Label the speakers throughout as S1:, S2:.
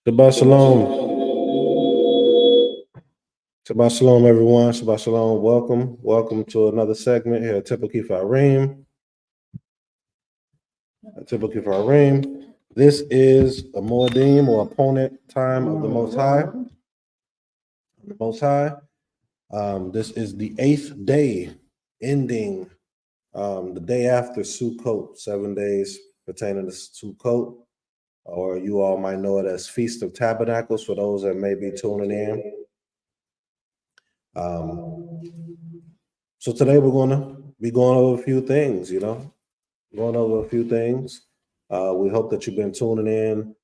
S1: Shabbat shalom. Shabbat shalom, everyone. Shabbat shalom. Welcome. Welcome to another segment here at Typical Farim. Typical Farim. This is a Moedim or opponent time of the Most High. The Most High. This is the 8th day, ending the day after Sukkoth, 7 days pertaining to Sukkoth, or you all might know it as Feast of Tabernacles for those that may be tuning in. So today we're going to be going over a few things, going over a few things. We hope that you've been tuning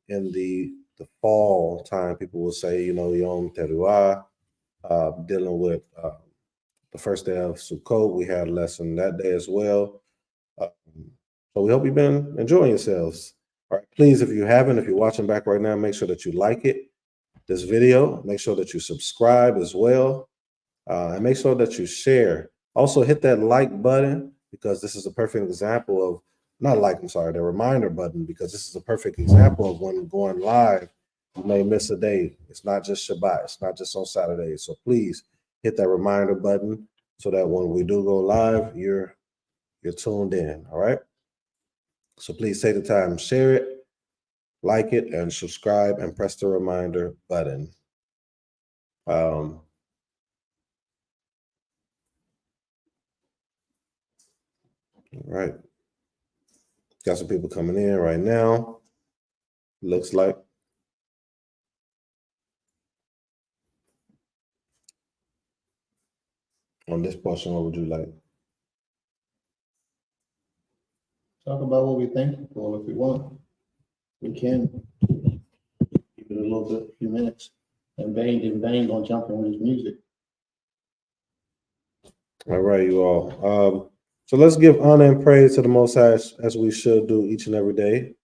S1: in the fall time. People will say, Yom Teruah, dealing with the first day of Sukkot. We had a lesson that day as well. So we hope you've been enjoying yourselves. All right, please, if you haven't, if you're watching back right now, make sure that you like this video. Make sure that you subscribe as well. And make sure that you share. Also hit that like button, because this is a perfect example of, the reminder button, because this is a perfect example of when going live, you may miss a day. It's not just Shabbat. It's not just on Saturdays. So please hit that reminder button so that when we do go live, you're tuned in. All right. So please take the time, share it, like it, and subscribe, and press the reminder button. All right. Got some people coming in right now. Looks like. On this portion, what would you like?
S2: Talk about what we're thankful for if we want. We can. Give it a little bit, a few minutes. And Bang gonna jump in with his music.
S1: All right, you all. So let's give honor and praise to the Most High as we should do each and every day.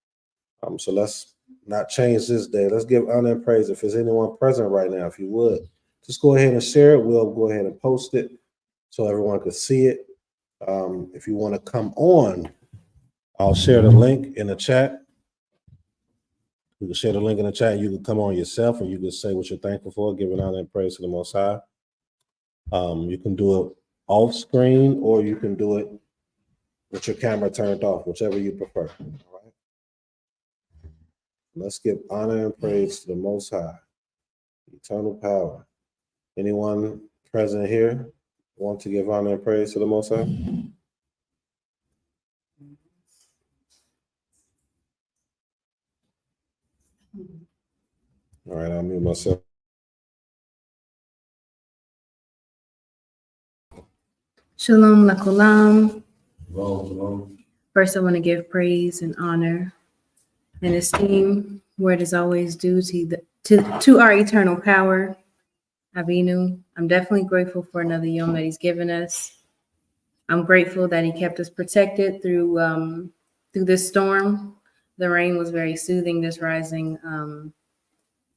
S1: So let's not change this day. Let's give honor and praise. If there's anyone present right now, if you would, just go ahead and share it. We'll go ahead and post it so everyone could see it. If you want to come on, I'll share the link in the chat. You can share the link in the chat. You can come on yourself and you can say what you're thankful for, giving honor and praise to the Most High. You can do it off screen, or you can do it with your camera turned off, whichever you prefer. All right. Let's give honor and praise to the Most High, eternal power. Anyone present here want to give honor and praise to the Most High? All right, I'll mute myself.
S3: Shalom lakulam.
S1: Shalom.
S3: First, I want to give praise and honor and esteem where it is always due to our eternal power, Avinu. I'm definitely grateful for another Yom that He's given us. I'm grateful that He kept us protected through this storm. The rain was very soothing this rising,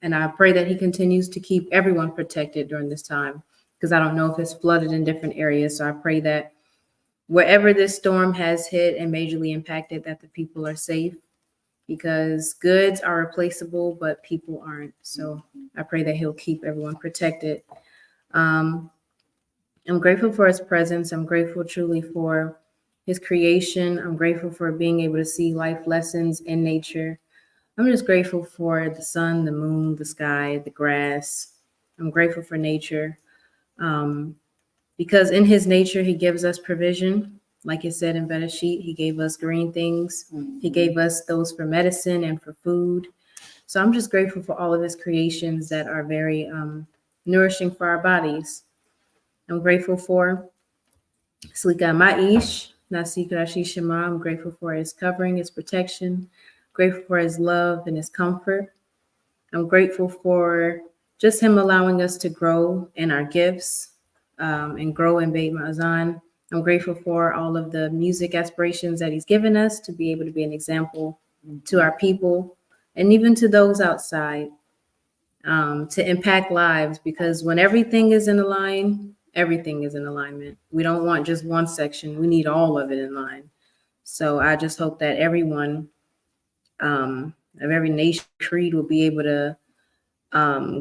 S3: and I pray that He continues to keep everyone protected during this time, because I don't know if it's flooded in different areas. So I pray that wherever this storm has hit and majorly impacted, that the people are safe, because goods are replaceable, but people aren't. So I pray that He'll keep everyone protected. I'm grateful for His presence. I'm grateful truly for His creation. I'm grateful for being able to see life lessons in nature. I'm just grateful for the sun, the moon, the sky, the grass. I'm grateful for nature. Because in His nature, He gives us provision. Like it said in Bereshit, He gave us green things. He gave us those for medicine and for food. So I'm just grateful for all of His creations that are very nourishing for our bodies. I'm grateful for Slika Ma'ish, Nasik Rashi Shema. I'm grateful for His covering, His protection. Grateful for His love and His comfort. I'm grateful for just Him allowing us to grow in our gifts and grow in Beit Ma'azan. I'm grateful for all of the music aspirations that He's given us to be able to be an example to our people and even to those outside, to impact lives, because when everything is in a line, everything is in alignment. We don't want just one section. We need all of it in line. So I just hope that everyone of every nation, creed will be able to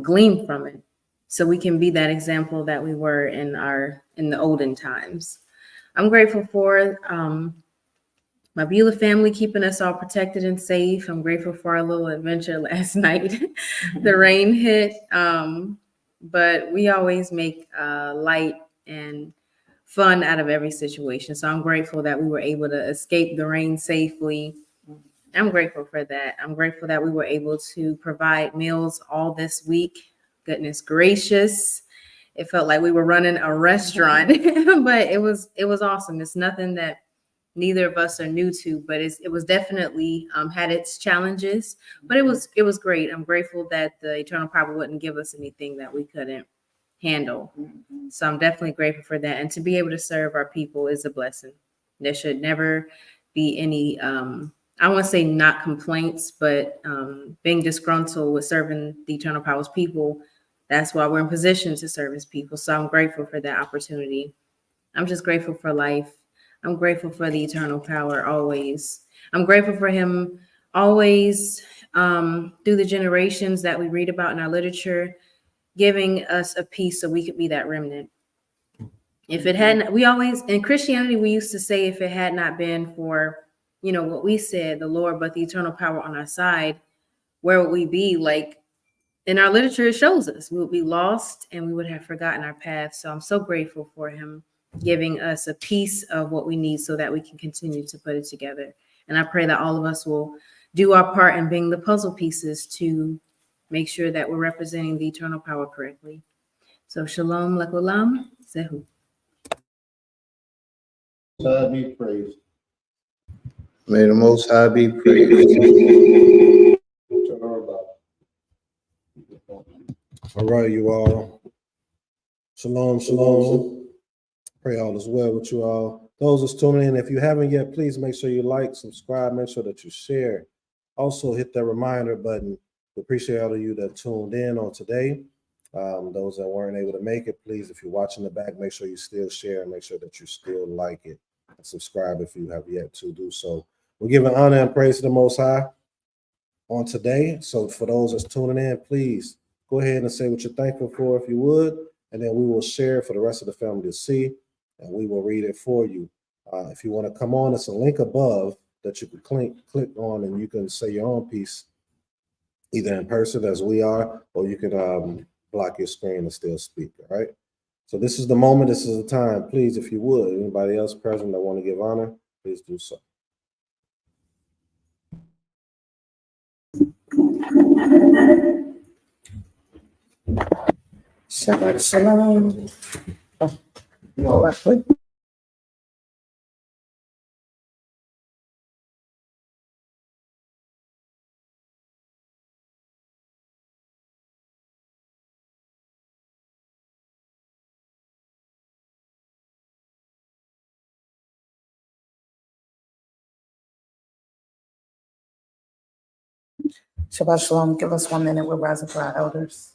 S3: glean from it, so we can be that example that we were in the olden times. I'm grateful for my Beulah family keeping us all protected and safe. I'm grateful for our little adventure last night. The rain hit, but we always make light and fun out of every situation. So I'm grateful that we were able to escape the rain safely. I'm grateful for that. I'm grateful that we were able to provide meals all this week. Goodness gracious. It felt like we were running a restaurant, but it was awesome. It's nothing that neither of us are new to, but it was definitely had its challenges, but it was great. I'm grateful that the eternal power wouldn't give us anything that we couldn't handle. So I'm definitely grateful for that. And to be able to serve our people is a blessing. There should never be any, I want to say not complaints, but being disgruntled with serving the eternal power's people. That's why we're in position to serve his people. So I'm grateful for that opportunity. I'm just grateful for life. I'm grateful for the eternal power always. I'm grateful for him always through the generations that we read about in our literature, giving us a piece so we could be that remnant. If it hadn't, we always, in Christianity, we used to say if it had not been for, what we said, the Lord, but the eternal power on our side, where would we be? Like in our literature, it shows us we would be lost and we would have forgotten our path. So I'm so grateful for him giving us a piece of what we need so that we can continue to put it together. And I pray that all of us will do our part in being the puzzle pieces to make sure that we're representing the eternal power correctly. So shalom lakulam zehu.
S2: God be praised.
S4: May the Most High be praised.
S2: To her about.
S1: All right, you all. Shalom, shalom. Pray all is well with you all. Those that's tuning in, if you haven't yet, please make sure you like, subscribe, make sure that you share. Also, hit that reminder button. We appreciate all of you that tuned in on today. Those that weren't able to make it, please, if you're watching the back, make sure you still share and make sure that you still like it and subscribe if you have yet to do so. We're giving honor and praise to the Most High on today. So for those that's tuning in, please go ahead and say what you're thankful for if you would, and then we will share for the rest of the family to see, and we will read it for you. If you want to come on, it's a link above that you can click on, and you can say your own piece, either in person as we are, or you can block your screen and still speak, all right? So this is the moment, this is the time. Please, if you would, anybody else present that want to give honor, please do so.
S5: Shabbat shalom. Shabbat shalom. Give us 1 minute. We're rising for our elders.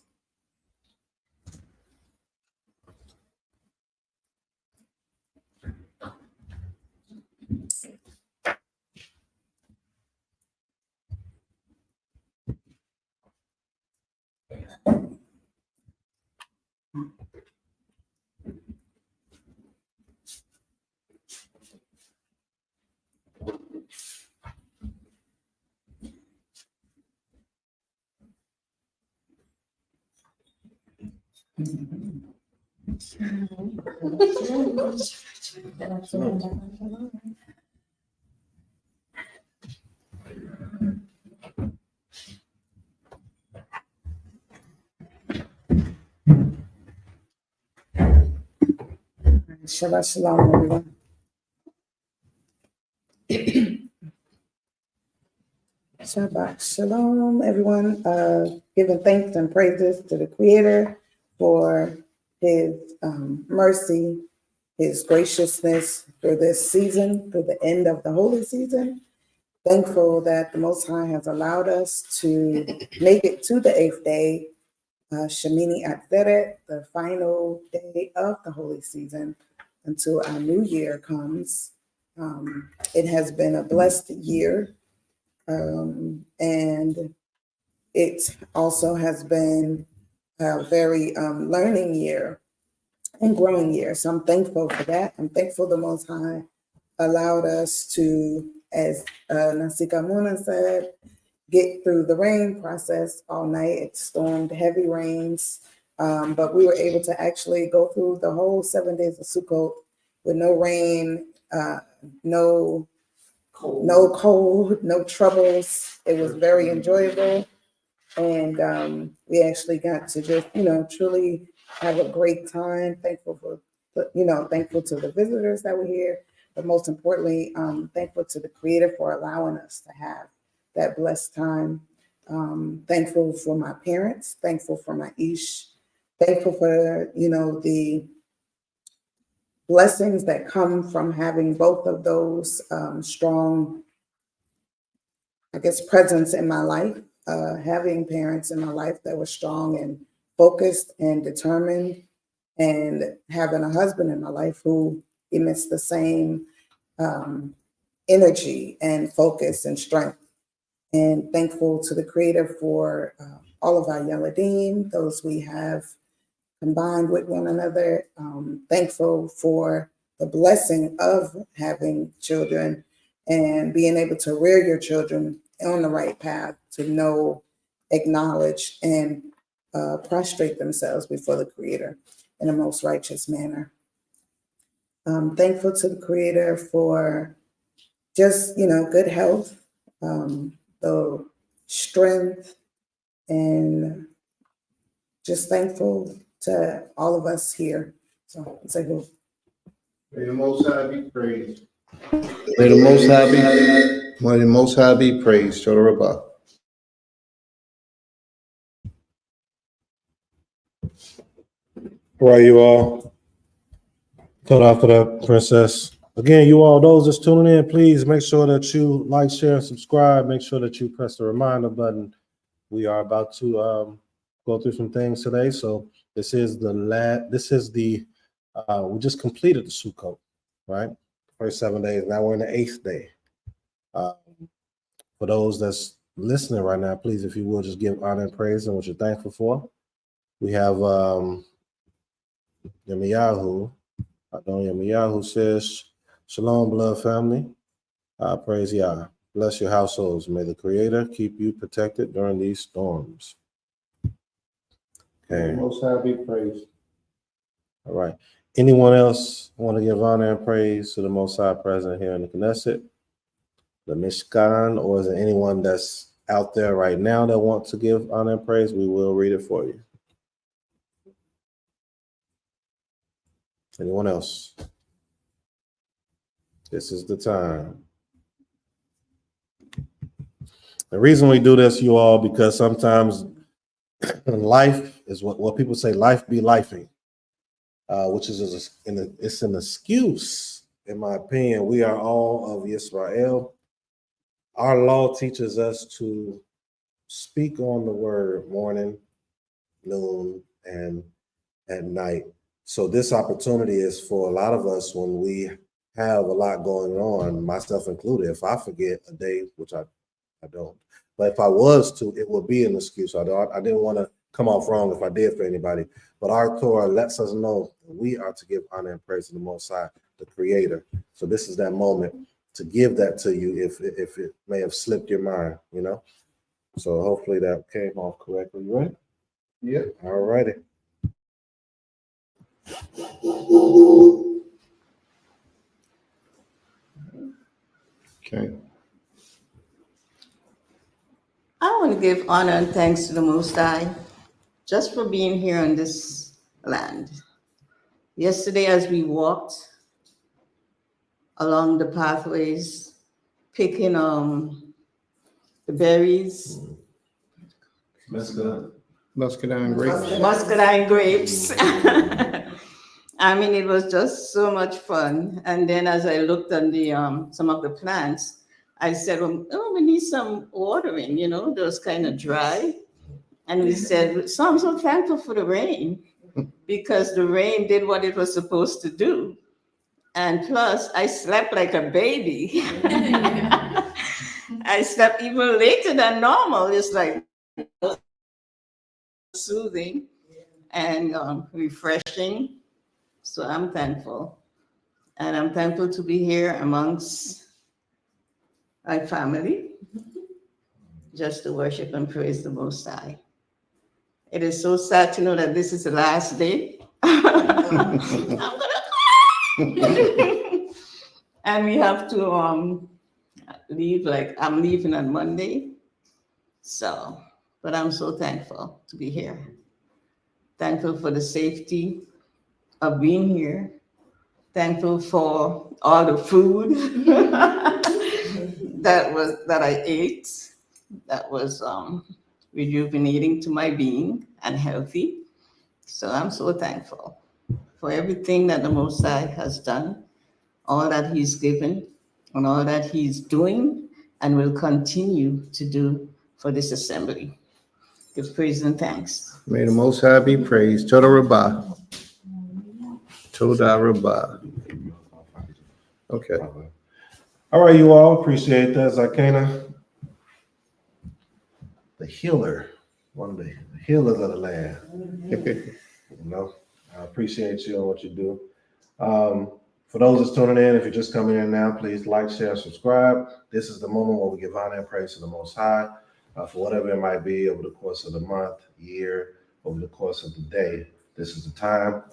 S5: Shabbat shalom, everyone. Shabbat shalom, everyone. Giving thanks and praises to the Creator for his mercy, his graciousness for this season, for the end of the holy season. Thankful that the Most High has allowed us to make it to the 8th day, Shemini Atzeret, the final day of the holy season, until our new year comes. It has been a blessed year. And it also has been a very learning year and growing year. So I'm thankful for that. I'm thankful the Most High allowed us to, as Nasika Muna said, get through the rain process all night. It stormed heavy rains, but we were able to actually go through the whole 7 days of Sukkoth with no rain, no cold, no troubles. It was very enjoyable. And we actually got to just, truly have a great time. Thankful thankful to the visitors that were here, but most importantly, thankful to the Creator for allowing us to have that blessed time. Thankful for my parents, thankful for my Ish, thankful for, the blessings that come from having both of those strong, presence in my life. Having parents in my life that were strong and focused and determined, and having a husband in my life who emits the same energy and focus and strength. And thankful to the Creator for all of our Yeladim, those we have combined with one another. Thankful for the blessing of having children and being able to rear your children on the right path, to know, acknowledge, and prostrate themselves before the Creator in a most righteous manner. Thankful to the Creator for just, good health, the strength, and just thankful to all of us here. So it's like,
S4: May the Most High be praised. May the Most High be praised. Shotorabah.
S1: All right, you all. Cut off for that, Princess. Again, you all, those that's tuning in, please make sure that you like, share, and subscribe. Make sure that you press the reminder button. We are about to go through some things today. So this is we just completed the Sukkoth, right? First 7 days. Now we're in the 8th day. For those that's listening right now, please, if you will, just give honor and praise and what you're thankful for. We have Yemiyahu. Adon Yemiyahu says, Shalom, blood family. Praise Yah. Bless your households. May the Creator keep you protected during these storms.
S4: May
S1: Okay.
S4: the Most High be praised.
S1: All right. Anyone else want to give honor and praise to the Most High present here in the Knesset, the Mishkan, or is there anyone that's out there right now that wants to give honor and praise? We will read it for you. Anyone else? This is the time. The reason we do this, you all, because sometimes life is what people say, life be lifing, which is it's an excuse, in my opinion. We are all of Israel. Our law teaches us to speak on the word morning, noon, and at night. So this opportunity is for a lot of us when we have a lot going on, myself included. If I forget a day, which I don't, but if I was to, it would be an excuse. I didn't want to come off wrong if I did for anybody. But our Torah lets us know we are to give honor and praise to the Most High, the Creator. So this is that moment to give that to you if it may have slipped your mind, So hopefully that came off correctly, right?
S4: Yeah.
S1: All righty.
S4: Okay.
S6: I want to give honor and thanks to the Most High just for being here on this land. Yesterday, as we walked along the pathways, picking the berries,
S4: Muscadine grapes.
S6: muscadine grapes. I mean, it was just so much fun. And then as I looked on the some of the plants, I said, well, we need some watering, those kind of dry. And we said, so I'm so thankful for the rain because the rain did what it was supposed to do. And plus, I slept like a baby. I slept even later than normal. It's like soothing and refreshing. So I'm thankful. And I'm thankful to be here amongst my family, just to worship and praise the Most High. It is so sad to know that this is the last day. I'm gonna cry. And we have to leave, like I'm leaving on Monday. So, but I'm so thankful to be here. Thankful for the safety of being here. Thankful for all the food that I ate. That was rejuvenating to my being and healthy. So I'm so thankful for everything that the Most High has done, all that He's given, and all that He's doing and will continue to do for this assembly. Give praise and thanks.
S4: May the Most High be praised. Toda Rabbah. Toda Rabbah. Okay.
S1: All right, you all. Appreciate that. Zakana, the healer, one of the healers of the land. You know, I appreciate you and what you do. For those that's tuning in, if you're just coming in now, please like, share, subscribe. This is the moment where we give honor and praise to the Most High for whatever it might be over the course of the month, year, over the course of the day. This is the time.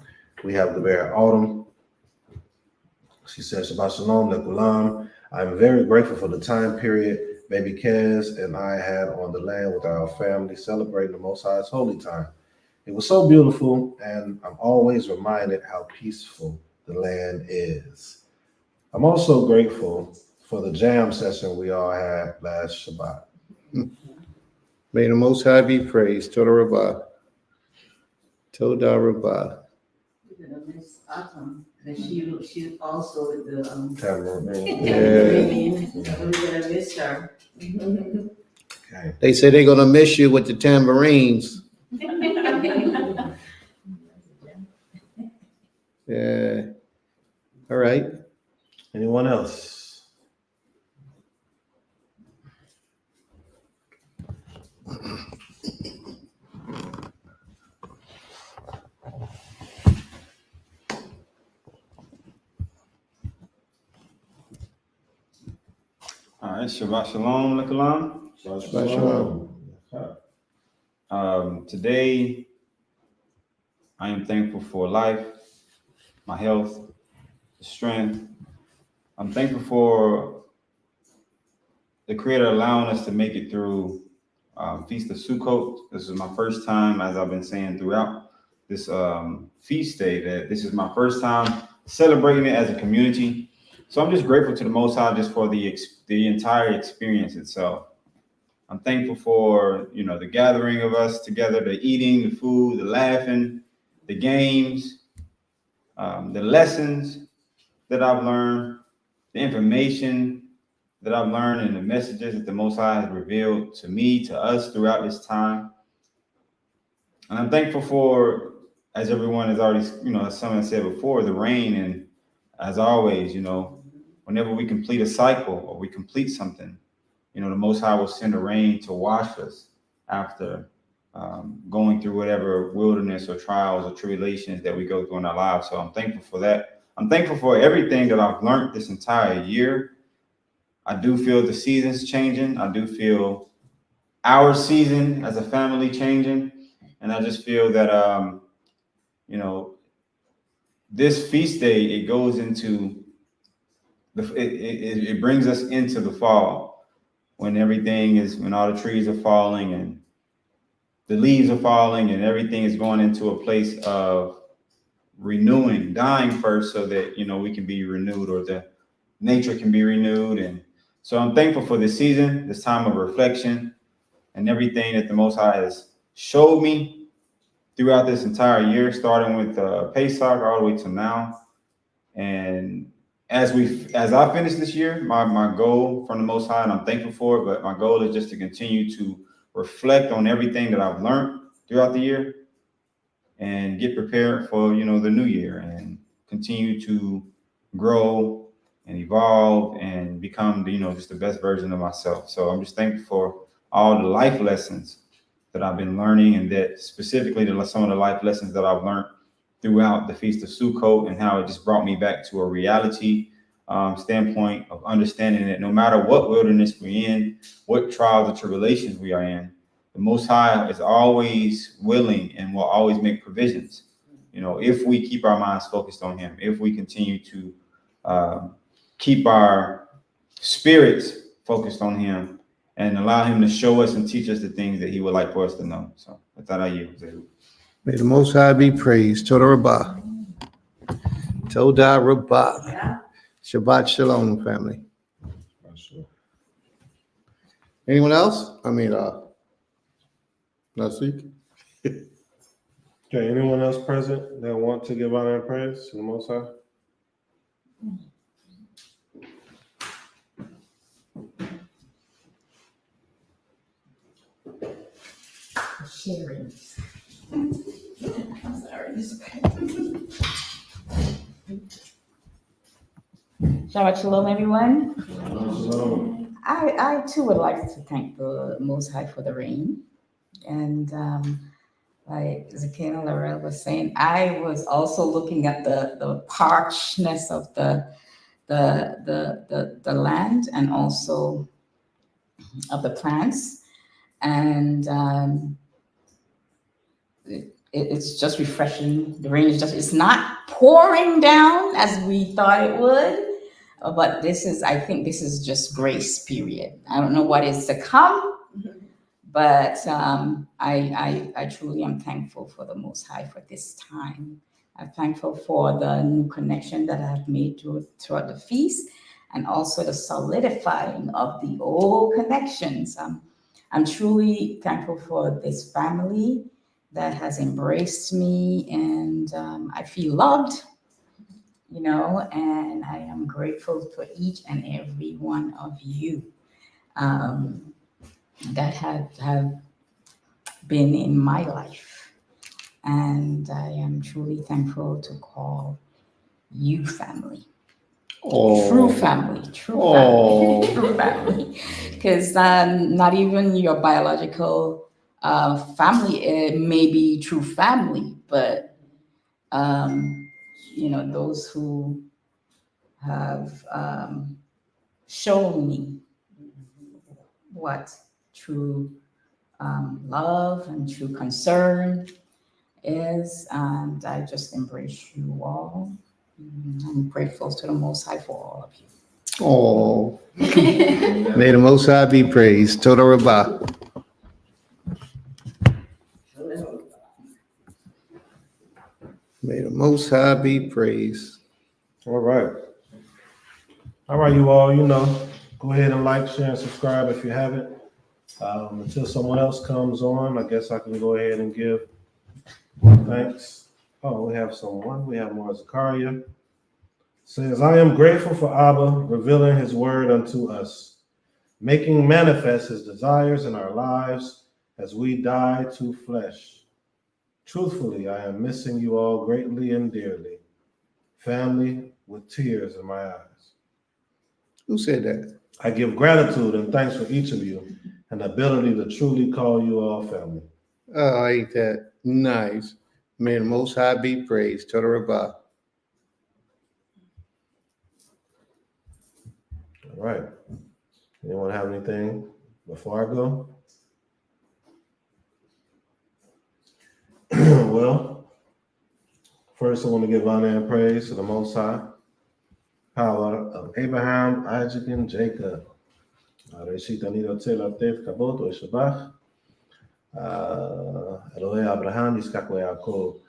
S1: We have the very autumn. She says, Shabbat Shalom, Lekulam. I'm very grateful for the time period Baby Kez and I had on the land with our family celebrating the Most High's holy time. It was so beautiful, and I'm always reminded how peaceful the land is. I'm also grateful for the jam session we all had last Shabbat.
S4: May the Most High be praised. Toda Rabbah. Toda Rabbah.
S6: We're gonna miss Autumn, and she also with the
S1: Tamarind.
S4: Yeah.
S6: We're gonna miss her.
S1: Okay.
S4: They say they're gonna miss you with the tambourines. Yeah. All right.
S1: Anyone else?
S7: All right, Shabbat Shalom, Lekalam.
S4: Shabbat Shalom.
S7: Today, I am thankful for life, my health, strength. I'm thankful for the Creator allowing us to make it through Feast of Sukkoth. This is my first time, as I've been saying throughout this feast day, that this is my first time celebrating it as a community. So I'm just grateful to the Most High just for the entire experience itself. I'm thankful for, the gathering of us together, the eating, the food, the laughing, the games, the lessons that I've learned, the information that I've learned, and the messages that the Most High has revealed to me, to us throughout this time. And I'm thankful for, as everyone has already, as someone said before, the rain. And as always, whenever we complete a cycle or we complete something, the Most High will send a rain to wash us after going through whatever wilderness or trials or tribulations that we go through in our lives. So I'm thankful for that. I'm thankful for everything that I've learned this entire year. I do feel the seasons changing. I do feel our season as a family changing. And I just feel that, this feast day, it goes into it brings us into the fall, when all the trees are falling and the leaves are falling and everything is going into a place of renewing, dying first, so that, we can be renewed, or the nature can be renewed. And so I'm thankful for this season, this time of reflection, and everything that the Most High has showed me throughout this entire year, starting with Pesach all the way to now. And as I finish this year, my goal from the Most High, and I'm thankful for it, but my goal is just to continue to reflect on everything that I've learned throughout the year and get prepared for, the new year, and continue to grow and evolve and become just the best version of myself. So I'm just thankful for all the life lessons that I've been learning, and that specifically some of the life lessons that I've learned throughout the Feast of Sukkoth, and how it just brought me back to a reality standpoint of understanding that no matter what wilderness we're in, what trials or tribulations we are in, the Most High is always willing and will always make provisions. If we keep our minds focused on Him, if we continue to keep our spirits focused on Him, and allow Him to show us and teach us the things that He would like for us to know. So with that, I yield.
S4: May the Most High be praised. Toda Rabbah. Toda Rabbah. Shabbat Shalom, family. Anyone else? Nasik?
S1: Okay, anyone else present that want to give honor and praise to the Most High?
S8: Sharing. I'm sorry. Shabbat Shalom, everyone. I too would like to thank the Most High for the rain. And like Zakina Laurel was saying, I was also looking at the parchness of the land, and also of the plants. And it's just refreshing. The rain it's not pouring down as we thought it would, but I think this is just grace period. I don't know what is to come, but I truly am thankful for the Most High for this time. I'm thankful for the new connection that I've made throughout the feast, and also the solidifying of the old connections. I'm truly thankful for this family that has embraced me, and I feel loved, and I am grateful for each and every one of you that have been in my life. And I am truly thankful to call you family. True family, true family. Because not even your biological family may be true family, but those who have shown me what true love and true concern is, and I just embrace you all. I'm grateful to the Most High for all of you.
S4: Oh, may the Most High be praised. Toda Rabbah. May the Most High be praised.
S1: All right. All right, you all, go ahead and like, share, and subscribe if you haven't. Until someone else comes on, I guess I can go ahead and give thanks. Oh, we have someone. We have more. Zakaria says, I am grateful for Abba revealing his word unto us, making manifest his desires in our lives as we die to flesh. Truthfully, I am missing you all greatly and dearly. Family with tears in my eyes.
S4: Who said that?
S1: I give gratitude and thanks for each of you and the ability to truly call you all family.
S4: Oh, ain't that nice? May the Most High be praised. Toda Rabbah.
S1: All right. Anyone have anything before I go? Well, first I want to give honor and praise to the Most High, power of Abraham, Isaac, and Jacob. Elohe Abraham, Yitzchak, Yaakov.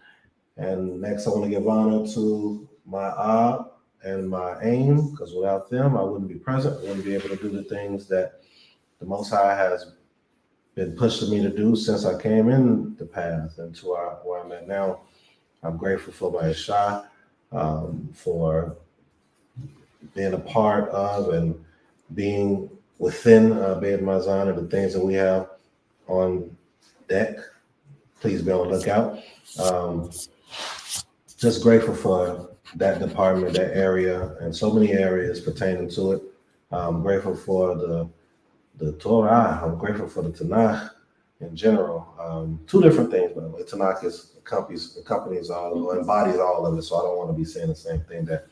S1: And next I want to give honor to my Ab and my aim, because without them I wouldn't be present. I wouldn't be able to do the things that the Most High has been pushing me to do since I came in the path and to where I'm at now. I'm grateful for my Isha, for being a part of and being within Beit Mazan and the things that we have on deck. Please be on the lookout. Just grateful for that department, that area, and so many areas pertaining to it. I'm grateful for the Torah. I'm grateful for the Tanakh in general. Two different things, by the way. Tanakh accompanies all or embodies all of it. So I don't want to be saying the same thing that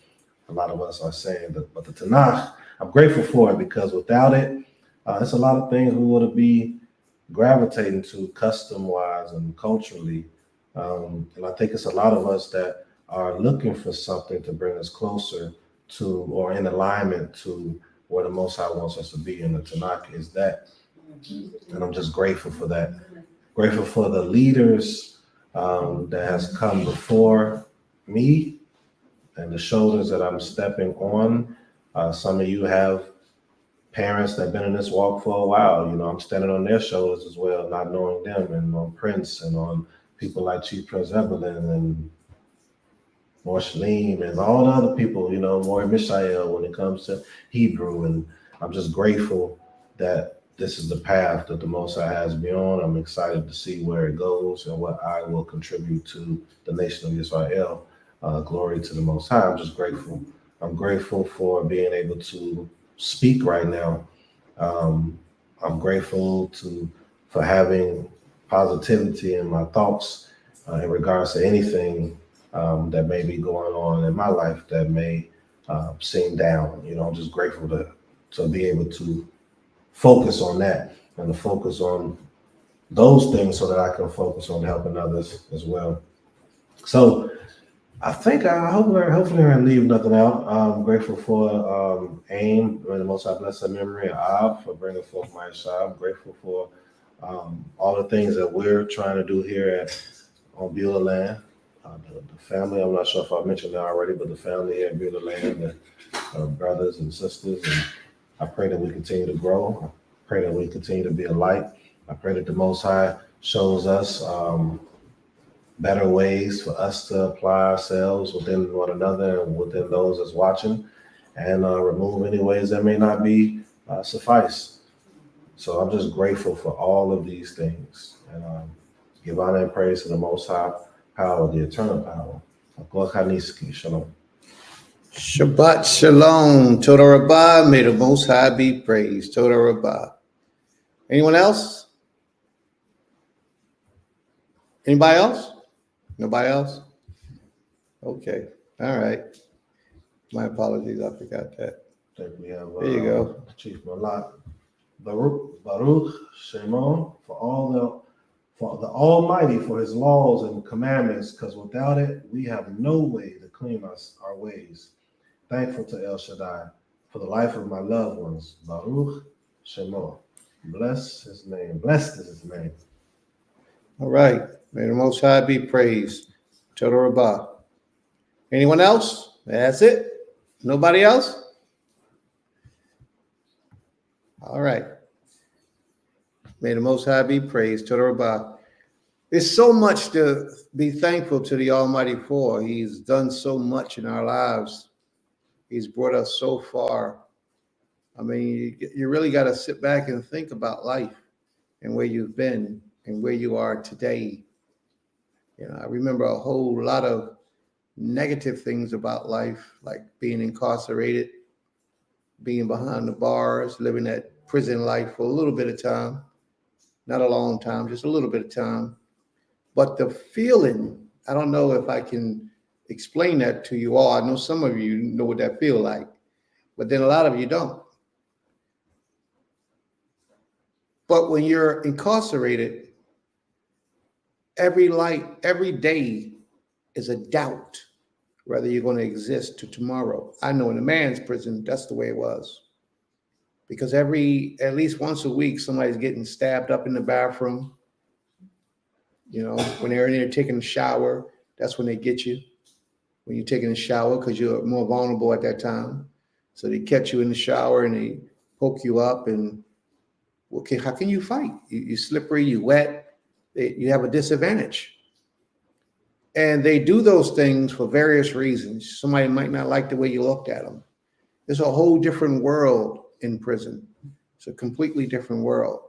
S1: a lot of us are saying. But the Tanakh, I'm grateful for it because without it, it's a lot of things we would be gravitating to custom wise and culturally. And I think it's a lot of us that are looking for something to bring us closer to or in alignment to where the Most High wants us to be. And the Tanakh is that. And I'm just grateful for that. Grateful for the leaders that has come before me and the shoulders that I'm stepping on. Some of you have parents that have been in this walk for a while. You know, I'm standing on their shoulders as well, not knowing them, and on Prince and on people like Chief Prince Evelyn and more Shaleem and all the other people, you know, more Mishael when it comes to Hebrew. And I'm just grateful that this is the path that the Most High has me on. I'm excited to see where it goes and what I will contribute to the nation of Israel. Glory to the Most High. I'm just grateful. I'm grateful for being able to speak right now. I'm grateful for having positivity in my thoughts in regards to anything that may be going on in my life that may seem down. You know, I'm just grateful to be able to focus on that and to focus on those things so that I can focus on helping others as well. So I think hopefully I didn't leave nothing out. I'm grateful for AIM, may the Most High bless her memory, and Ab for bringing forth my child. I'm grateful for all the things that we're trying to do here on Beulah Land. The family, I'm not sure if I mentioned that already, but the family here at Beulah Land, the brothers and sisters, and I pray that we continue to grow. I pray that we continue to be a light. I pray that the Most High shows us better ways for us to apply ourselves within one another and within those that's watching, and remove any ways that may not be suffice. So I'm just grateful for all of these things, and give honor and praise to the Most High power, the eternal power. Shalom.
S4: Shabbat Shalom. Toda Rabbah, may the Most High be praised. Toda Rabbah. Anyone else? Anybody else? Nobody else? Okay. All right. My apologies. I forgot that.
S1: I think we have
S4: There you go.
S1: Chief Malak Baruch Shemon for the Almighty for His laws and commandments, because without it we have no way to clean our ways. Thankful to El Shaddai for the life of my loved ones. Baruch Shemon. Bless His name. Blessed is His name.
S4: All right. May the Most High be praised. Toda Rabbah. Anyone else? That's it. Nobody else? All right. May the Most High be praised. Toda Rabbah. There's so much to be thankful to the Almighty for. He's done so much in our lives. He's brought us so far. I mean, you really got to sit back and think about life and where you've been and where you are today. You know, I remember a whole lot of negative things about life, like being incarcerated, being behind the bars, living that prison life for a little bit of time, not a long time, just a little bit of time. But the feeling, I don't know if I can explain that to you all. I know some of you know what that feels like, but then a lot of you don't. But when you're incarcerated, every day is a doubt whether you're going to exist to tomorrow. I know in a man's prison, that's the way it was. Because at least once a week, somebody's getting stabbed up in the bathroom. You know, when they're in there taking a shower, that's when they get you. When you're taking a shower, because you're more vulnerable at that time. So they catch you in the shower and they poke you up and, okay, how can you fight? You're slippery, you're wet, you have a disadvantage. And they do those things for various reasons. Somebody might not like the way you looked at them. There's a whole different world in prison. It's a completely different world.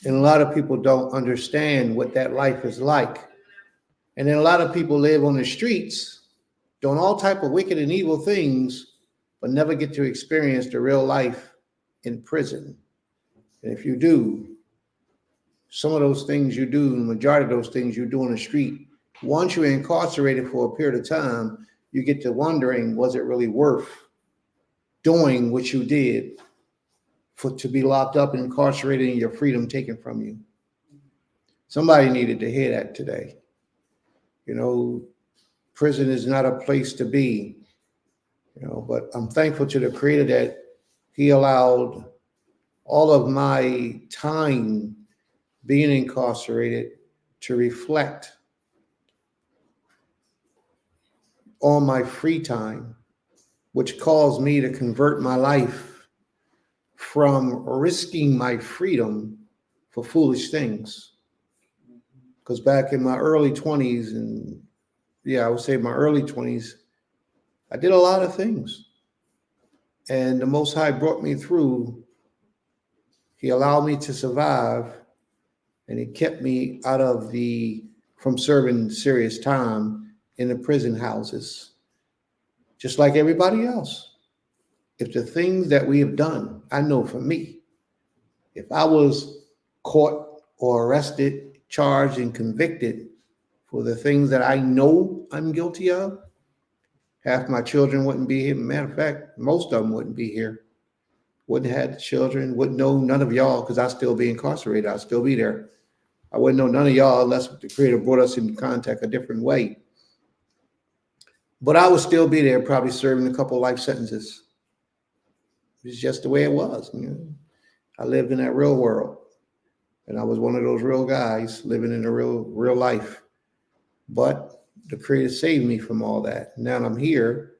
S4: And a lot of people don't understand what that life is like. And then a lot of people live on the streets doing all type of wicked and evil things, but never get to experience the real life in prison. And if you do, some of those things you do, the majority of those things you do on the street, once you're incarcerated for a period of time, you get to wondering, was it really worth doing what you did to be locked up and incarcerated and your freedom taken from you? Somebody needed to hear that today. You know, prison is not a place to be, you know, but I'm thankful to the Creator that He allowed all of my time being incarcerated to reflect on my free time, which caused me to convert my life from risking my freedom for foolish things. Because back in my early 20s, and yeah, I would say my early 20s, I did a lot of things. And the Most High brought me through. He allowed me to survive, and He kept me from serving serious time in the prison houses, just like everybody else. If the things that we have done, I know for me, if I was caught or arrested, charged, and convicted for the things that I know I'm guilty of, half my children wouldn't be here. Matter of fact, most of them wouldn't be here. Wouldn't have had children, wouldn't know none of y'all, because I'd still be incarcerated. I'd still be there. I wouldn't know none of y'all unless the Creator brought us into contact a different way. But I would still be there, probably serving a couple life sentences. It's just the way it was. You know? I lived in that real world, and I was one of those real guys living in the real life. But the Creator saved me from all that. Now I'm here,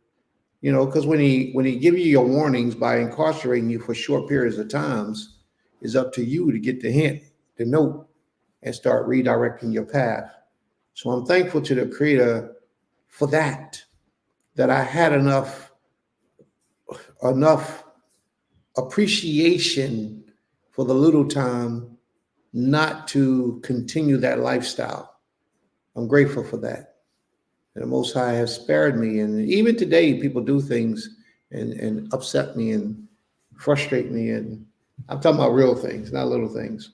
S4: you know, because when he give you your warnings by incarcerating you for short periods of times, it's up to you to get the hint, the note, and start redirecting your path. So I'm thankful to the Creator for that I had enough appreciation for the little time not to continue that lifestyle. I'm grateful for that. And the Most High has spared me. And even today, people do things and upset me and frustrate me. And I'm talking about real things, not little things.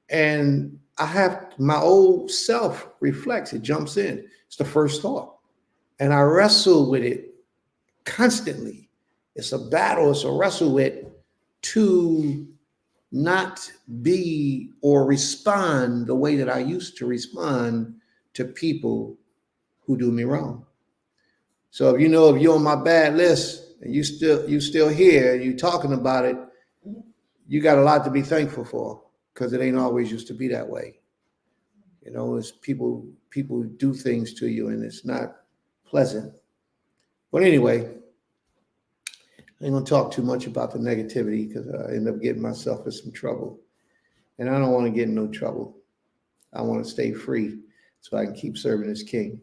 S4: And I have my old self reflects, it jumps in. It's the first thought. And I wrestle with it constantly. It's a battle, it's a wrestle with to not be or respond the way that I used to respond to people who do me wrong. So if you're on my bad list and you still here and you talking about it, you got a lot to be thankful for, because it ain't always used to be that way. You know, it's people do things to you and it's not pleasant. But anyway, I ain't gonna talk too much about the negativity, because I end up getting myself in some trouble. And I don't want to get in no trouble. I want to stay free so I can keep serving as king.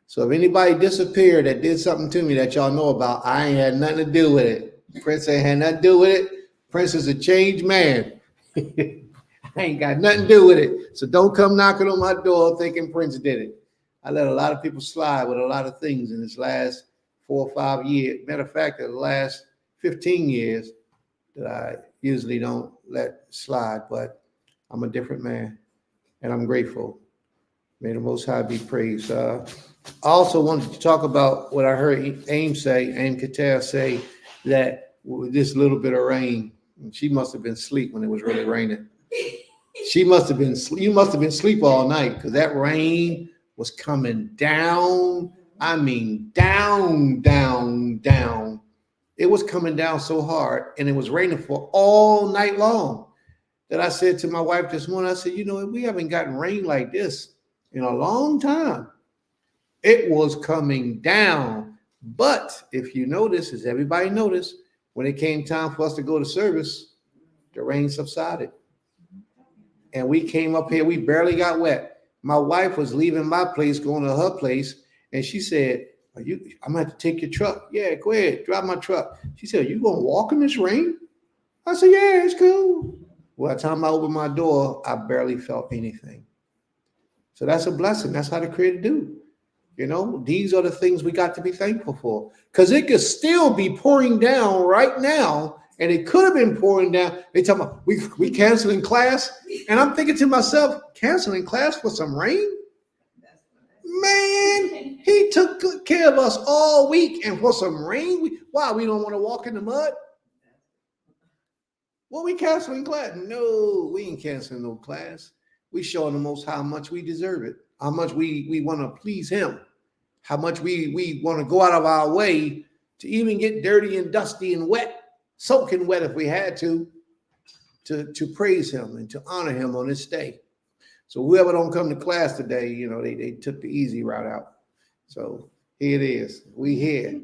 S4: So if anybody disappeared that did something to me that y'all know about, I ain't had nothing to do with it. Prince ain't had nothing to do with it. Prince is a changed man. I ain't got nothing to do with it. So don't come knocking on my door thinking Prince did it. I let a lot of people slide with a lot of things in this last 4 or 5 years. Matter of fact, the last 15 years that I usually don't let slide, but I'm a different man and I'm grateful. May the Most High be praised. I also wanted to talk about what I heard Aim Kater say, that with this little bit of rain, she must have been asleep when it was really raining. You must have been asleep all night, because that rain was coming down. I mean, down. It was coming down so hard, and it was raining for all night long, that I said to my wife this morning, I said, we haven't gotten rain like this in a long time. It was coming down. But if you notice, as everybody noticed, when it came time for us to go to service, the rain subsided. And we came up here, we barely got wet. My wife was leaving my place, going to her place, and she said, I'm gonna have to take your truck. Yeah, go ahead, drive my truck. She said, you gonna walk in this rain? I said, yeah, it's cool. Well, by the time I opened my door, I barely felt anything. So that's a blessing. That's how the Creator do. You know, these are the things we got to be thankful for, because it could still be pouring down right now, and it could have been pouring down. They talking about we canceling class, and I'm thinking to myself, canceling class for some rain? Man, he took good care of us all week, and for some rain, we don't want to walk in the mud? Well, we canceling class? No, we ain't canceling no class. We showing the Most High how much we deserve it, how much we want to please Him, how much we want to go out of our way to even get dirty and dusty and wet, soaking wet if we had to praise Him and to honor Him on this day. So whoever don't come to class today, you know, they took the easy route out. So here it is. We here.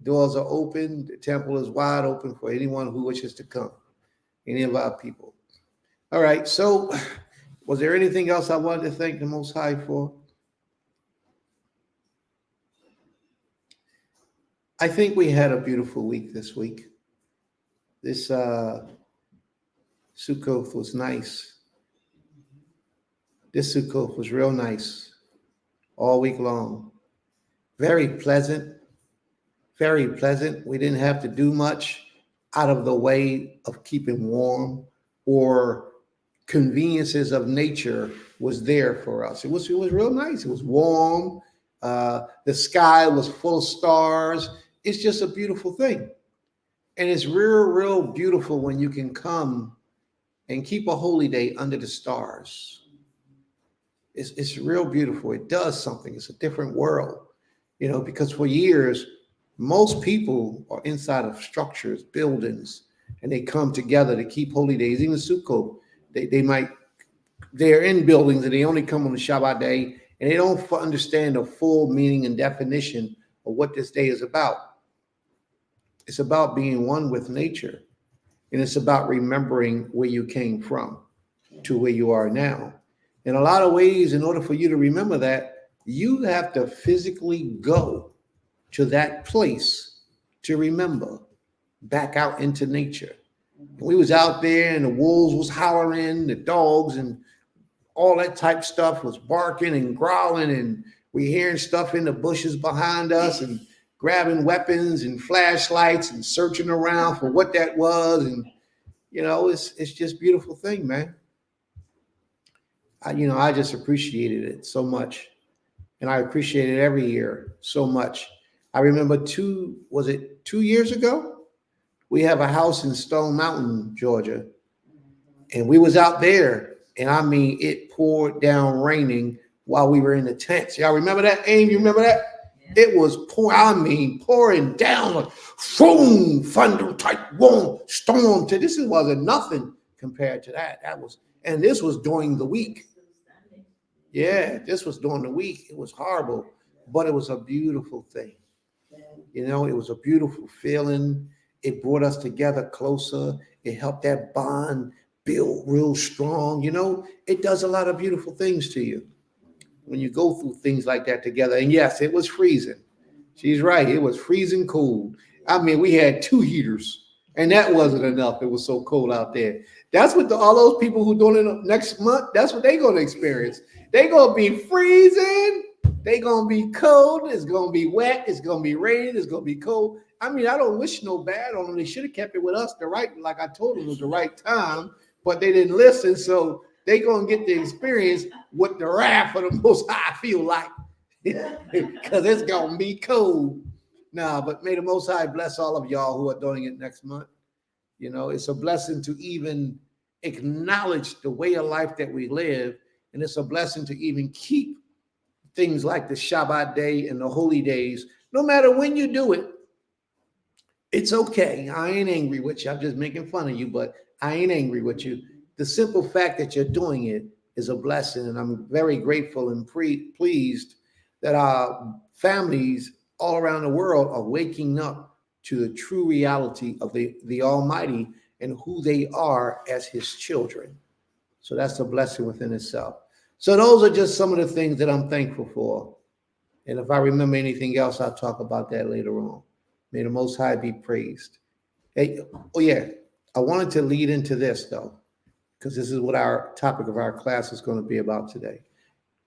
S4: Doors are open. The temple is wide open for anyone who wishes to come. Any of our people. All right. So was there anything else I wanted to thank the Most High for? I think we had a beautiful week this week. This Sukkoth was nice. This Sukkoth was real nice all week long. Very pleasant. Very pleasant. We didn't have to do much out of the way of keeping warm, or conveniences of nature was there for us. It was real nice. It was warm. The sky was full of stars. It's just a beautiful thing. And it's real beautiful when you can come and keep a holy day under the stars. It's real beautiful. It does something. It's a different world, you know, because for years, most people are inside of structures, buildings, and they come together to keep holy days. Even Sukkoth, they're in buildings and they only come on the Shabbat day, and they don't understand the full meaning and definition of what this day is about. It's about being one with nature, and it's about remembering where you came from to where you are now. In a lot of ways, in order for you to remember that, you have to physically go to that place to remember, back out into nature. We was out there and the wolves was howling, the dogs and all that type stuff was barking and growling, and we hearing stuff in the bushes behind us and grabbing weapons and flashlights and searching around for what that was. And, you know, it's just a beautiful thing, man. I just appreciated it so much. And I appreciate it every year so much. I remember 2 years ago? We have a house in Stone Mountain, Georgia. And we was out there, and I mean, it poured down raining while we were in the tents. Y'all remember that, Aim? You remember that? Yeah. It was pouring down like boom, thunder type, boom, storm. This wasn't nothing compared to that. And this was during the week. Yeah, this was during the week. It was horrible, but it was a beautiful thing. You know, it was a beautiful feeling. It brought us together closer. It helped that bond build real strong. You know, it does a lot of beautiful things to you when you go through things like that together. And yes, it was freezing. She's right. It was freezing cold. I mean, we had 2 heaters, and that wasn't enough. It was so cold out there. That's what all those people who doing it next month, that's what they're going to experience. They're going to be freezing. They're going to be cold. It's going to be wet. It's going to be raining. It's going to be cold. I mean, I don't wish no bad on them. They should have kept it with us like I told them, it was the right time, but they didn't listen. So they're going to get the experience what the wrath of the Most High feel like, because it's going to be cold. Nah, but may the Most High bless all of y'all who are doing it next month. You know, it's a blessing to even acknowledge the way of life that we live. And it's a blessing to even keep things like the Shabbat day and the holy days. No matter when you do it, it's okay. I ain't angry with you. I'm just making fun of you, but I ain't angry with you. The simple fact that you're doing it is a blessing. And I'm very grateful and pleased that our families all around the world are waking up to the true reality of the Almighty and who they are as His children. So that's a blessing within itself. So those are just some of the things that I'm thankful for. And if I remember anything else, I'll talk about that later on. May the Most High be praised. Hey, oh yeah, I wanted to lead into this though, because this is what our topic of our class is going to be about today.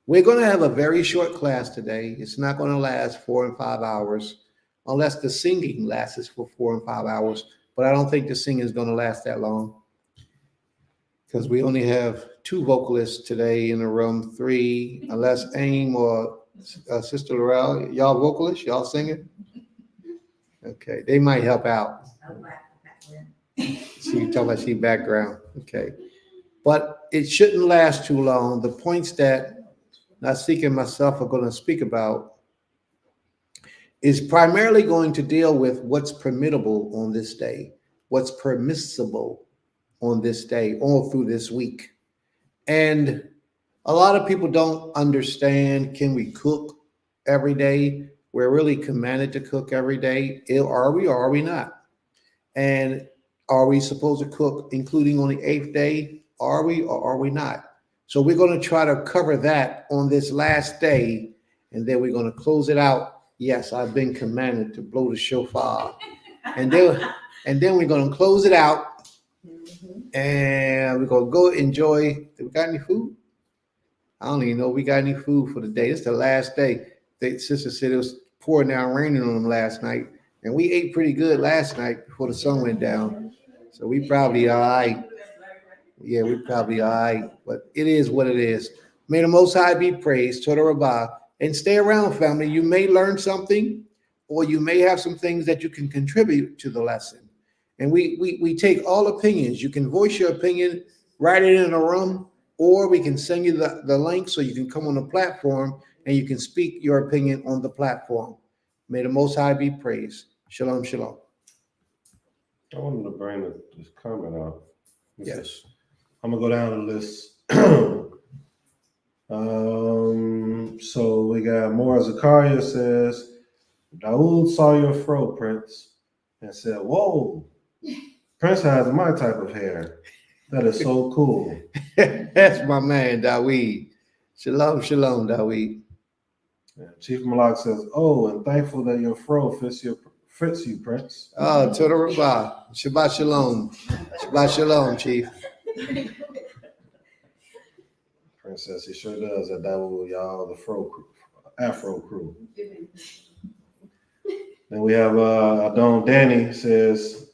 S4: We're going to have a very short class today. It's not going to last 4 and 5 hours unless the singing lasts for 4 and 5 hours. But I don't think the singing is going to last that long because we only have 2 vocalists today in the room, 3, unless AIM or Sister Laurel. Y'all vocalists? Y'all singing? Okay, they might help out. See, you talking about background. Okay. But it shouldn't last too long. The points that Nasika and myself are going to speak about is primarily going to deal with what's permittable on this day, what's permissible on this day, all through this week. And a lot of people don't understand, can we cook every day? We're really commanded to cook every day. Are we or are we not? And are we supposed to cook including on the 8th day? Are we or are we not? So we're going to try to cover that on this last day, and then we're going to close it out. Yes, I've been commanded to blow the shofar. And then we're going to close it out, and we're going to go enjoy. Do we got any food? I don't even know if we got any food for the day. It's the last day. The sister said it was pouring down raining on them last night, and we ate pretty good last night before the sun went down. So we probably all right. Yeah, we probably all right, but it is what it is. May the Most High be praised, Toda Rabbah, and stay around, family. You may learn something, or you may have some things that you can contribute to the lesson. And we take all opinions. You can voice your opinion, write it in a room, or we can send you the link so you can come on the platform and you can speak your opinion on the platform. May the Most High be praised. Shalom, shalom.
S1: I wanted to bring this comment out.
S4: Yes.
S1: I'm gonna go down the list. So we got more. Zakaria says, Daoud saw your fro, Prince, and said, "Whoa, Prince has my type of hair. That is so cool."
S4: That's my man, Dawid. Shalom, shalom, Dawid.
S1: Yeah, Chief Malak says, "Oh, and thankful that your fro fits you, Prince."
S4: Oh, Toda Rabbah. Shabbat shalom. Shabbat shalom, Chief.
S1: Prince says he sure does at Daoud, y'all, the Afro crew. Then we have Adon Danny says,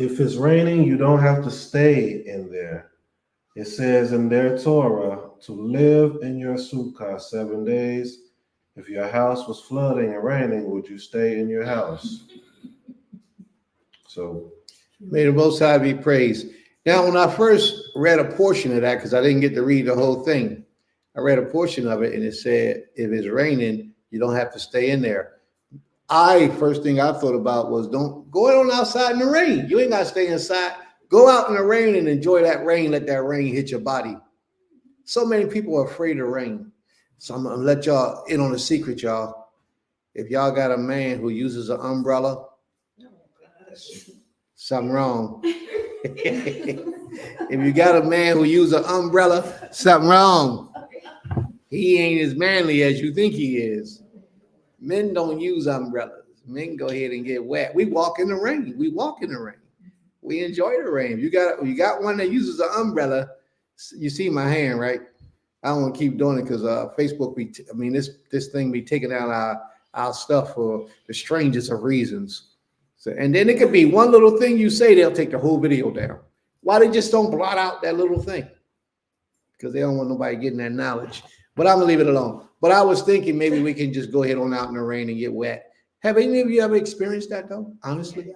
S1: if it's raining, you don't have to stay in there. It says in their Torah to live in your sukkah 7 days. If your house was flooding and raining, would you stay in your house? So,
S4: May the Most High be praised. Now, when I first read a portion of that, because I didn't get to read the whole thing, I read a portion of it and it said, if it's raining, you don't have to stay in there. First thing I thought about was don't go on outside in the rain. You ain't got to stay inside. Go out in the rain and enjoy that rain. Let that rain hit your body. So many people are afraid of rain. So I'm going to let y'all in on a secret, y'all. If y'all got a man who uses an umbrella, something wrong. If you got a man who uses an umbrella, something wrong. He ain't as manly as you think he is. Men don't use umbrellas. Men go ahead and get wet. We walk in the rain. We enjoy the rain. You got one that uses an umbrella. You see my hand, right? I don't want to keep doing it because Facebook this thing be taking out our stuff for the strangest of reasons. So, and then it could be one little thing you say, they'll take the whole video down. Why they just don't blot out that little thing? Because they don't want nobody getting that knowledge. But I'm gonna leave it alone. But I was thinking maybe we can just go ahead on out in the rain and get wet. Have any of you ever experienced that though? Honestly,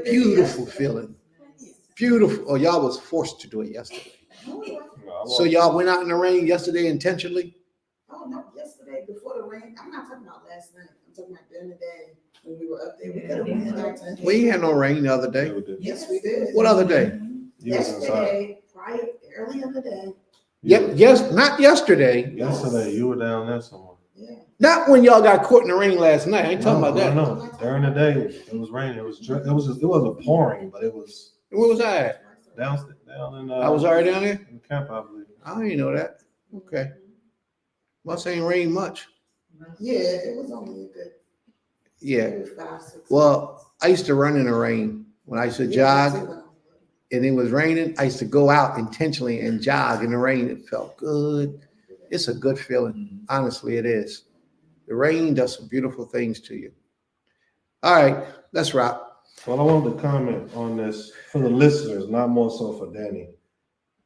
S4: beautiful feeling, beautiful. Oh, y'all was forced to do it yesterday. So y'all went out in the rain yesterday intentionally?
S5: Oh, no, yesterday before the rain. I'm not talking about last night. I'm talking about during the day when we were up there. We could have went out to.
S4: We ain't had no rain the other day.
S5: Yes, we did.
S4: What other day?
S5: Yesterday, early in the day.
S4: Yep. Yes, not yesterday.
S1: Yesterday, you were down there somewhere.
S5: Yeah.
S4: Not when y'all got caught in the rain last night. I ain't talking about that.
S1: No. During the day, it was raining. It wasn't pouring, but it was.
S4: Where was I at?
S1: Down in.
S4: I was already down there?
S1: In camp, I believe.
S4: I didn't know that. Okay. Must ain't rain much.
S5: Yeah, it was only a good.
S4: Yeah.
S5: Maybe 5, 6.
S4: Well, I used to run in the rain when I used to jog. and it was raining, I used to go out intentionally and jog in the rain. It felt good. It's a good feeling. Honestly, it is. The rain does some beautiful things to you. All right, let's rock.
S1: Well, I wanted to comment on this for the listeners, not more so for Danny.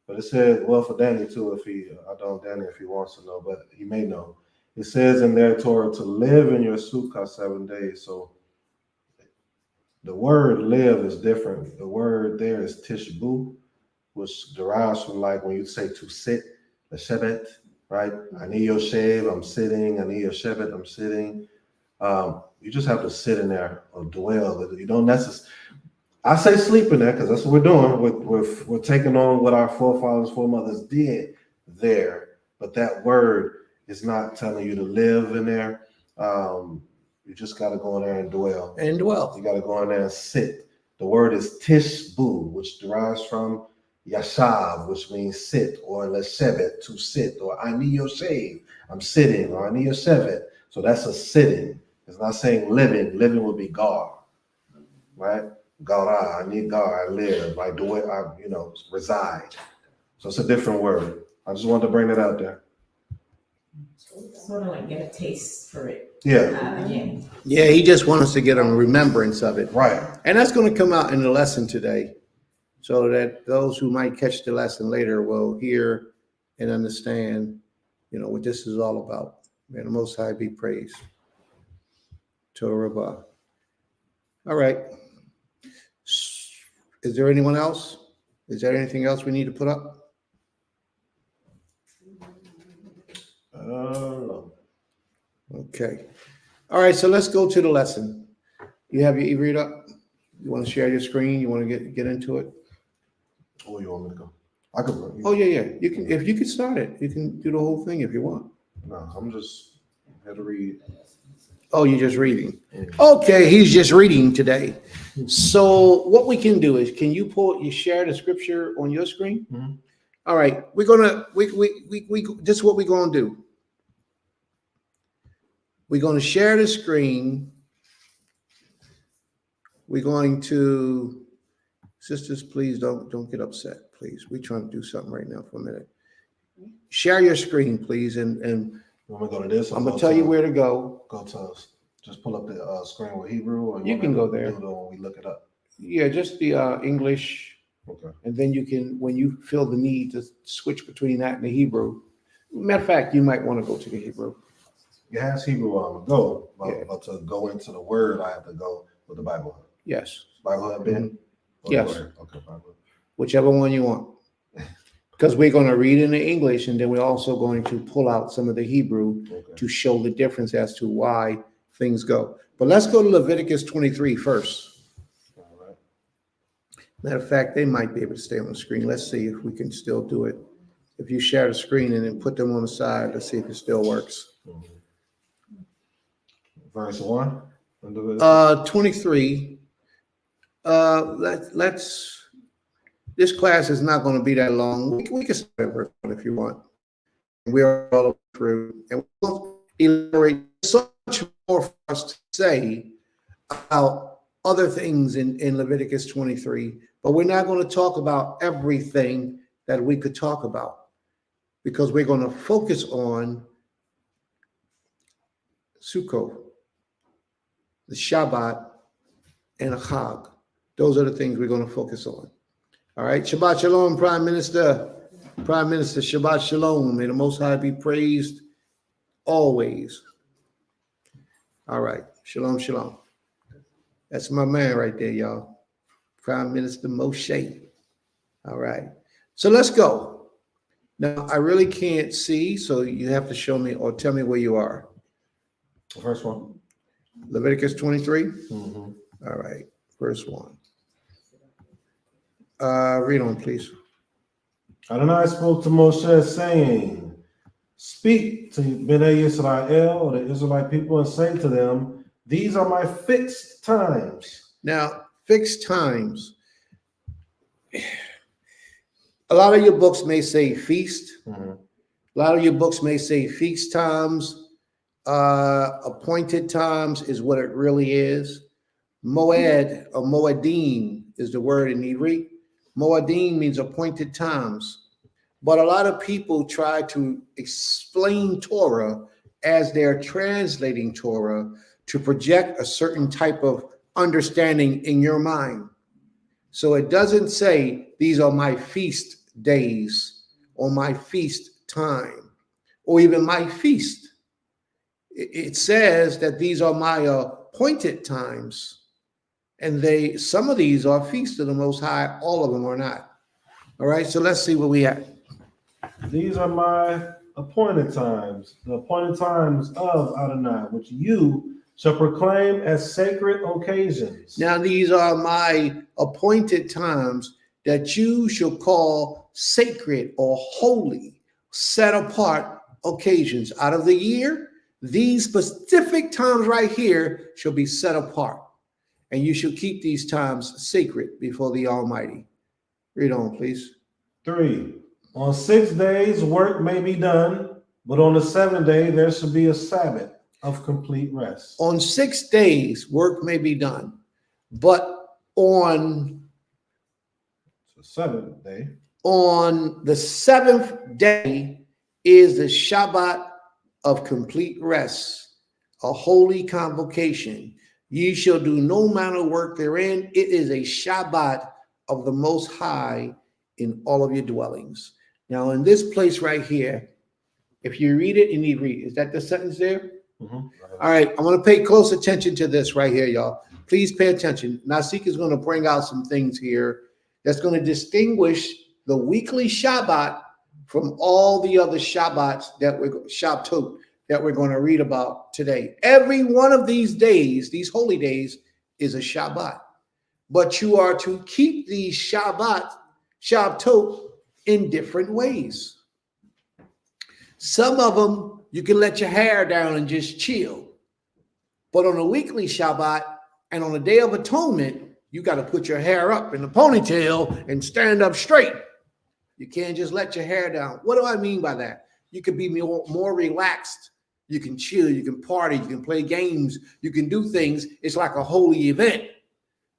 S1: But it says, well, for Danny too, if he, I don't know Danny if he wants to know, but he may know. It says in their Torah to live in your Sukkoth 7 days. So the word live is different. The word there is tishbu, which derives from like when you say to sit, the shebet, right? I need your shave, I'm sitting. I need your shebet, I'm sitting. You just have to sit in there or dwell. You don't necessarily. I say sleep in there because that's what we're doing. We're taking on what our forefathers, foremothers did there. But that word is not telling you to live in there. You just got to go in there and dwell.
S4: And dwell.
S1: You got to go in there and sit. The word is tishbu, which derives from yashav, which means sit, or leshevet, to sit, or I need your shave, I'm sitting, or I need your shevet. So that's a sitting. It's not saying living. Living would be gar, right? Gara, I need gar, I live, I do it, I, reside. So it's a different word. I just wanted to bring that out there.
S8: Sort of like get a taste for it.
S1: Yeah,
S8: Again.
S4: Yeah, he just wants us to get a remembrance of it.
S1: right.
S4: And that's going to come out in the lesson today, so that those who might catch the lesson later will hear and understand, what this is all about. May the Most High be praised. Torah Rabah. All right. Is there anyone else? Is there anything else we need to put up?
S1: No.
S4: Okay. All right, so let's go to the lesson. You have your e-read up? You want to share your screen? You want to get into it?
S1: Oh, you want me to go? I could.
S4: Oh, yeah. You can, if you could start it, you can do the whole thing if you want.
S1: No, I'm just here to read.
S4: Oh, you're just reading. Okay, he's just reading today. So what we can do is, can you share the scripture on your screen?
S1: Mhm.
S4: All right, we're gonna this is what we're gonna do. We're gonna share the screen. We're going to, sisters, please don't get upset, please. We're trying to do something right now for a minute. Share your screen, please, and
S1: You want me to go to this?
S4: I'm gonna tell you where to go.
S1: Go to. Just pull up the screen with Hebrew, or
S4: You
S1: want
S4: can
S1: me
S4: go
S1: to
S4: there.
S1: do it when we look it up.
S4: Yeah, just the English.
S1: Okay.
S4: And then you can, when you feel the need to switch between that and the Hebrew, matter of fact, you might want to go to the Hebrew.
S1: It has Hebrew on go, but,
S4: Yeah.
S1: but to go into the word, I have to go with the Bible Hub.
S4: Yes,
S1: Bible Hub, Ben? Or the
S4: Yes.
S1: Word? Okay, Bible.
S4: whichever one you want. Because we're going to read in the English, and then we're also going to pull out some of the Hebrew
S1: Okay.
S4: to show the difference as to why things go. But let's go to Leviticus 23 first.
S1: All right.
S4: Matter of fact, they might be able to stay on the screen. Let's see if we can still do it. If you share the screen and then put them on the side, let's see if it still works.
S1: Verse 1.
S4: 23. Let's. This class is not going to be that long. We can start at verse 1 if you want. We're all through, and we'll elaborate so much more for us to say about other things in Leviticus 23. But we're not going to talk about everything that we could talk about, because we're going to focus on Sukkoth, the Shabbat, and a Chag. Those are the things we're going to focus on. All right. Shabbat Shalom, Prime Minister. Prime Minister, Shabbat Shalom. May the Most High be praised always. All right. Shalom, shalom. That's my man right there, y'all. Prime Minister Moshe. All right. So let's go. Now, I really can't see, so you have to show me or tell me where you are.
S1: Verse 1.
S4: Leviticus 23.
S1: Mm-hmm.
S4: All right. Verse 1. Read on, please.
S1: Adonai spoke to Moshe, saying, speak to Bnei Israel, or the Israelite people, and say to them, these are my fixed times.
S4: Now, fixed times. A lot of your books may say feast.
S1: Mm-hmm.
S4: A lot of your books may say feast times. Appointed times is what it really is. Moed or Moedim is the word in Hebrew. Moedim means appointed times. But a lot of people try to explain Torah as they're translating Torah to project a certain type of understanding in your mind. So it doesn't say these are my feast days or my feast time or even my feast. It says that these are my appointed times, and some of these are feasts of the Most High, all of them are not. All right, so let's see what we have.
S1: These are my appointed times, the appointed times of Adonai, which you shall proclaim as sacred occasions.
S4: Now, these are my appointed times that you shall call sacred or holy, set apart occasions. Out of the year, these specific times right here shall be set apart, and you shall keep these times sacred before the Almighty. Read on, please.
S1: 3. On 6 days work may be done, but on the 7th day there shall be a Sabbath of complete rest.
S4: On 6 days work may be done, but on
S1: the 7th day.
S4: On the 7th day is the Shabbat of complete rest, a holy convocation. Ye shall do no manner of work therein. It is a Shabbat of the Most High in all of your dwellings. Now, in this place right here, if you read it in Hebrew, is that the sentence there?
S1: Mm-hmm.
S4: All right, I want to pay close attention to this right here, y'all. Please pay attention. Nasik is going to bring out some things here that's going to distinguish the weekly Shabbat from all the other Shabbats Shabtot that we're going to read about today. Every one of these days, these holy days, is a Shabbat. But you are to keep these Shabtot in different ways. Some of them, you can let your hair down and just chill. But on a weekly Shabbat and on a Day of Atonement, you got to put your hair up in a ponytail and stand up straight. You can't just let your hair down. What do I mean by that? You can be more relaxed. You can chill. You can party. You can play games. You can do things. It's like a holy event.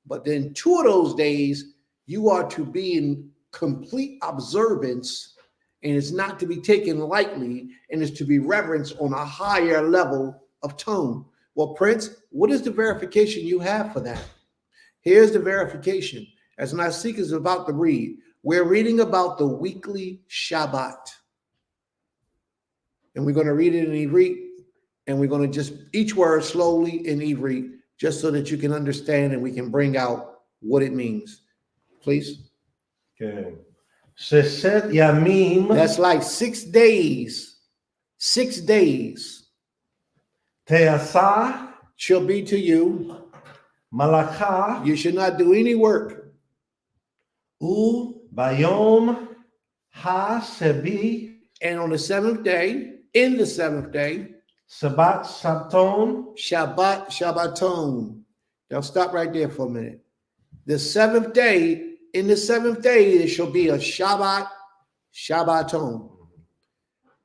S4: But then 2 of those days, you are to be in complete observance, and it's not to be taken lightly, and it's to be reverenced on a higher level of tone. Well, Prince, what is the verification you have for that? Here's the verification. As Nasik is about to read, we're reading about the weekly Shabbat. And we're going to read it in Ivrit, and we're going to just each word slowly in Ivrit, just so that you can understand and we can bring out what it means. Please.
S1: Okay. Sheshet Yamim.
S4: That's like 6 days. 6 days.
S1: Te'asa.
S4: Shall be to you.
S1: Malakha.
S4: You should not do any work.
S1: U Bayom Ha Shebi.
S4: And on the 7th day, in the 7th day,
S1: Shabbat Shabton.
S4: Shabbaton. Now stop right there for a minute. The 7th day, in the 7th day, there shall be a Shabbaton.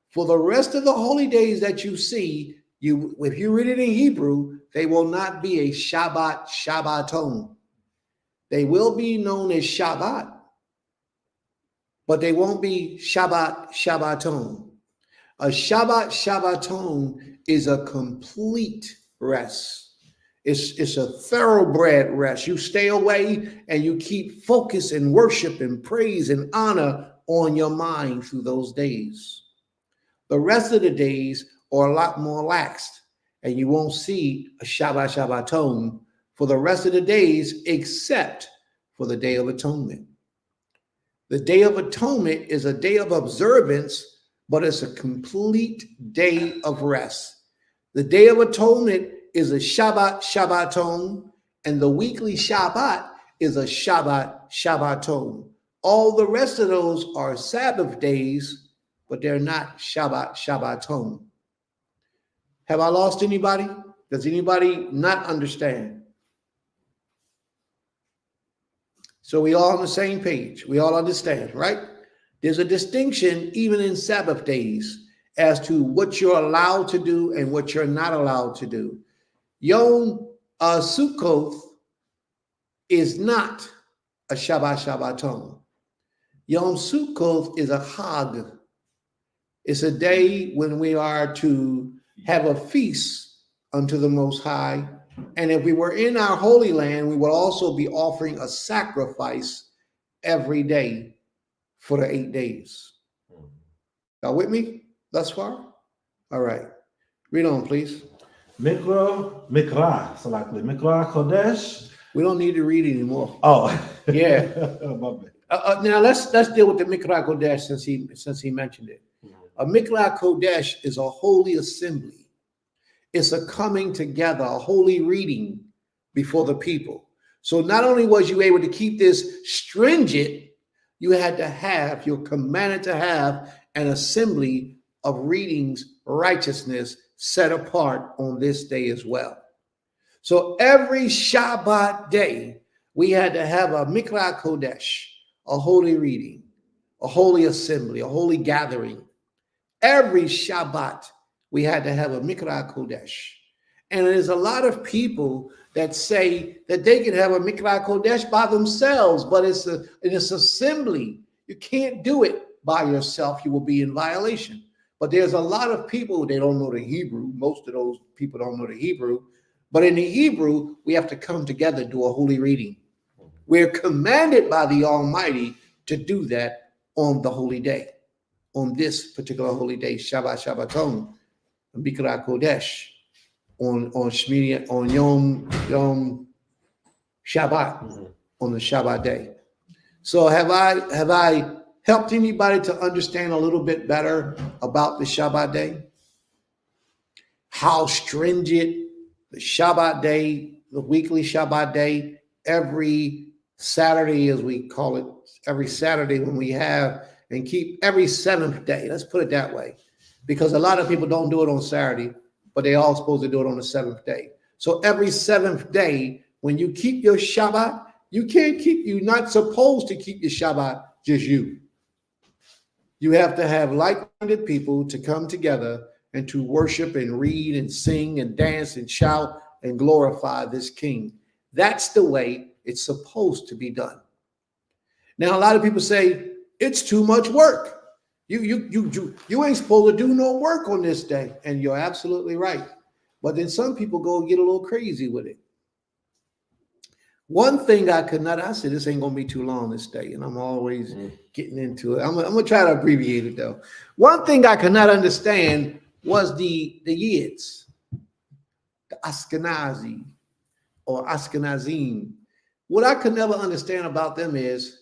S4: For the rest of the holy days that you see, if you read it in Hebrew, they will not be a Shabbaton. They will be known as Shabbat, but they won't be Shabbaton. A Shabbaton is a complete rest. It's a thoroughbred rest. You stay away and you keep focus and worship and praise and honor on your mind through those days. The rest of the days are a lot more laxed, and you won't see a Shabbaton for the rest of the days except for the Day of Atonement. The Day of Atonement is a day of observance, but it's a complete day of rest. The Day of Atonement is a Shabbaton, and the weekly Shabbat is a Shabbaton. All the rest of those are Sabbath days, but they're not Shabbaton. Have I lost anybody? Does anybody not understand? So we all on the same page. We all understand, right? There's a distinction even in Sabbath days as to what you're allowed to do and what you're not allowed to do. Yom Sukkoth is not a Shabbaton. Yom Sukkoth is a Hag. It's a day when we are to have a feast unto the Most High. And if we were in our Holy Land, we would also be offering a sacrifice every day for the 8 days. Y'all with me thus far? All right. Read on, please.
S1: Mikra Kodesh.
S4: We don't need to read anymore.
S1: Oh,
S4: Yeah.
S1: My bad.
S4: Now let's deal with the Mikra Kodesh since he mentioned it. A Mikra Kodesh is a holy assembly. It's a coming together, a holy reading before the people. So not only was you able to keep this stringent, you're commanded to have an assembly of readings, righteousness set apart on this day as well. So every Shabbat day, we had to have a Mikra Kodesh, a holy reading, a holy assembly, a holy gathering. Every Shabbat, we had to have a Mikra Kodesh. And there's a lot of people that say that they can have a Mikra Kodesh by themselves, but it's an assembly. You can't do it by yourself. You will be in violation. But there's a lot of people, they don't know the Hebrew. Most of those people don't know the Hebrew. But in the Hebrew, we have to come together, do a holy reading. We're commanded by the Almighty to do that on the holy day, on this particular holy day, Shabbat Shabbaton, Mikra Kodesh, on Shmini, on Yom Shabbat, on the Shabbat day. So have I helped anybody to understand a little bit better about the Shabbat day? How stringent the Shabbat day, the weekly Shabbat day, every Saturday, as we call it, every Saturday when we have, and keep every seventh day. Let's put it that way. Because a lot of people don't do it on Saturday, but they all supposed to do it on the seventh day. So every seventh day, when you keep your Shabbat, you're not supposed to keep your Shabbat just you. You have to have like-minded people to come together and to worship and read and sing and dance and shout and glorify this King. That's the way it's supposed to be done. Now, a lot of people say, it's too much work. You ain't supposed to do no work on this day. And you're absolutely right. But then some people go and get a little crazy with it. One thing I said, this ain't going to be too long this day. And I'm always getting into it. I'm going to try to abbreviate it though. One thing I could not understand was the Yids, the Ashkenazi or Ashkenazim. What I could never understand about them is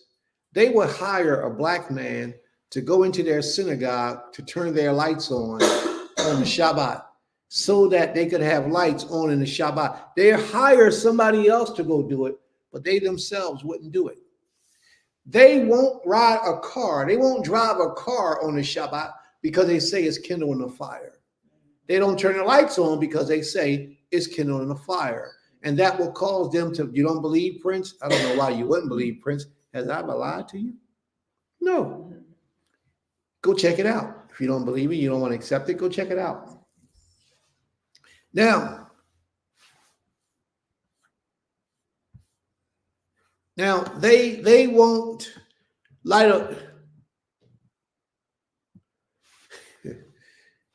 S4: they would hire a black man to go into their synagogue to turn their lights on the Shabbat so that they could have lights on in the Shabbat. They hire somebody else to go do it, but they themselves wouldn't do it. They won't ride a car. They won't drive a car on the Shabbat because they say it's kindling a fire. They don't turn the lights on because they say it's kindling a fire. And that will cause them to, you don't believe Prince? I don't know why you wouldn't believe Prince. Has I ever lied to you? No. Go check it out. If you don't believe it, you don't want to accept it, go check it out. Now, they won't light up.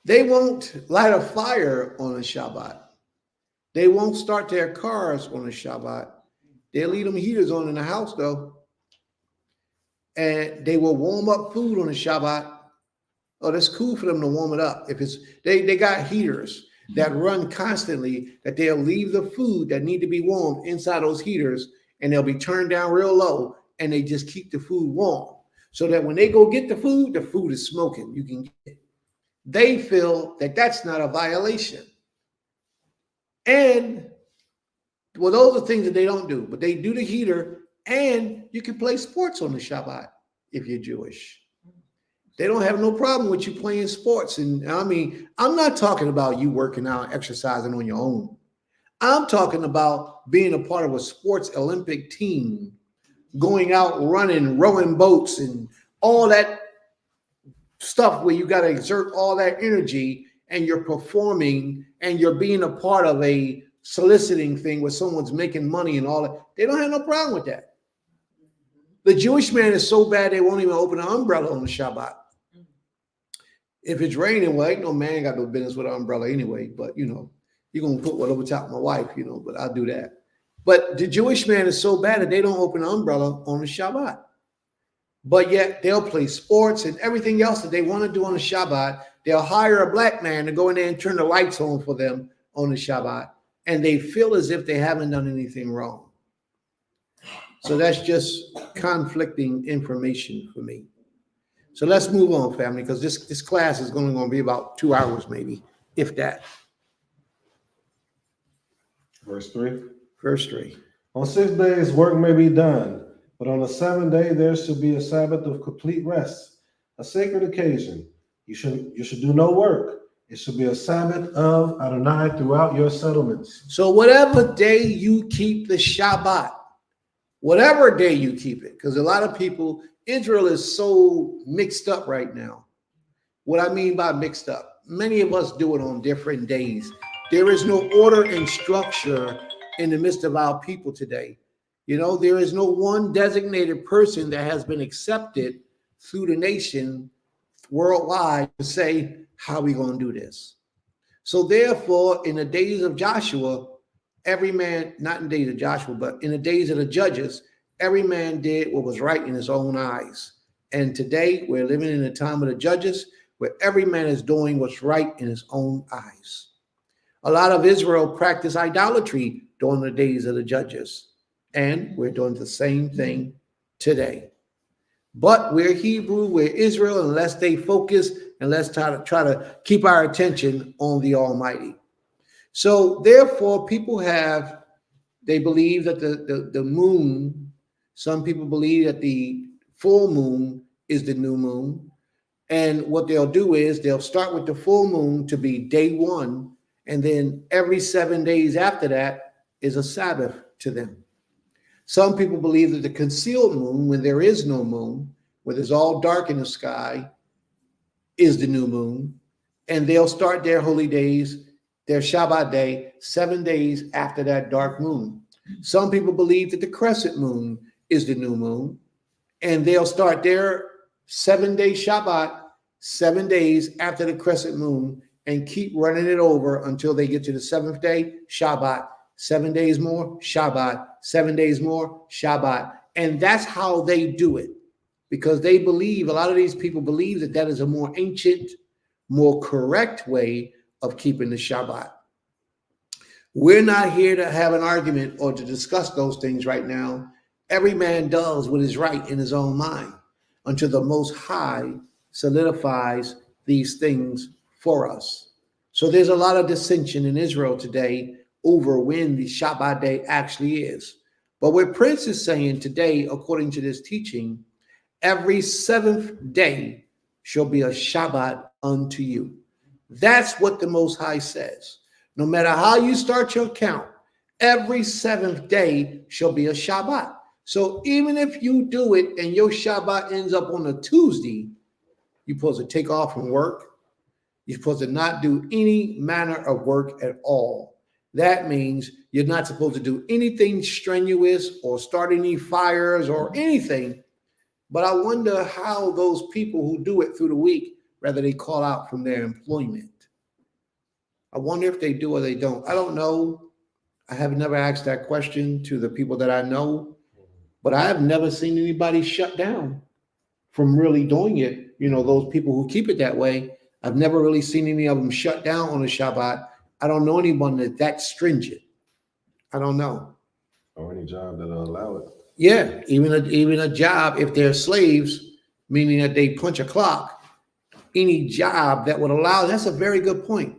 S4: They won't light a fire on a Shabbat. They won't start their cars on a Shabbat. They'll leave them heaters on in the house though. And they will warm up food on the Shabbat. Oh, that's cool for them to warm it up. If it's they got heaters that run constantly, that they'll leave the food that need to be warmed inside those heaters, and they'll be turned down real low, and they just keep the food warm. So that when they go get the food is smoking. You can get it. They feel that that's not a violation. And well, those are things that they don't do, but they do the heater, and you can play sports on the Shabbat if you're Jewish. They don't have no problem with you playing sports. And I mean, I'm not talking about you working out, exercising on your own. I'm talking about being a part of a sports Olympic team, going out running, rowing boats, and all that stuff where you got to exert all that energy, and you're performing and you're being a part of a soliciting thing where someone's making money and all that. They don't have no problem with that. The Jewish man is so bad they won't even open an umbrella on the Shabbat. If it's raining, well, ain't no man got no business with an umbrella anyway. But you're gonna put one over top of my wife, but I'll do that. But the Jewish man is so bad that they don't open an umbrella on the Shabbat. But yet they'll play sports and everything else that they want to do on the Shabbat. They'll hire a black man to go in there and turn the lights on for them on the Shabbat. And they feel as if they haven't done anything wrong. So that's just conflicting information for me. So let's move on, family, because this class is only going to be about 2 hours, maybe, if that.
S1: Verse 3.
S4: Verse 3.
S1: On 6 days work may be done, but on the 7th day there should be a Sabbath of complete rest, a sacred occasion. You should do no work. It should be a Sabbath of Adonai throughout your settlements.
S4: So whatever day you keep the Shabbat, whatever day you keep it, because a lot of people, Israel is so mixed up right now. What I mean by mixed up, many of us do it on different days. There is no order and structure in the midst of our people today. There is no one designated person that has been accepted through the nation worldwide to say, how are we going to do this? So therefore, in the days of Joshua, every man, not in the days of Joshua, but in the days of the judges, every man did what was right in his own eyes. And today we're living in the time of the judges where every man is doing what's right in his own eyes. A lot of Israel practiced idolatry during the days of the judges. And we're doing the same thing today. But we're Hebrew, we're Israel, and let's stay focused and let's try to keep our attention on the Almighty. So therefore, people they believe that the moon, some people believe that the full moon is the new moon. And what they'll do is they'll start with the full moon to be day 1. And then every 7 days after that is a Sabbath to them. Some people believe that the concealed moon, when there is no moon, when it's all dark in the sky, is the new moon. And they'll start their holy days, their Shabbat day, 7 days after that dark moon. Some people believe that the crescent moon is the new moon. And they'll start their 7-day Shabbat 7 days after the crescent moon and keep running it over until they get to the 7th day, Shabbat. 7 days more, Shabbat. 7 days more, Shabbat. And that's how they do it, because they believe, a lot of these people believe that is a more ancient, more correct way of keeping the Shabbat. We're not here to have an argument or to discuss those things right now. Every man does what is right in his own mind until the Most High solidifies these things for us. So there's a lot of dissension in Israel today over when the Shabbat day actually is. But what Prince is saying today, according to this teaching, every 7th day shall be a Shabbat unto you. That's what the Most High says. No matter how you start your count, every 7th day shall be a Shabbat. So even if you do it and your Shabbat ends up on a Tuesday, you're supposed to take off from work. You're supposed to not do any manner of work at all. That means you're not supposed to do anything strenuous or start any fires or anything. But I wonder how those people who do it through the week, whether they call out from their employment. I wonder if they do or they don't. I don't know. I have never asked that question to the people that I know, but I have never seen anybody shut down from really doing it. Those people who keep it that way, I've never really seen any of them shut down on a Shabbat. I don't know anyone that's stringent. I don't know.
S1: Or any job that'll allow it.
S4: Yeah, even a job, if they're slaves, meaning that they punch a clock, any job that would allow, that's a very good point,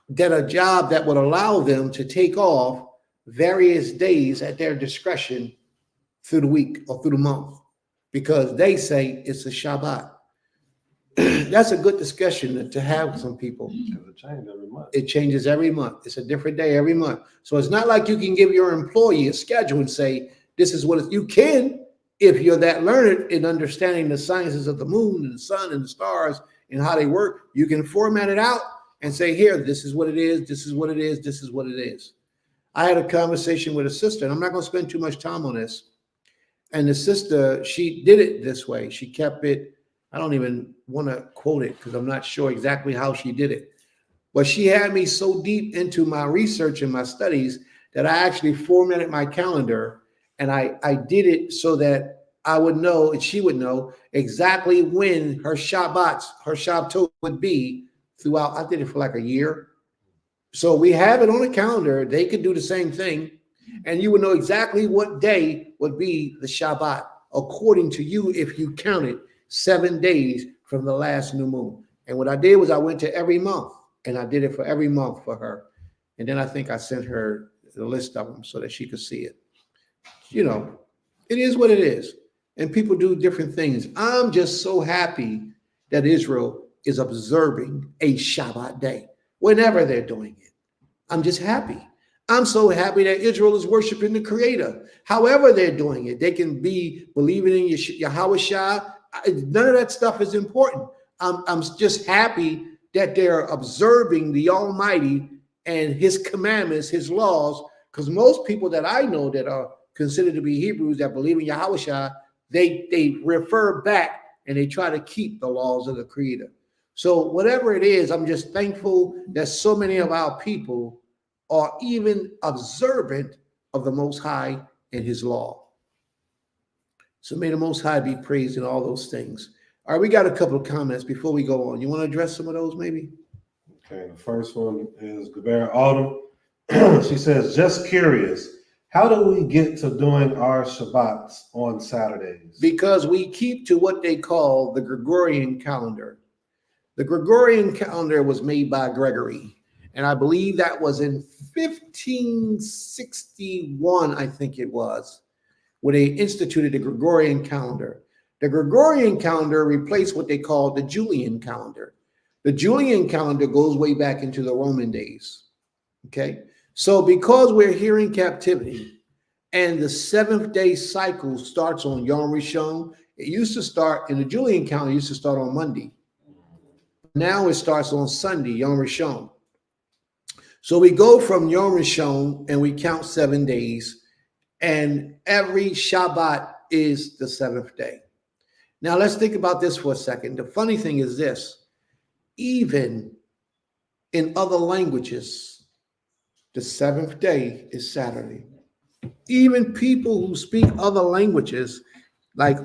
S4: that a job that would allow them to take off various days at their discretion through the week or through the month, because they say it's a Shabbat. That's a good discussion to have with some people.
S1: It changes every month.
S4: It changes every month. It's a different day every month. So it's not like you can give your employee a schedule and say, this is what you can, if you're that learned in understanding the sciences of the moon and the sun and the stars and how they work, you can format it out and say, here, this is what it is. This is what it is. This is what it is. I had a conversation with a sister, and I'm not going to spend too much time on this. And the sister, she did it this way. She kept it. I don't even want to quote it because I'm not sure exactly how she did it. But she had me so deep into my research and my studies that I actually formatted my calendar, and I did it so that I would know and she would know exactly when her Shabbat would be throughout. I did it for like a year. So we have it on a calendar. They could do the same thing, and you would know exactly what day would be the Shabbat according to you if you counted 7 days from the last new moon. And what I did was I went to every month, and I did it for every month for her. And then I think I sent her the list of them so that she could see it. You know, it is what it is. And people do different things. I'm just so happy that Israel is observing a Shabbat day whenever they're doing it. I'm just happy. I'm so happy that Israel is worshiping the Creator. However they're doing it, they can be believing in Yahweh Shah. None of that stuff is important. I'm just happy that they're observing the Almighty and His commandments, His laws, because most people that I know that are considered to be Hebrews that believe in Yahweh Shah, they refer back and they try to keep the laws of the Creator. So whatever it is, I'm just thankful that so many of our people are even observant of the Most High and His law. So may the Most High be praised in all those things. All right, we got a couple of comments before we go on. You want to address some of those maybe?
S1: Okay, the first one is Gabera Autumn. She says, just curious, how do we get to doing our Shabbats on Saturdays?
S4: Because we keep to what they call the Gregorian calendar. The Gregorian calendar was made by Gregory, and I believe that was in 1561, I think it was, where they instituted the Gregorian calendar. The Gregorian calendar replaced what they called the Julian calendar. The Julian calendar goes way back into the Roman days. Okay, so because we're here in captivity and the 7th day cycle starts on Yom Rishon, it used to start in the Julian calendar, it used to start on Monday. Now it starts on Sunday, Yom Rishon. So we go from Yom Rishon and we count 7 days, and every Shabbat is the 7th day. Now let's think about this for a second. The funny thing is this, even in other languages, the 7th day is Saturday. Even people who speak other languages, like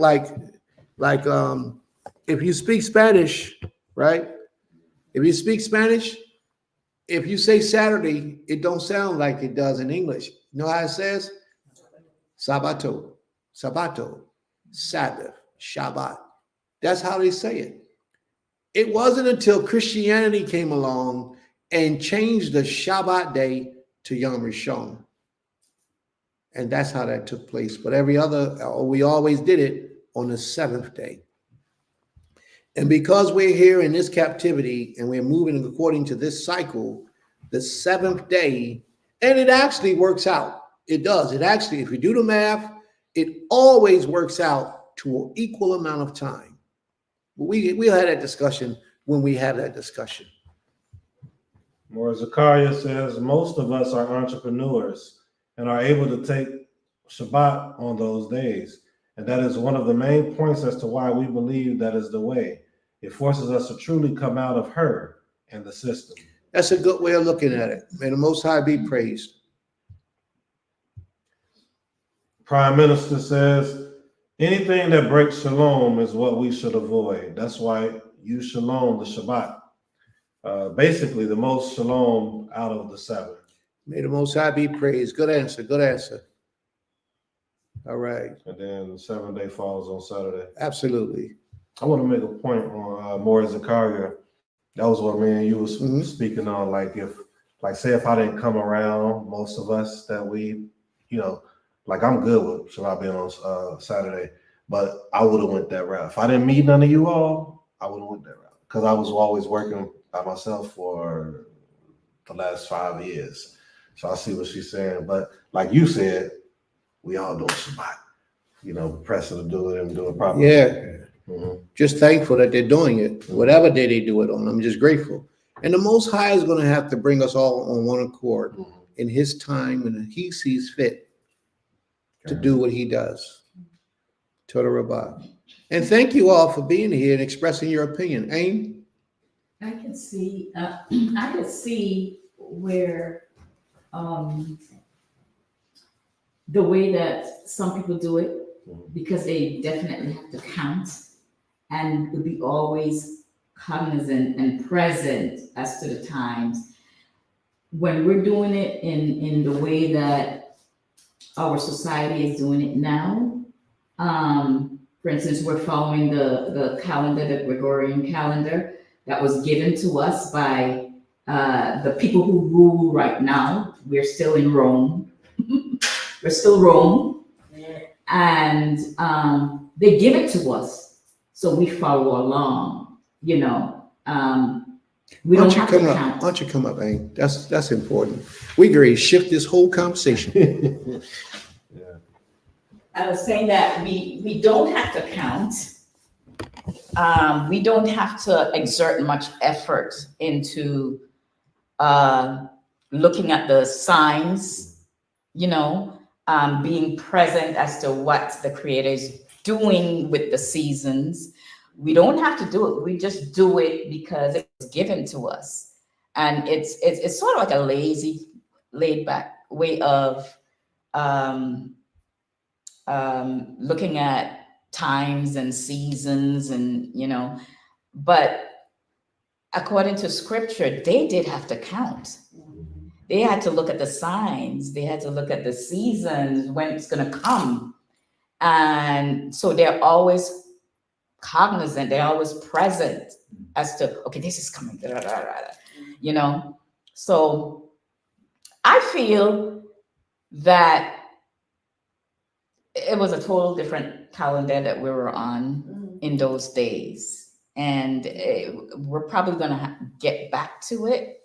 S4: if you speak Spanish, right? If you speak Spanish, if you say Saturday, it don't sound like it does in English. You know how it says? Sabato, Sabato, Sabbath, Shabbat. That's how they say it. It wasn't until Christianity came along and changed the Shabbat day to Yom Rishon. And that's how that took place. But every other, we always did it on the 7th day. And because we're here in this captivity and we're moving according to this cycle, the 7th day, and it actually works out. It does. It actually, if you do the math, it always works out to an equal amount of time. We'll have that discussion when we have that discussion.
S1: More Zakaria says, most of us are entrepreneurs and are able to take Shabbat on those days. And that is one of the main points as to why we believe that is the way. It forces us to truly come out of her and the system.
S4: That's a good way of looking at it. May the Most High be praised.
S1: Prime Minister says, anything that breaks shalom is what we should avoid. That's why you shalom the Shabbat. Basically, the most shalom out of the 7.
S4: May the Most High be praised. Good answer. Good answer. All right.
S1: And then the 7th day falls on Saturday.
S4: Absolutely.
S1: I want to make a point on More Zakaria. That was what me and you was speaking on. Like say if I didn't come around, most of us that we, like I'm good with Shabbat being on Saturday, but I would have went that route. If I didn't meet none of you all, I would have went that route because I was always working by myself for the last 5 years. So I see what she's saying. But like you said, we all do Shabbat, pressing to do it and do it properly.
S4: Yeah.
S1: Mm-hmm.
S4: Just thankful that they're doing it, whatever day they do it on. I'm just grateful. And the Most High is going to have to bring us all on one accord in His time when He sees fit to do what He does. Toda Rabah. And thank you all for being here and expressing your opinion. Aim?
S8: I can see, I could see where, the way that some people do it, because they definitely have to count and would be always cognizant and present as to the times. When we're doing it in the way that our society is doing it now, for instance, we're following the calendar, the Gregorian calendar that was given to us by the people who rule right now. We're still in Rome. We're still Rome. And they give it to us. So we follow along, you know. We
S4: Why
S8: don't
S4: don't you
S8: have to
S4: come up?
S8: count.
S4: Why don't you come up, Aim? That's important. We agree, shift this whole conversation.
S8: I was saying that we don't have to count. We don't have to exert much effort into looking at the signs, you know, being present as to what the Creator is doing with the seasons. We don't have to do it. We just do it because it was given to us. And it's sort of like a lazy, laid back way of looking at times and seasons and, you know, but according to scripture, they did have to count. They had to look at the signs. They had to look at the seasons, when it's going to come. And so they're always cognizant. They're always present as to, okay, this is coming, da, da, da, da, you know? So I feel that it was a total different calendar that we were on in those days. And we're probably going to get back to it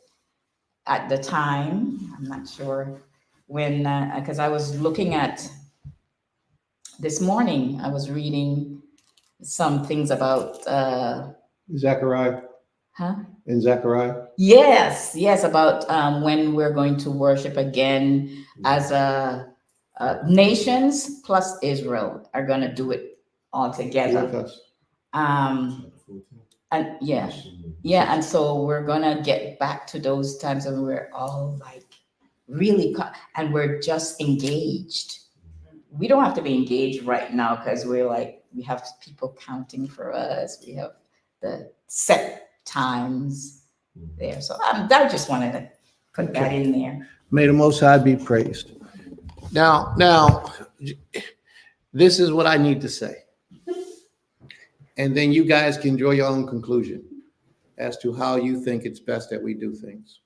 S8: at the time. I'm not sure when, because I was looking at, this morning, I was reading some things about,
S4: Zechariah
S8: huh?
S4: and Zechariah.
S8: Yes, about when we're going to worship again as nations plus Israel are going to do it all
S4: With
S8: together.
S4: us.
S8: And yeah, and so we're gonna get back to those times when we're all like really, and we're just engaged. We don't have to be engaged right now because we're like, we have people counting for us. We have the set times there. So I just wanted to put that in there.
S4: May the Most High be praised. Now, this is what I need to say. And then you guys can draw your own conclusion as to how you think it's best that we do things.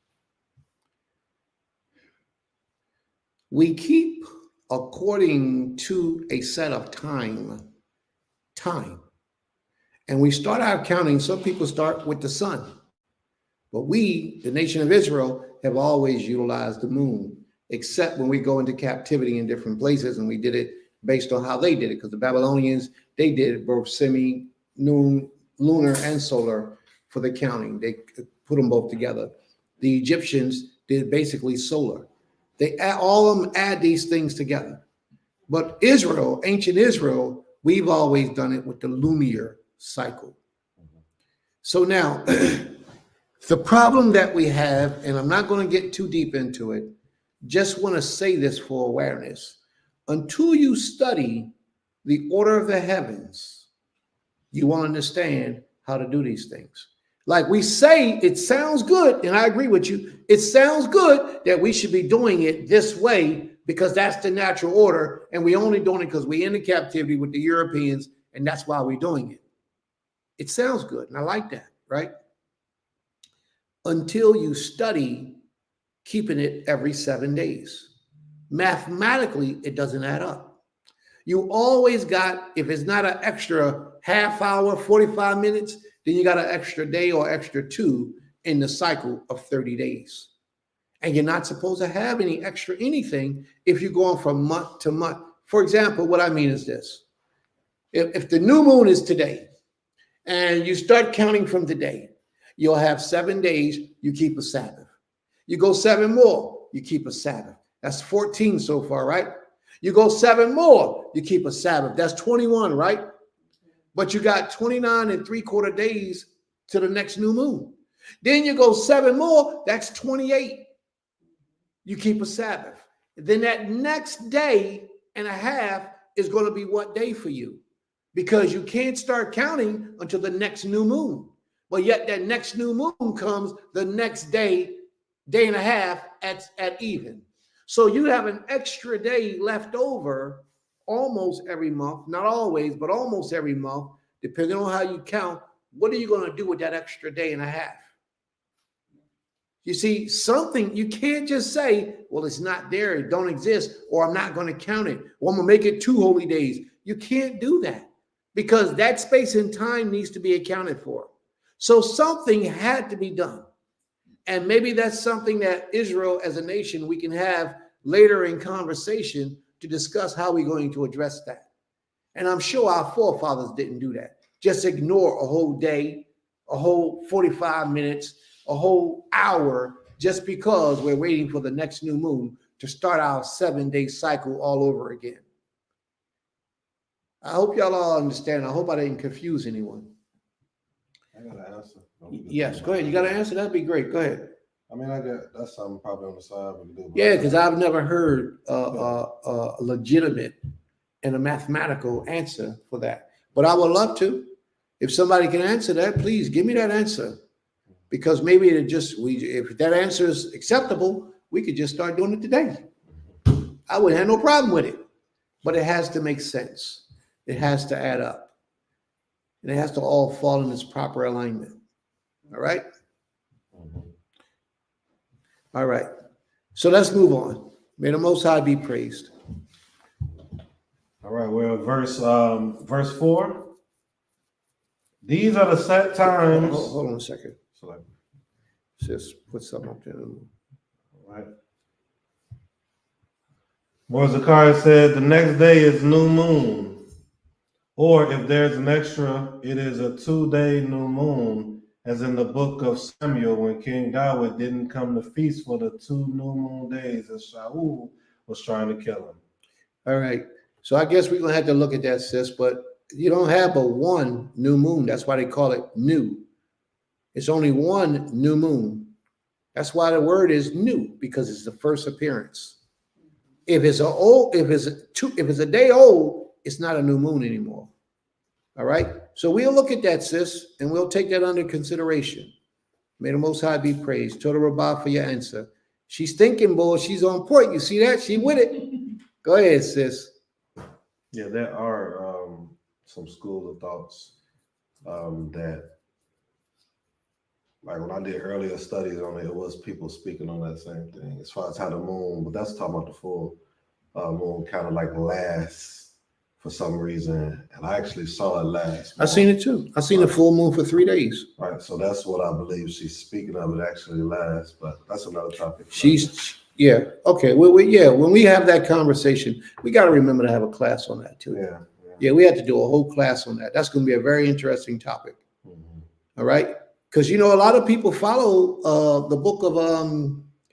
S4: We keep according to a set of time. And we start our counting. Some people start with the sun. But we, the nation of Israel, have always utilized the moon, except when we go into captivity in different places, and we did it based on how they did it, because the Babylonians, they did it both semi-noon, lunar and solar for the counting. They put them both together. The Egyptians did basically solar. They all of them add these things together. But Israel, ancient Israel, we've always done it with the lunar cycle. So now, the problem that we have, and I'm not going to get too deep into it, just want to say this for awareness. Until you study the order of the heavens, you won't understand how to do these things. Like we say, it sounds good, and I agree with you. It sounds good that we should be doing it this way because that's the natural order, and we only doing it because we're in the captivity with the Europeans, and that's why we're doing it. It sounds good, and I like that, right? Until you study keeping it every 7 days. Mathematically, it doesn't add up. You always got, if it's not an extra half hour, 45 minutes, then you got an extra day or extra two in the cycle of 30 days. And you're not supposed to have any extra anything if you're going from month to month. For example, what I mean is this. If the new moon is today and you start counting from today, you'll have 7 days, you keep a Sabbath. You go 7 more, you keep a Sabbath. That's 14 so far, right? You go 7 more, you keep a Sabbath. That's 21, right? But you got 29 and 3/4 days to the next new moon. Then you go 7 more, that's 28. You keep a Sabbath. Then that next day and a half is going to be what day for you? Because you can't start counting until the next new moon. But yet that next new moon comes the next day, day and a half at even. So you have an extra day left over almost every month, not always, but almost every month, depending on how you count. What are you going to do with that extra day and a half? You see, something, you can't just say, well, it's not there, it don't exist, or I'm not going to count it, or I'm going to make it 2 holy days. You can't do that because that space and time needs to be accounted for. So something had to be done. And maybe that's something that Israel as a nation, we can have later in conversation to discuss how we're going to address that. And I'm sure our forefathers didn't do that. Just ignore a whole day, a whole 45 minutes, a whole hour, just because we're waiting for the next new moon to start our 7-day cycle all over again. I hope y'all all understand. I hope I didn't confuse anyone.
S1: I got an answer.
S4: Yes, go ahead. You got an answer? That'd be great. Go ahead.
S1: I mean, that's something probably on the side we can do.
S4: Yeah, because I've never heard a legitimate and a mathematical answer for that. But I would love to. If somebody can answer that, please give me that answer. Because maybe if that answer is acceptable, we could just start doing it today. I would have no problem with it. But it has to make sense. It has to add up. And it has to all fall in its proper alignment. All right? All right. So let's move on. May the Most High be praised.
S1: All right, we're at verse 4. These are the set times.
S4: Hold on a second.
S1: Select.
S4: Just put something up there.
S1: All right. Mordecai said the next day is new moon. Or if there's an extra, it is a 2-day new moon, as in the book of Samuel when King David didn't come to feast for the 2 new moon days as Shaul was trying to kill him.
S4: All right. So I guess we're going to have to look at that, sis, but you don't have but 1 new moon. That's why they call it new. It's only 1 new moon. That's why the word is new, because it's the first appearance. If it's a day old, it's not a new moon anymore. All right. So we'll look at that, sis, and we'll take that under consideration. May the Most High be praised. Total Rabbah for your answer. She's thinking, boy. She's on point. You see that? She with it. Go ahead, sis.
S1: Yeah, there are some schools of thoughts that, like when I did earlier studies on it, it was people speaking on that same thing as far as how the moon, but that's talking about the full moon kind of like lasts for some reason. And I actually saw it last.
S4: I seen it too. I seen the full moon for 3 days.
S1: Right, so that's what I believe she's speaking of. It actually lasts, but that's another topic.
S4: Yeah. Okay. When we have that conversation, we got to remember to have a class on that too. Yeah, we had to do a whole class on that. That's going to be a very interesting topic.
S1: Mm-hmm.
S4: All right. Because, a lot of people follow the book of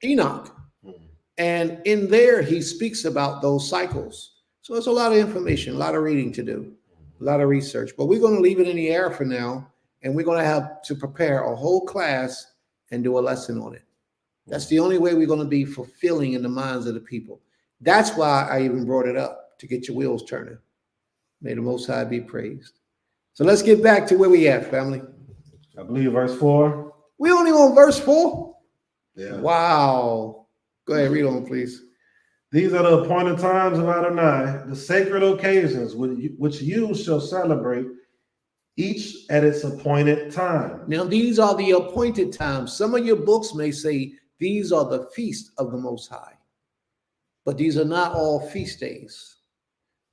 S4: Enoch. Mm-hmm. And in there, he speaks about those cycles. So it's a lot of information, a lot of reading to do, a lot of research. But we're going to leave it in the air for now. And we're going to have to prepare a whole class and do a lesson on it. That's the only way we're going to be fulfilling in the minds of the people. That's why I even brought it up, to get your wheels turning. May the Most High be praised. So let's get back to where we at, family.
S1: I believe verse 4.
S4: We only on verse 4?
S1: Yeah.
S4: Wow. Go ahead, read on, please.
S1: These are the appointed times of Adonai, the sacred occasions which you shall celebrate, each at its appointed time.
S4: Now, these are the appointed times. Some of your books may say these are the feast of the Most High, but these are not all feast days.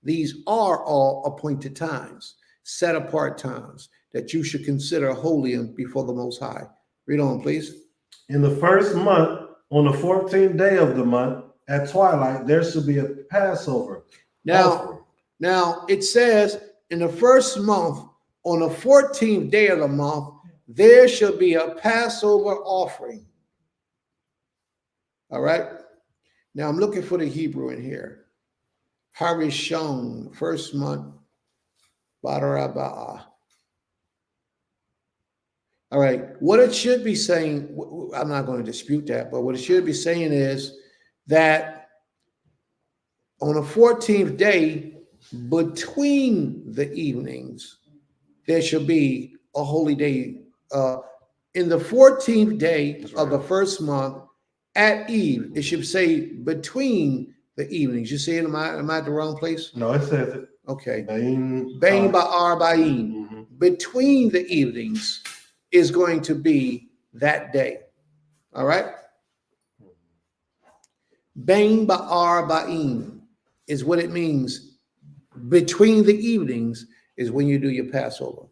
S4: These are all appointed times, set apart times that you should consider holy and before the Most High. Read on, please.
S1: In the first month, on the 14th day of the month, at twilight, there should be a Passover.
S4: Now it says in the first month, on the 14th day of the month, there shall be a Passover offering. All right. Now I'm looking for the Hebrew in here. Harishon, first month, Badarabah. All right, what it should be saying, I'm not going to dispute that, but what it should be saying is that on the 14th day, between the evenings, there should be a holy day. In the 14th day
S1: That's
S4: of the
S1: right.
S4: first month at eve, it should say between the evenings. You see it? Am I at the wrong place?
S1: No, it says it.
S4: Okay.
S1: Bain.
S4: Bain ba'ar ba'in.
S1: Mhm.
S4: Between the evenings is going to be that day. All right? Bain ba'ar ba'in is what it means. Between the evenings is when you do your Passover.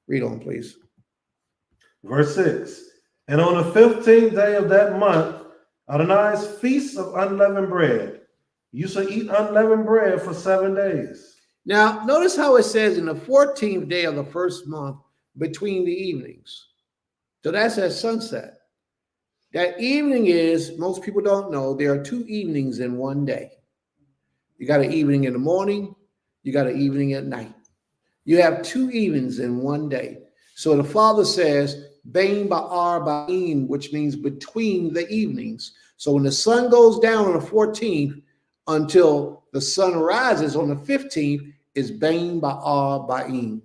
S4: Read on, please.
S1: Verse 6. And on the 15th day of that month, Adonai's feast of unleavened bread. You shall eat unleavened bread for 7 days.
S4: Now, notice how it says in the 14th day of the first month between the evenings. So that's at sunset. That evening is, most people don't know, there are 2 evenings in one day. You got an evening in the morning, you got an evening at night. You have 2 evenings in one day. So the Father says, Bain ba'ar ba'in, which means between the evenings. So when the sun goes down on the 14th until the sun rises on the 15th is Bain ba'ar ba'in,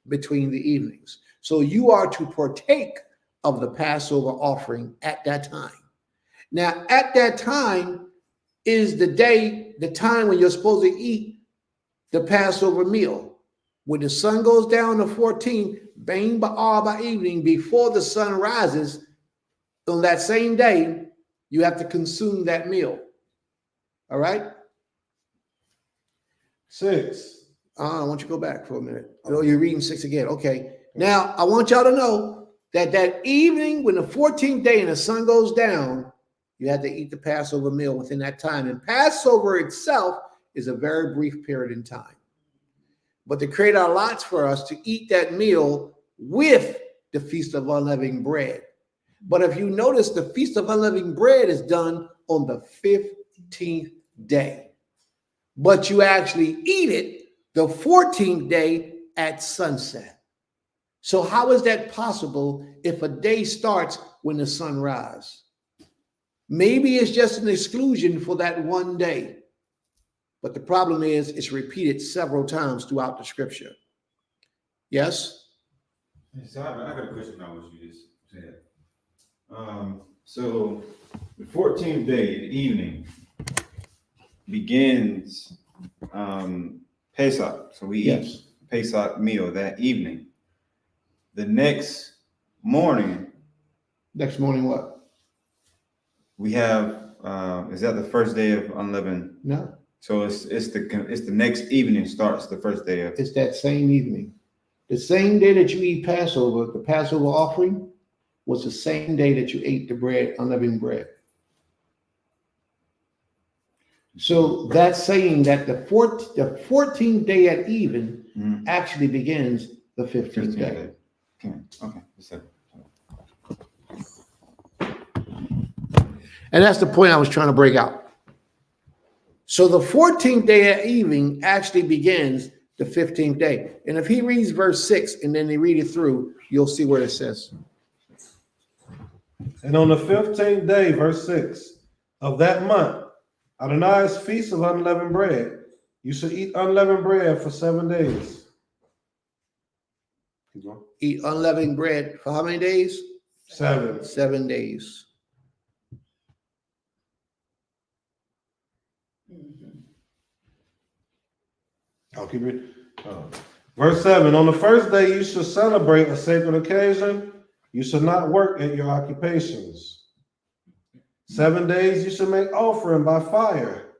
S4: between the evenings. So you are to partake of the Passover offering at that time. Now, at that time is the time when you're supposed to eat the Passover meal. When the sun goes down the 14th, Bain ba'ar by evening, before the sun rises, on that same day, you have to consume that meal. All right?
S1: 6.
S4: I want you to go back for a minute. Oh, you're reading 6 again. Okay. Now, I want y'all to know that evening, when the 14th day and the sun goes down, you have to eat the Passover meal within that time. And Passover itself is a very brief period in time. But the Creator allots for us to eat that meal with the Feast of Unleavened Bread. But if you notice, the Feast of Unleavened Bread is done on the 15th day. But you actually eat it the 14th day at sunset. So how is that possible if a day starts when the sun rises? Maybe it's just an exclusion for that one day. But the problem is it's repeated several times throughout the scripture. Yes?
S7: So I got a question about what you just said. So the 14th day, the evening, begins Pesach. So we eat Pesach meal that evening. The next morning.
S4: Next morning what?
S7: We have, is that the first day of unleavened?
S4: No.
S7: So it's the next evening starts the first day of.
S4: It's that same evening. The same day that you eat Passover, the Passover offering was the same day that you ate the bread, unleavened bread. So that's saying that the 14th day at even actually begins the 15th day.
S7: Okay.
S4: And that's the point I was trying to break out. So the 14th day at evening actually begins the 15th day. And if he reads verse 6 and then they read it through, you'll see where it says.
S1: And on the 15th day, verse 6, of that month, Adonai's feast of unleavened bread. You shall eat unleavened bread for 7 days.
S4: Eat unleavened bread for how many days?
S1: 7.
S4: 7 days.
S1: I'll keep it. Verse 7, on the first day you shall celebrate a sacred occasion. You shall not work at your occupations. 7 days you shall make offering by fire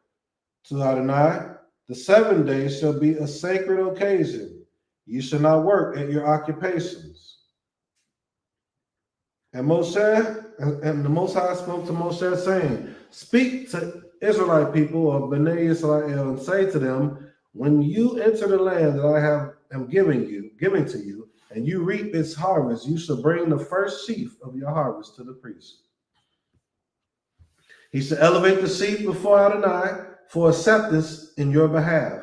S1: to Adonai. The 7 days shall be a sacred occasion. You shall not work at your occupations. And Moshe, and the Most High spoke to Moshe, saying, speak to Israelite people of Bnei Israel and say to them, when you enter the land that I am giving to you, and you reap its harvest, you shall bring the first sheaf of your harvest to the priest. He shall elevate the sheaf before Adonai for acceptance in your behalf.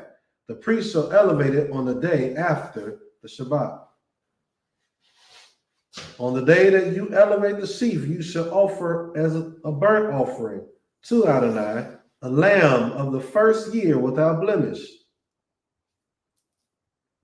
S1: The priest shall elevate it on the day after the Shabbat. On the day that you elevate the sheaf, you shall offer as a burnt offering to Adonai a lamb of the first year without blemish.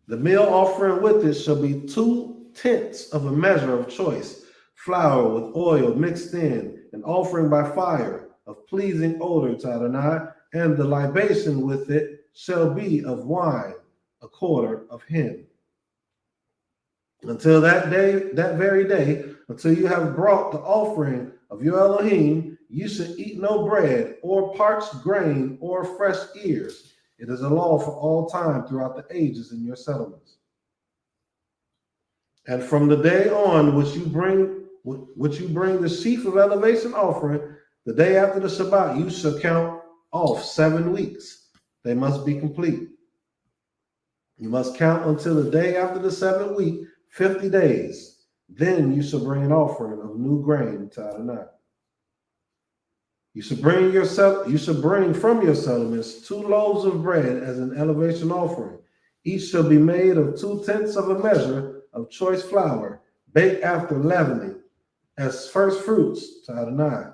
S1: The meal offering with it shall be 2/10 of a measure of choice flour with oil mixed in, an offering by fire of pleasing odor to Adonai, and the libation with it shall be of wine, a quarter of hin. Until that day, that very day, until you have brought the offering of your Elohim, you should eat no bread or parched grain or fresh ears. It is a law for all time throughout the ages in your settlements. And from the day on which you bring the sheaf of elevation offering, the day after the Shabbat, you shall count off 7 weeks. They must be complete. You must count until the day after the 7th week, 50 days. Then you shall bring an offering of new grain to Adonai. You shall bring from your settlements 2 loaves of bread as an elevation offering. Each shall be made of 2/10 of a measure of choice flour, baked after leavening, as first fruits to Adonai.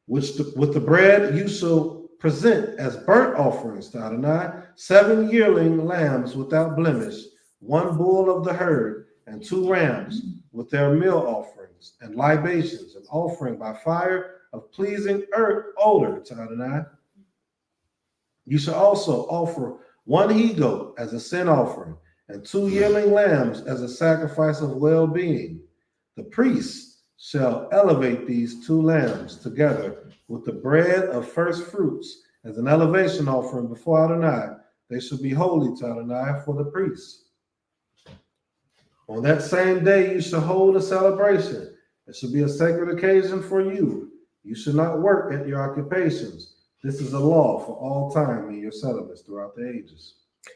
S1: With the bread you shall present as burnt offerings to Adonai 7 yearling lambs without blemish, 1 bull of the herd, and 2 rams with their meal offerings and libations, an offering by fire of pleasing odor to Adonai. You shall also offer 1 he-goat as a sin offering, and 2 yearling lambs as a sacrifice of well-being. The priests shall elevate these 2 lambs together with the bread of first fruits as an elevation offering before Adonai. They shall be holy to Adonai for the priests. On that same day you shall hold a celebration. It shall be a sacred occasion for you. You shall not work at your occupations. This is a law for all time in your settlements throughout the ages.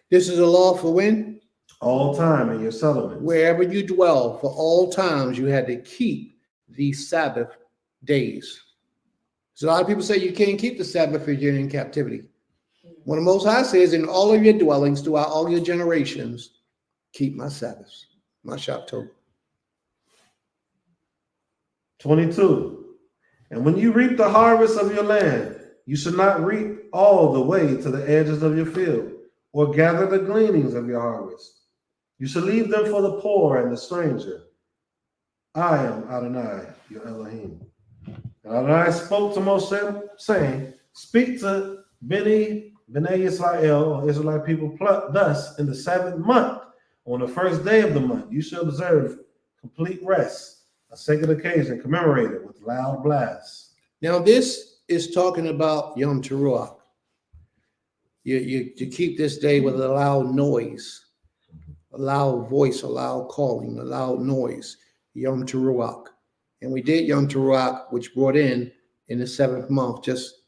S4: This is a law for when?
S1: All time in your settlements.
S4: Wherever you dwell, for all times, you had to keep these Sabbath days. So a lot of people say you can't keep the Sabbath if you're in captivity. When the Most High says, in all of your dwellings, throughout all your generations, keep my Sabbaths, my Shabbat.
S1: 22. And when you reap the harvest of your land, you shall not reap all the way to the edges of your field, or gather the gleanings of your harvest. You shall leave them for the poor and the stranger. I am Adonai, your Elohim. And Adonai spoke to Moshe, saying, speak to Bnei Israel, or Israelite people, thus in the 7th month, on the first day of the month, you shall observe complete rest, a sacred occasion commemorated with loud blasts.
S4: Now, this is talking about Yom Teruah. You keep this day with a loud noise, a loud voice, a loud calling, a loud noise, Yom Teruah. And we did Yom Teruah, which brought in the 7th month, just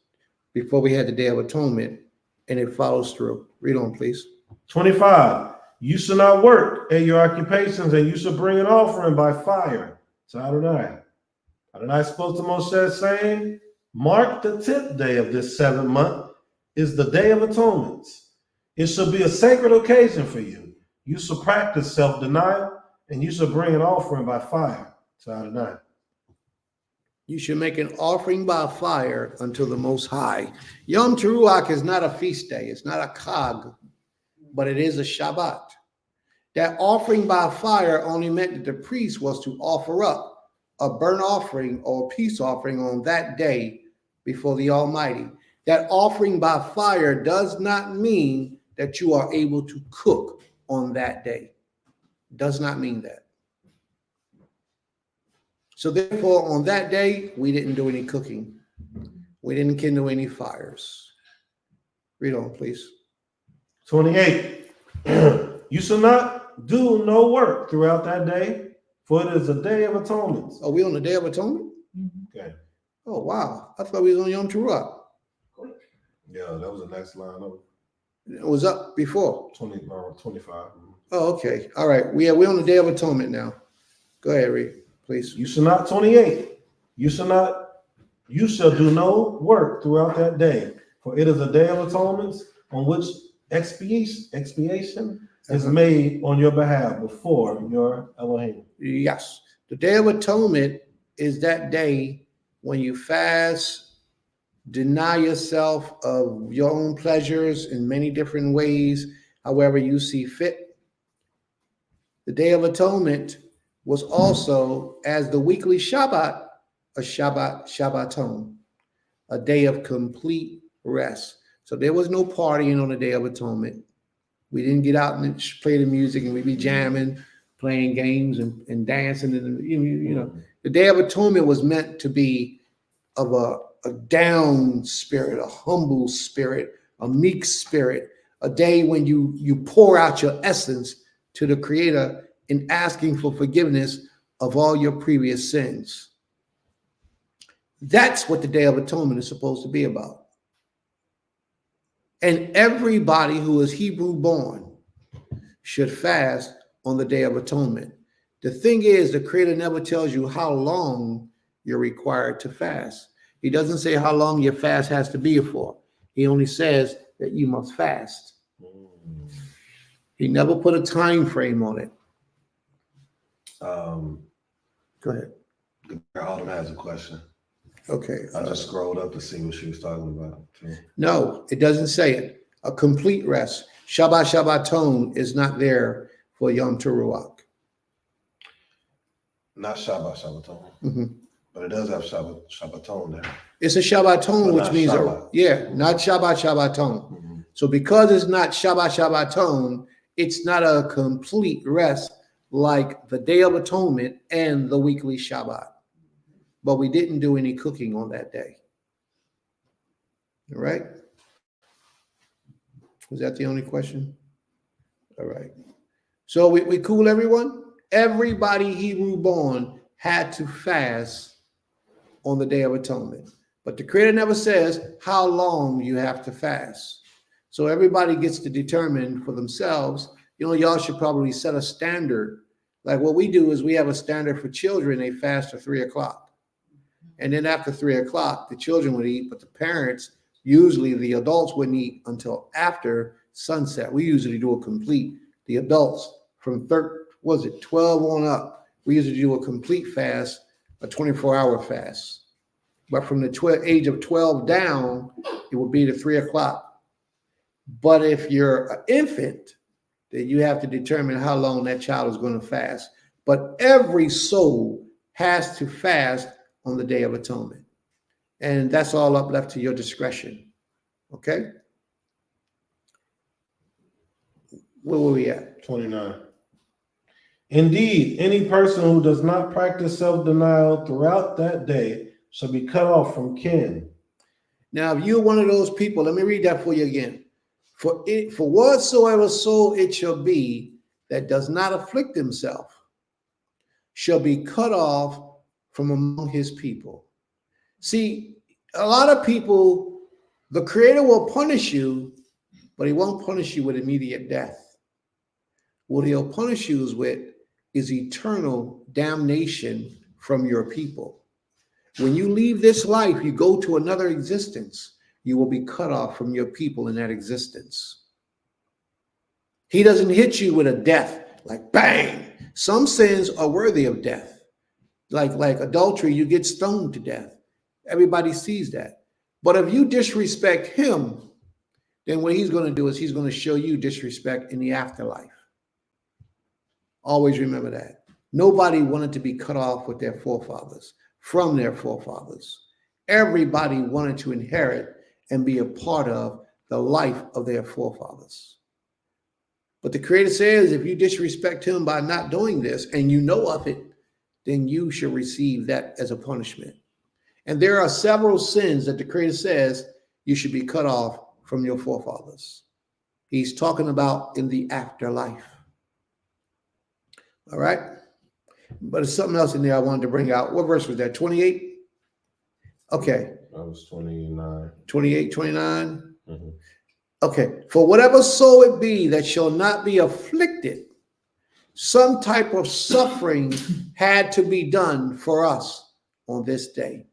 S4: before we had the Day of Atonement, and it follows through. Read on, please.
S1: 25. You shall not work at your occupations, and you shall bring an offering by fire to Adonai. Adonai spoke to Moshe, saying, mark the 10th day of this 7th month is the Day of Atonements. It shall be a sacred occasion for you. You shall practice self-denial, and you shall bring an offering by fire to Adonai.
S4: You should make an offering by fire unto the Most High. Yom Teruah is not a feast day. It's not a Chag, but it is a Shabbat. That offering by fire only meant that the priest was to offer up a burnt offering or a peace offering on that day before the Almighty. That offering by fire does not mean that you are able to cook on that day. Does not mean that. So therefore, on that day, we didn't do any cooking. We didn't kindle any fires. Read on, please.
S1: 28. You shall not do no work throughout that day, for it is a Day of Atonement.
S4: Are we on the Day of Atonement?
S1: Okay.
S4: Oh, wow. I thought we was on Yom Teruah.
S1: Yeah, that was the next line of
S4: It was up before.
S1: 25.
S4: Oh, okay. All right. We're on the Day of Atonement now. Go ahead, read, please.
S1: You shall not, 28. You shall do no work throughout that day, For it is a day of atonements on which expiation is made on your behalf before your Elohim.
S4: Yes. The Day of Atonement is that day when you fast, deny yourself of your own pleasures in many different ways, however you see fit. The Day of Atonement was also, as the weekly Shabbat, a Shabbaton, a day of complete rest. So there was no partying on the Day of Atonement. We didn't get out and play the music and we'd be jamming, playing games and dancing. And, you know, the Day of Atonement was meant to be of a down spirit, a humble spirit, a meek spirit, a day when you pour out your essence to the Creator in asking for forgiveness of all your previous sins. That's what the Day of Atonement is supposed to be about. And everybody who is Hebrew born should fast on the Day of Atonement. The thing is, the Creator never tells you how long you're required to fast. He doesn't say how long your fast has to be for. He only says that you must fast. He never put a time frame on it. Go ahead.
S1: Autumn has a question.
S4: Okay.
S1: I just scrolled up to see what she was talking about.
S4: No, it doesn't say it. A complete rest. Shabbaton is not there for Yom Teruah.
S1: Not Shabbaton,
S4: Mhm.
S1: but it does have Shabbaton there.
S4: It's a Shabbaton,
S1: But
S4: which
S1: not
S4: means,
S1: Shabbat.
S4: not Shabbaton. So because it's not Shabbaton, it's not a complete rest like the Day of Atonement and the weekly Shabbat. But we didn't do any cooking on that day. All right? Was that the only question? All right. So we cool, everyone? Everybody Hebrew born had to fast on the Day of Atonement. But the Creator never says how long you have to fast. So everybody gets to determine for themselves. You know, y'all should probably set a standard. Like what we do is we have a standard for children. They fast at 3 o'clock. And then after 3 o'clock, the children would eat, but the parents, usually the adults wouldn't eat until after sunset. We usually do a complete, the adults from 12 on up, we usually do a complete fast, a 24-hour fast. But from the age of 12 down, it would be to 3 o'clock. But if you're an infant, then you have to determine how long that child is going to fast. But every soul has to fast on the Day of Atonement. And that's all up left to your discretion. Okay? Where were we at?
S1: 29. Indeed, any person who does not practice self-denial throughout that day shall be cut off from kin.
S4: Now, if you're one of those people, let me read that for you again. For whatsoever soul it shall be that does not afflict himself shall be cut off from among his people. See, a lot of people, the Creator will punish you, but he won't punish you with immediate death. What he'll punish you with is eternal damnation from your people. When you leave this life, you go to another existence. You will be cut off from your people in that existence. He doesn't hit you with a death like bang. Some sins are worthy of death. Like adultery, you get stoned to death. Everybody sees that. But if you disrespect him, then what he's going to do is he's going to show you disrespect in the afterlife. Always remember that. Nobody wanted to be cut off with their forefathers, from their forefathers. Everybody wanted to inherit and be a part of the life of their forefathers. But the Creator says if you disrespect him by not doing this and you know of it, then you should receive that as a punishment. And there are several sins that the Creator says you should be cut off from your forefathers. He's talking about in the afterlife. All right? But there's something else in there I wanted to bring out. What verse was that? 28? Okay.
S1: That was 29.
S4: 28, 29?
S1: Mm-hmm.
S4: Okay. For whatever soul it be that shall not be afflicted, some type of suffering had to be done for us on this day.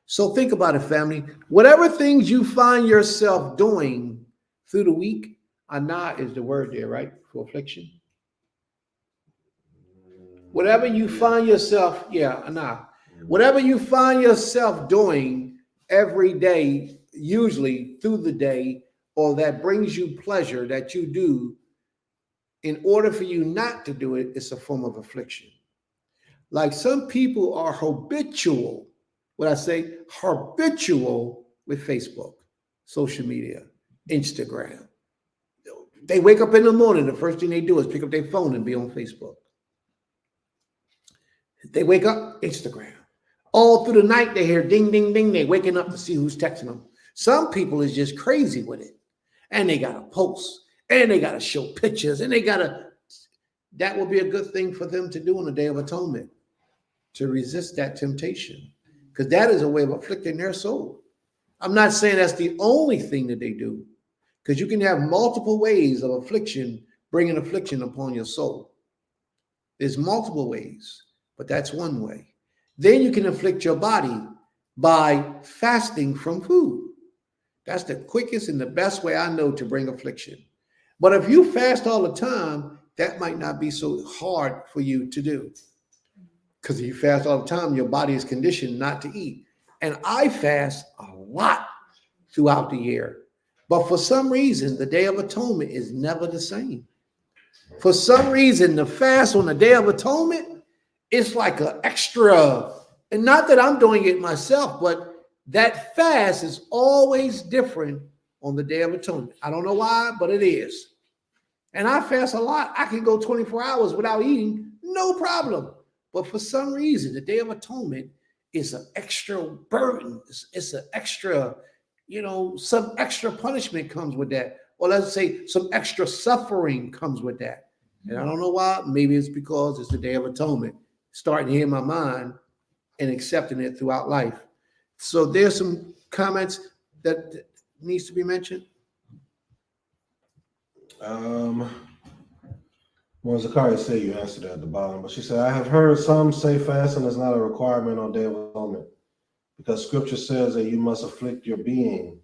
S4: So think about it, family. Whatever things you find yourself doing through the week, ana is the word there, right? For affliction. Whatever you find yourself, ana. Whatever you find yourself doing every day, usually through the day, or that brings you pleasure that you do, in order for you not to do it, it's a form of affliction. Like some people are habitual, what I say, habitual with Facebook, social media, Instagram. They wake up in the morning, the first thing they do is pick up their phone and be on Facebook. They wake up, Instagram. All through the night, they hear ding, ding, ding. They waking up to see who's texting them. Some people is just crazy with it. And they got to post. And they got to show pictures. And they got to, that will be a good thing for them to do on the Day of Atonement. To resist that temptation. Because that is a way of afflicting their soul. I'm not saying that's the only thing that they do. Because you can have multiple ways of affliction, bringing affliction upon your soul. There's multiple ways, but that's one way. Then you can afflict your body by fasting from food. That's the quickest and the best way I know to bring affliction. But if you fast all the time, that might not be so hard for you to do. Because if you fast all the time, your body is conditioned not to eat. And I fast a lot throughout the year. But for some reason, the Day of Atonement is never the same. For some reason, the fast on the Day of Atonement, it's like an extra, and not that I'm doing it myself, but that fast is always different on the Day of Atonement. I don't know why, but it is. And I fast a lot. I can go 24 hours without eating, no problem. But for some reason, the Day of Atonement is an extra burden. It's an extra, some extra punishment comes with that. Or let's say some extra suffering comes with that. And I don't know why. Maybe it's because it's the Day of Atonement. Starting here in my mind and accepting it throughout life. So there's some comments that needs to be mentioned.
S1: Well, Zakaria said you answered at the bottom, but she said, I have heard some say fasting is not a requirement on Day of Atonement because scripture says that you must afflict your being,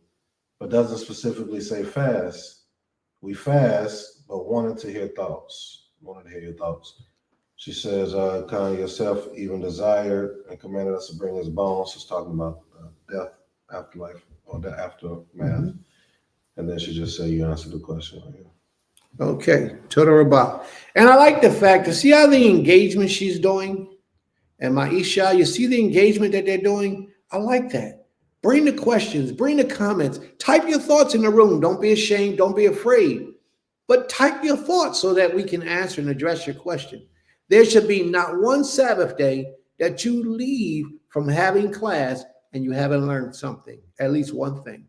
S1: but doesn't specifically say fast. We fast, but wanted to hear your thoughts. She says, kind of yourself even desired and commanded us to bring his bones. She's talking about death, afterlife, or the aftermath. Mm-hmm. And then she just said, you answered the question.
S4: Okay, Toda Rabah. And I like the fact to see how the engagement she's doing. And Maisha, you see the engagement that they're doing? I like that. Bring the questions, bring the comments, type your thoughts in the room. Don't be ashamed, don't be afraid. But type your thoughts so that we can answer and address your question. There should be not one Sabbath day that you leave from having class and you haven't learned something, at least one thing.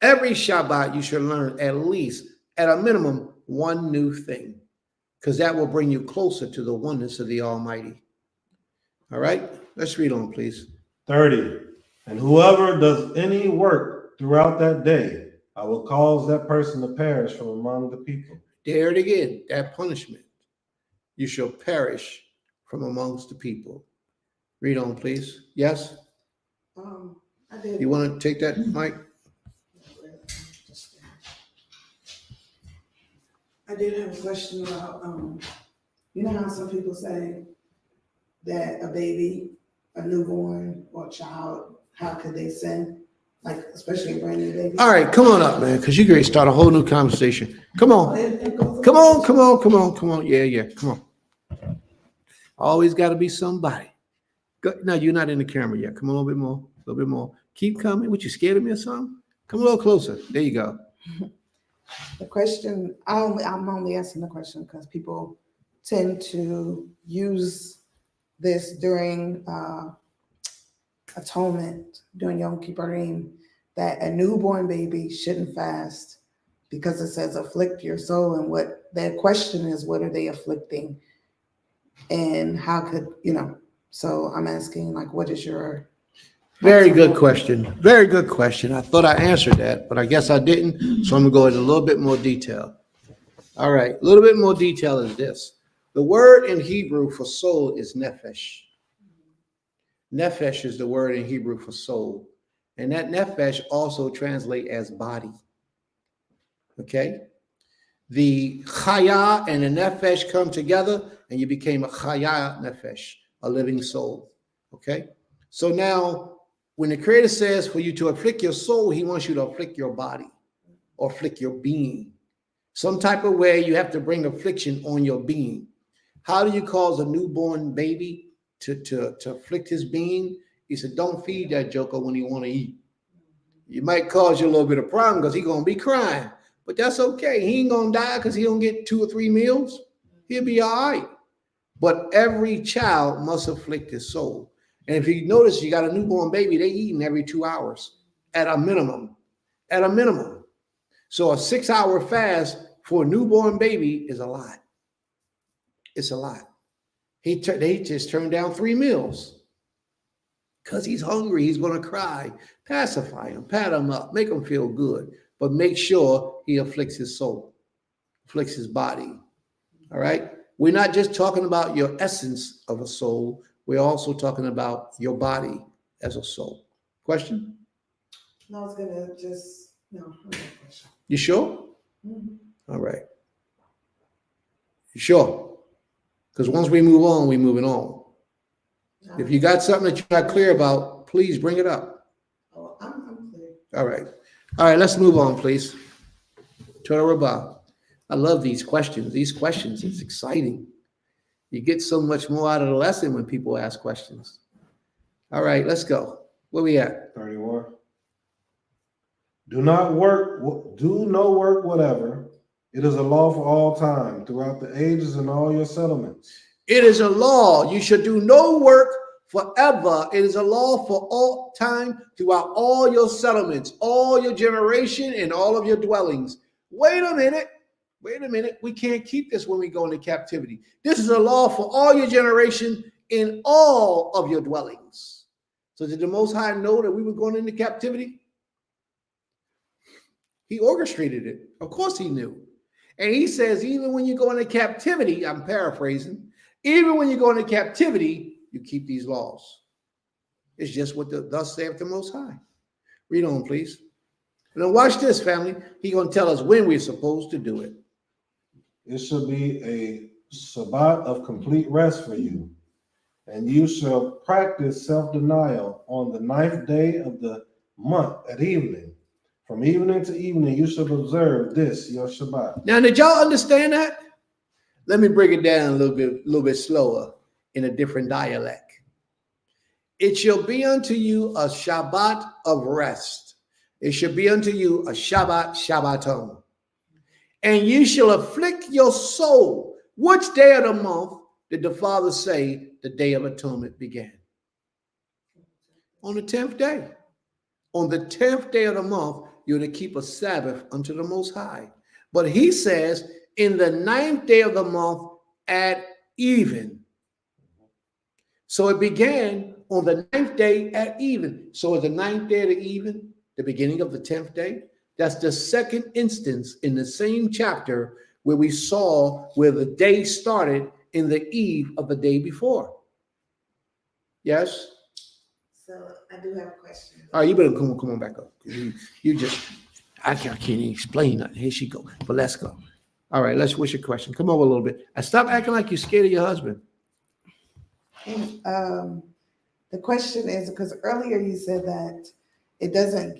S4: Every Shabbat, you should learn at least, at a minimum, one new thing, because that will bring you closer to the oneness of the Almighty. All right, let's read on, please.
S1: 30. And whoever does any work throughout that day, I will cause that person to perish from among the people.
S4: There it again, that punishment. You shall perish from amongst the people. Read on, please. Yes?
S5: I did.
S4: You want to take that, Mike?
S5: I did have a question about, you know how some people say that a baby, a newborn or a child, how could they sin? Like, especially a brand new baby.
S4: All right, come on up, man, because you're going to start a whole new conversation. Come on. Come on. Yeah, come on. Always got to be somebody. No, you're not in the camera yet. Come on, a little bit more. Keep coming. What, you scared of me or something? Come a little closer. There you go.
S5: The question, I'm only asking the question because people tend to use this during atonement, during Yom Kippurim, that a newborn baby shouldn't fast because it says afflict your soul. And what their question is, what are they afflicting? And how could, so I'm asking, like, what is your...
S4: Very good question. Very good question. I thought I answered that, but I guess I didn't. So I'm going to go into a little bit more detail. All right. A little bit more detail is this. The word in Hebrew for soul is nephesh. Nefesh is the word in Hebrew for soul. And that nefesh also translates as body. Okay? The chaya and the nefesh come together and you became a chaya nefesh, a living soul. Okay? So now, when the Creator says for you to afflict your soul, he wants you to afflict your body or afflict your being. Some type of way you have to bring affliction on your being. How do you cause a newborn baby to afflict his being? He said, don't feed that joker when he want to eat. You might cause you a little bit of problem because he's going to be crying. But that's okay. He ain't going to die because he don't get 2 or 3 meals. He'll be all right. But every child must afflict his soul. And if you notice, you got a newborn baby, they eating every 2 hours at a minimum. At a minimum. So a 6-hour fast for a newborn baby is a lot. It's a lot. They just turned down 3 meals because he's hungry. He's going to cry. Pacify him, pat him up, make him feel good, but make sure he afflicts his soul, afflicts his body. All right. We're not just talking about your essence of a soul. We're also talking about your body as a soul. Question?
S5: No, I was gonna just, no.
S4: You sure?
S5: Mm-hmm.
S4: All right. You sure? Because once we move on, we're moving on. If you got something that you're not clear about, please bring it up.
S5: Oh, I'm clear.
S4: All right. All right, let's move on, please. Torah Rabbah. I love these questions. These questions, it's exciting. You get so much more out of the lesson when people ask questions. All right, let's go. Where we at?
S1: 31. Do no work whatever. It is a law for all time, throughout the ages and all your settlements.
S4: It is a law. You should do no work forever. It is a law for all time, throughout all your settlements, all your generation, and all of your dwellings. Wait a minute. Wait a minute. We can't keep this when we go into captivity. This is a law for all your generation in all of your dwellings. So did the Most High know that we were going into captivity? He orchestrated it. Of course he knew. And he says, even when you go into captivity, I'm paraphrasing, even when you go into captivity, you keep these laws. It's just what thus saith the Most High. Read on, please. Now watch this, family. He's going to tell us when we're supposed to do it.
S1: It shall be a Shabbat of complete rest for you, and you shall practice self-denial on the 9th day of the month at evening. From evening to evening, you shall observe this, your Shabbat.
S4: Now, did y'all understand that? Let me break it down a little bit slower in a different dialect. It shall be unto you a Shabbat of rest. It shall be unto you a Shabbat Shabbaton. And you shall afflict your soul. Which day of the month did the Father say the Day of Atonement began? On the 10th day. On the 10th day of the month, you're to keep a Sabbath unto the Most High. But he says, in the 9th day of the month at even. So it began on the 9th day at even. So is the 9th day of the even the beginning of the 10th day? That's the second instance in the same chapter where we saw where the day started in the eve of the day before. Yes?
S5: So I do have a question.
S4: All right, you better come on back up. You just, I can't even explain that. Here she go. But let's go. All right, let's wish a question. Come over a little bit. And stop acting like you're scared of your husband.
S5: And, the question is, because earlier you said that it doesn't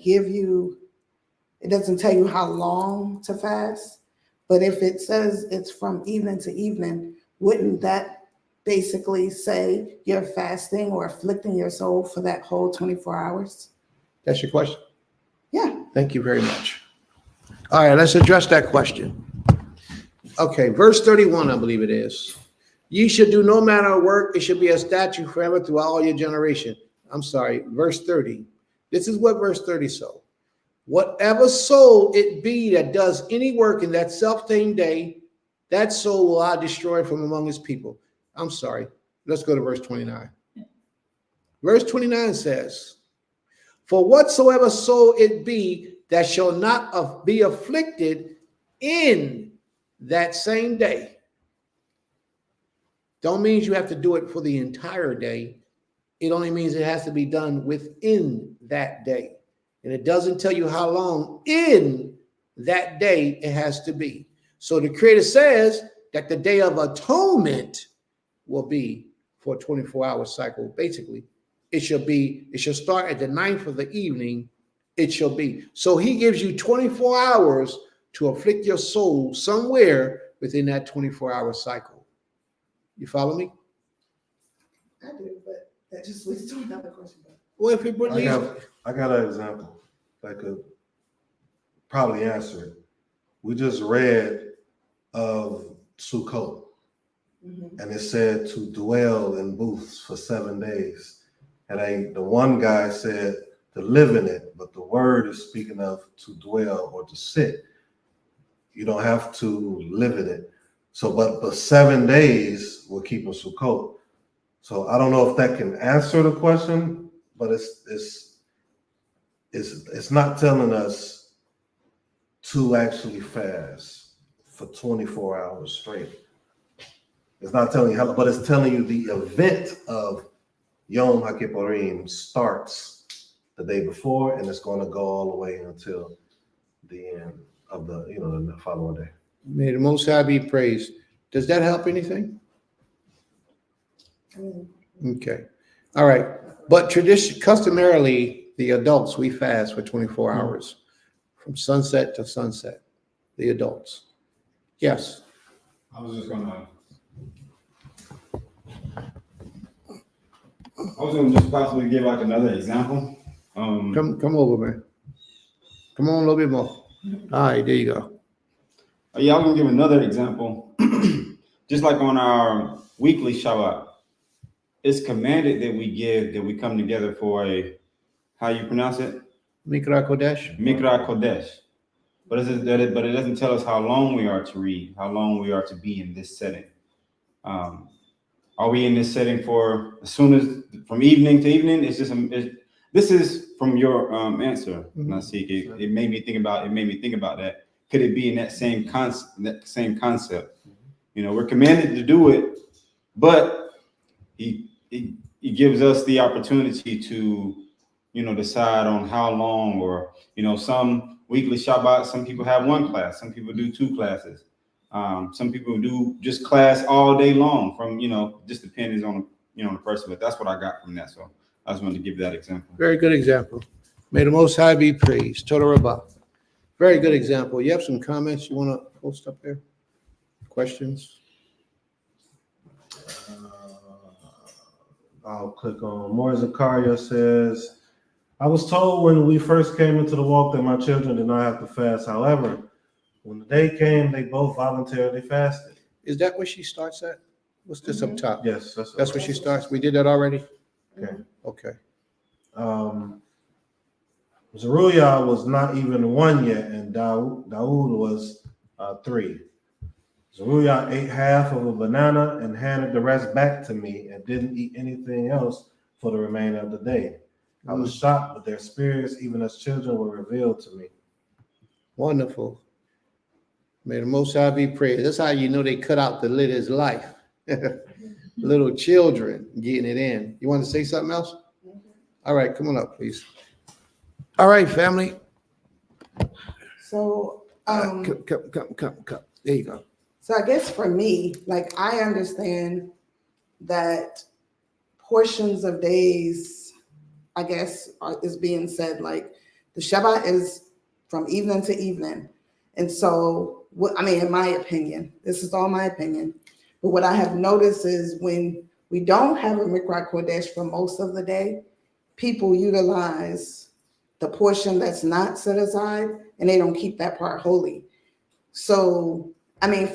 S5: tell you how long to fast, but if it says it's from evening to evening, wouldn't that basically say you're fasting or afflicting your soul for that whole 24 hours?
S4: That's your question?
S5: Yeah.
S4: Thank you very much. All right, let's address that question. Okay, verse 31, I believe it is. Ye should do no manner of work. It should be a statute forever throughout all your generation. I'm sorry, verse 30. This is what verse 30 so. Whatever soul it be that does any work in that self-same day, that soul will I destroy from among his people. I'm sorry. Let's go to verse 29. Verse 29 says, for whatsoever soul it be that shall not be afflicted in that same day. Don't mean you have to do it for the entire day. It only means it has to be done within that day. And it doesn't tell you how long in that day it has to be. So the Creator says that the Day of Atonement will be for a 24-hour cycle. Basically, it should start at the 9th of the evening. It shall be. So he gives you 24 hours to afflict your soul somewhere within that 24-hour cycle. You follow me?
S5: I do, but that just leads to another question.
S4: Well, if it
S1: I got an example that could probably answer it. We just read of Sukkoth, and it said to dwell in booths for 7 days. And the one guy said to live in it, but the word is speaking of to dwell or to sit. You don't have to live in it. So, but 7 days we're keeping Sukkoth. So I don't know if that can answer the question, but it's not telling us to actually fast for 24 hours straight. It's not telling you how, but it's telling you the event of Yom HaKippurim starts the day before, and it's going to go all the way until the end of the following day.
S4: May the Most High be praised. Does that help anything? Okay. All right. But customarily, the adults, we fast for 24 hours from sunset to sunset. The adults. Yes.
S7: I was gonna just possibly give like another example.
S4: Come over, man. Come on a little bit more. All right, there you go.
S7: Yeah, I'm gonna give another example. Just like on our weekly Shabbat, it's commanded that we come together for how you pronounce it?
S4: Mikra Kodesh.
S7: Mikra Kodesh. But it doesn't tell us how long we are to read, how long we are to be in this setting. Are we in this setting for as soon as from evening to evening? This is from your answer, Nasik. It made me think about that. Could it be in that same concept? We're commanded to do it, but he gives us the opportunity to, decide on how long, or, some weekly Shabbat, some people have one class, some people do 2 classes. Some people do just class all day long from, just depends on, the person, but that's what I got from that. So I just wanted to give that example.
S4: Very good example. May the Most High be praised. Total Rabbah. Very good example. You have some comments you want to post up there? Questions?
S1: I'll click on more. Zakaria says, I was told when we first came into the walk that my children did not have to fast. However, when the day came, they both voluntarily fasted.
S4: Is that where she starts at? What's this up top?
S1: Yes,
S4: That's where she starts. We did that already?
S1: Okay.
S4: Okay.
S1: Zeruiah was not even 1 yet, and Daoud was 3. Zeruiah ate half of a banana and handed the rest back to me and didn't eat anything else for the remainder of the day. I was shocked, but their spirits, even as children, were revealed to me.
S4: Wonderful. May the Most High be praised. That's how you know they cut out the litter's life. Little children getting it in. You want to say something else? All right, come on up, please. All right, family.
S5: So,
S4: Come. There you go.
S5: so I guess for me, like, I understand that portions of days, I guess, is being said, like the Shabbat is from evening to evening. And so, in my opinion, this is all my opinion, but what I have noticed is when we don't have a Mikra Kodesh for most of the day, people utilize the portion that's not set aside and they don't keep that part holy. So,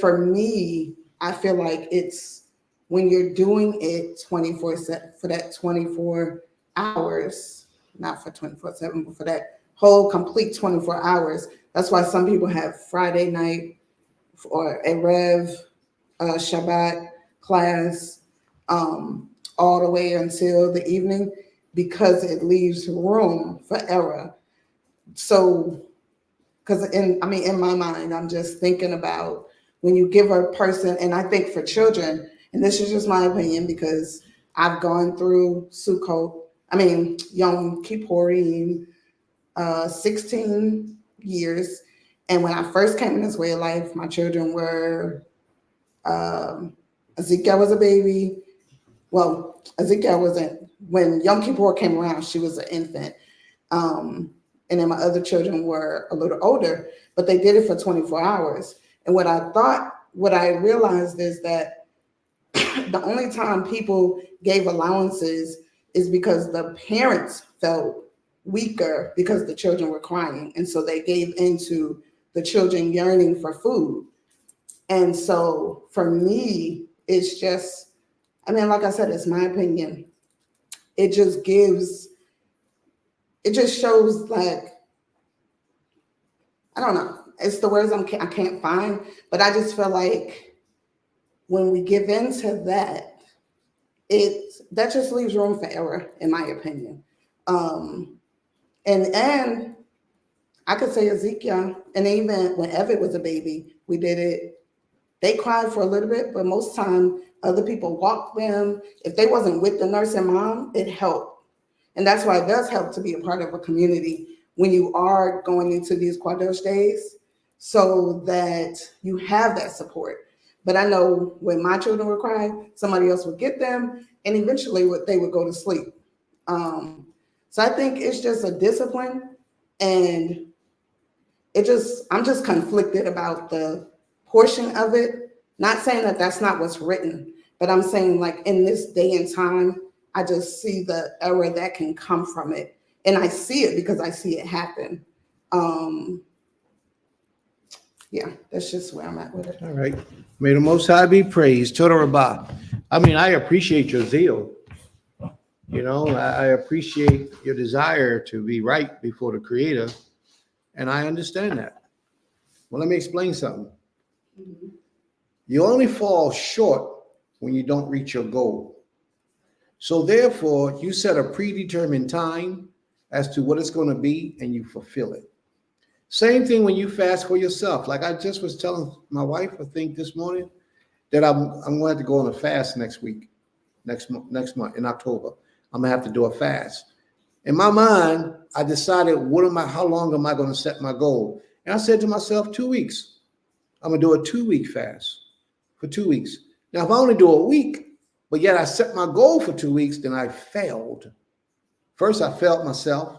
S5: for me, I feel like it's when you're doing it 24/7 for that 24 hours, not for 24/7, but for that whole complete 24 hours. That's why some people have Friday night or a Rev Shabbat class all the way until the evening, because it leaves room for error. So, because in my mind, I'm just thinking about when you give a person, and I think for children, and this is just my opinion because I've gone through Sukkoth, Yom Kippurim, 16 years. And when I first came in this way of life, my children were, Ezekiel was a baby. Well, Ezekiel wasn't, when Yom Kippur came around, she was an infant. And then my other children were a little older, but they did it for 24 hours. And what I realized is that the only time people gave allowances is because the parents felt weaker because the children were crying. And so they gave into the children yearning for food. And so for me, it's just, like I said, it's my opinion. It just shows like, I don't know. It's the words I can't find, but I just feel like when we give into that, that just leaves room for error, in my opinion. And I could say Ezekiel, and even when Evan was a baby, we did it. They cried for a little bit, but most time other people walked them. If they wasn't with the nurse and mom, it helped. And that's why it does help to be a part of a community when you are going into these Kwadosh days, so that you have that support. But I know when my children would cry, somebody else would get them, and eventually they would go to sleep. So I think it's just a discipline, and I'm just conflicted about the portion of it. Not saying that that's not what's written, but I'm saying like in this day and time, I just see the error that can come from it. And I see it because I see it happen. Yeah, that's just where I'm at with it.
S4: All right. May the Most High be praised. Toda Rabbah. I appreciate your zeal. I appreciate your desire to be right before the Creator. And I understand that. Well, let me explain something.
S5: Mm-hmm.
S4: You only fall short when you don't reach your goal. So therefore, you set a predetermined time as to what it's going to be, and you fulfill it. Same thing when you fast for yourself. Like I just was telling my wife, I think this morning, that I'm going to have to go on a fast next month in October. I'm going to have to do a fast. In my mind, I decided, how long am I going to set my goal? And I said to myself, 2 weeks. I'm going to do a 2-week fast for 2 weeks. Now, if I only do a week, but yet I set my goal for 2 weeks, then I failed. First, I felt myself.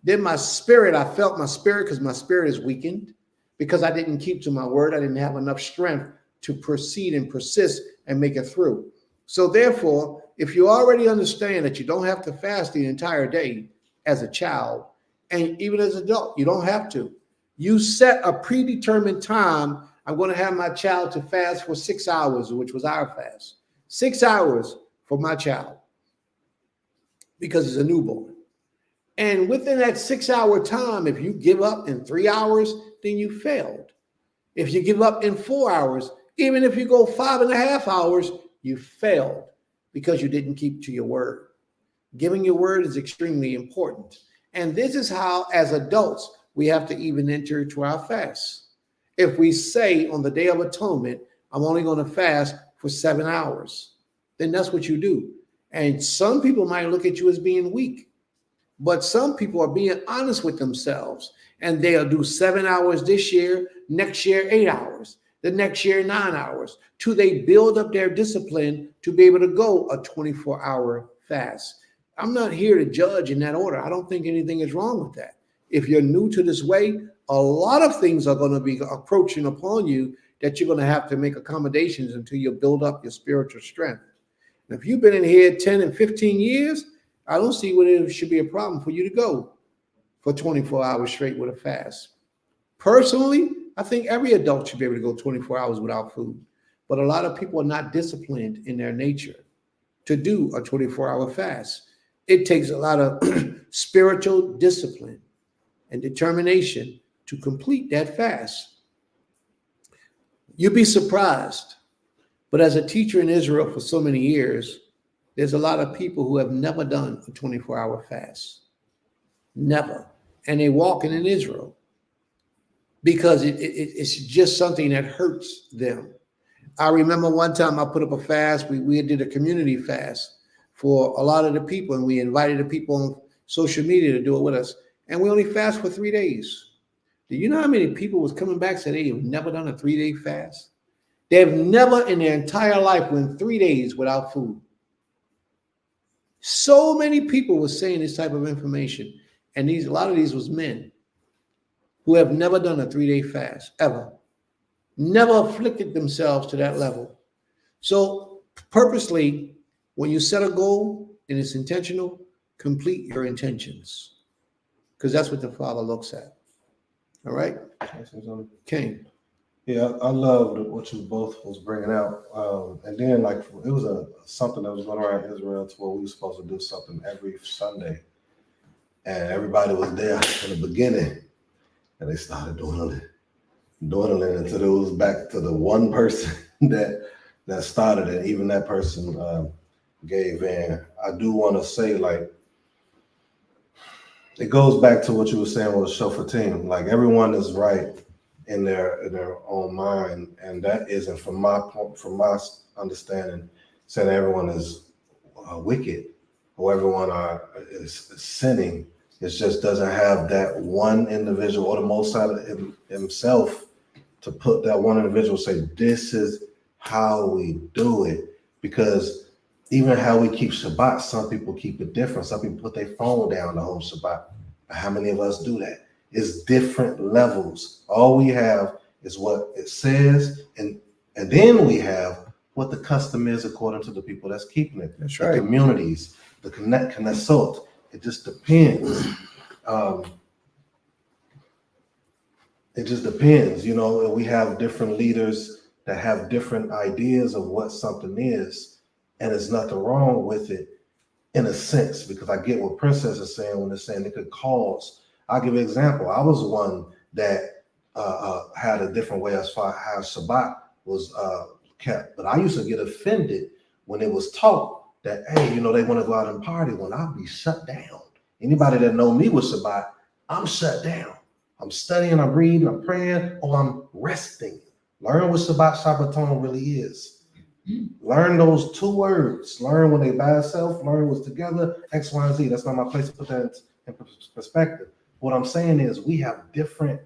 S4: Then I felt my spirit because my spirit is weakened because I didn't keep to my word. I didn't have enough strength to proceed and persist and make it through. So therefore, if you already understand that you don't have to fast the entire day as a child, and even as an adult, you don't have to. You set a predetermined time. I'm going to have my child to fast for 6 hours, which was our fast. 6 hours for my child because it's a newborn. And within that 6 hour time, if you give up in 3 hours, then you failed. If you give up in 4 hours, even if you go 5.5 hours, you failed because you didn't keep to your word. Giving your word is extremely important. And this is how, as adults, we have to even enter into our fast. If we say on the Day of Atonement, I'm only going to fast for 7 hours, then that's what you do. And some people might look at you as being weak, but some people are being honest with themselves, and they'll do 7 hours this year, next year 8 hours, the next year 9 hours, till they build up their discipline to be able to go a 24-hour fast. I'm not here to judge in that order. I don't think anything is wrong with that. If you're new to this way, a lot of things are going to be approaching upon you that you're going to have to make accommodations until you build up your spiritual strength. And if you've been in here 10 and 15 years, I don't see what it should be a problem for you to go for 24 hours straight with a fast. Personally, I think every adult should be able to go 24 hours without food. But a lot of people are not disciplined in their nature to do a 24-hour fast. It takes a lot of spiritual discipline and determination to complete that fast. You'd be surprised. But as a teacher in Israel for so many years, there's a lot of people who have never done a 24-hour fast. Never. And they're walking in Israel because it's just something that hurts them. I remember one time I put up a fast. We did a community fast for a lot of the people, and we invited the people on social media to do it with us. And we only fast for 3 days. Do you know how many people was coming back said they have never done a 3-day fast? They've never in their entire life went 3 days without food. So many people were saying this type of information, and a lot of these was men who have never done a 3-day fast ever, never afflicted themselves to that level. So purposely, when you set a goal and it's intentional, complete your intentions, because that's what the Father looks at. All right, King.
S1: Yeah, I love what you both was bringing out, and then like it was something that was going around Israel to where we were supposed to do something every Sunday, and everybody was there in the beginning, and they started dwindling until it was back to the one person that started it. Even that person gave in. I do want to say, like, it goes back to what you were saying with Shofar team. Like, everyone is right in their own mind, and that isn't from my understanding saying everyone is wicked or everyone is sinning. It just doesn't have that one individual or the Most High himself to put that one individual, say this is how we do it. Because even how we keep Shabbat, some people keep it different. Some people put their phone down the whole Shabbat. How many of us do that? It's different levels. All we have is what it says, and then we have what the custom is according to the people that's keeping it.
S4: That's
S1: the
S4: right.
S1: Communities, the Knesset. It just depends. It just depends, you know. And we have different leaders that have different ideas of what something is, and there's nothing wrong with it in a sense, because I get what Princess is saying when they're saying it could cause. I'll give you an example. I was one that had a different way as far as how Shabbat was kept, but I used to get offended when it was taught that, hey, you know, they want to go out and party when I'll be shut down. Anybody that know me with Shabbat, I'm shut down. I'm studying, I'm reading, I'm praying, or I'm resting. Learn what Shabbaton really is. Learn those 2 words. Learn when they by itself, learn what's together, X, Y, and Z. That's not my place to put that in perspective. What I'm saying is we have different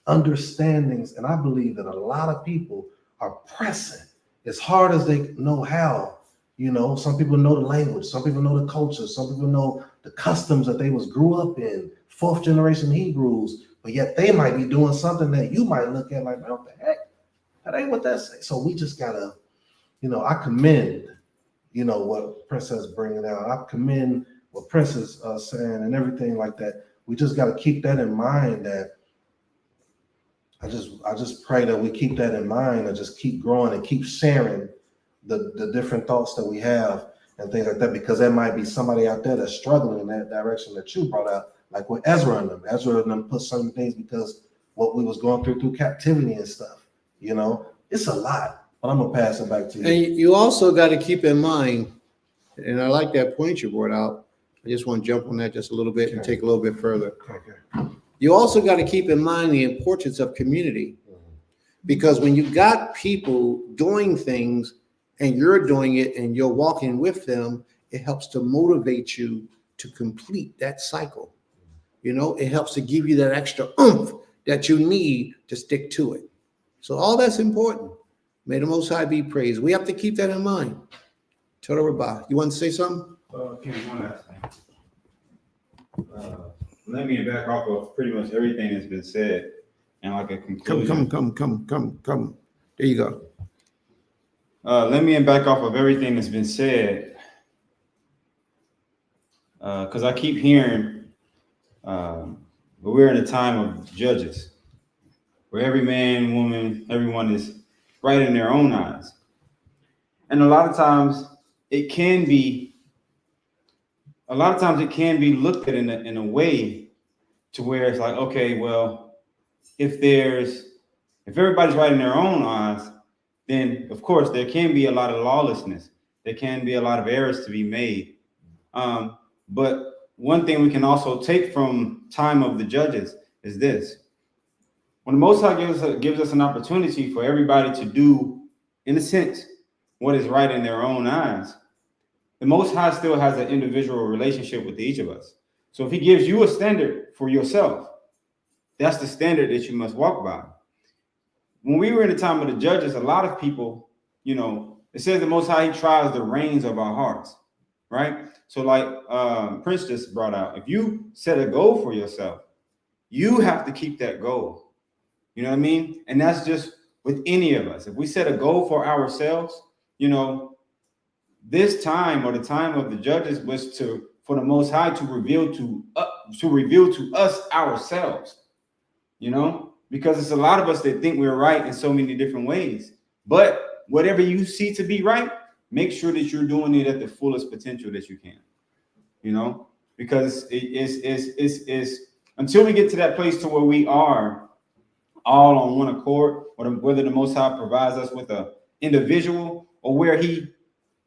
S1: understandings, and I believe that a lot of people are pressing as hard as they know how. You know, some people know the language, some people know the culture, some people know the customs that they grew up in, 4th generation Hebrews, but yet they might be doing something that you might look at like, man, what the heck? That ain't what that says. So we just gotta, you know, I commend, you know, what Princess bringing out. I commend what Princess saying and everything like that. We just got to keep that in mind. That I just pray that we keep that in mind and just keep growing and keep sharing the different thoughts that we have and things like that, because there might be somebody out there that's struggling in that direction that you brought out, like with Ezra and them. Ezra and them put certain things because what we was going through captivity and stuff. You know, it's a lot. But I'm gonna pass it back to you.
S4: And you also got to keep in mind, and I like that point you brought out. I just want to jump on that just a little bit and take a little bit further.
S1: Okay.
S4: You also got to keep in mind the importance of community, because when you got people doing things and you're doing it and you're walking with them, it helps to motivate you to complete that cycle. You know, it helps to give you that extra oomph that you need to stick to it. So all that's important. May the Most High be praised. We have to keep that in mind. Total Rabbah, you want to say something?
S7: Okay, one last thing. Let me back off of pretty much everything that's been said, and like a conclusion.
S4: Come. There you go.
S7: Let me back off of everything that's been said, because I keep hearing, but we're in a time of judges, where every man, woman, everyone is right in their own eyes, and a lot of times it can be looked at in a way to where it's like, okay, well, if everybody's right in their own eyes, then of course there can be a lot of lawlessness. There can be a lot of errors to be made. But one thing we can also take from time of the judges is this: when the Most High gives us an opportunity for everybody to do, in a sense, what is right in their own eyes, the Most High still has an individual relationship with each of us. So if he gives you a standard for yourself, that's the standard that you must walk by. When we were in the time of the judges, a lot of people, you know, it says the Most High, he tries the reins of our hearts, right? So like Prince just brought out, if you set a goal for yourself, you have to keep that goal. You know what I mean? And that's just with any of us. If we set a goal for ourselves, you know, this time or the time of the judges was for the Most High to reveal to us ourselves, you know, because it's a lot of us that think we're right in so many different ways. But whatever you see to be right, make sure that you're doing it at the fullest potential that you can, you know, because it's until we get to that place to where we are all on one accord, or whether the Most High provides us with an individual, or where he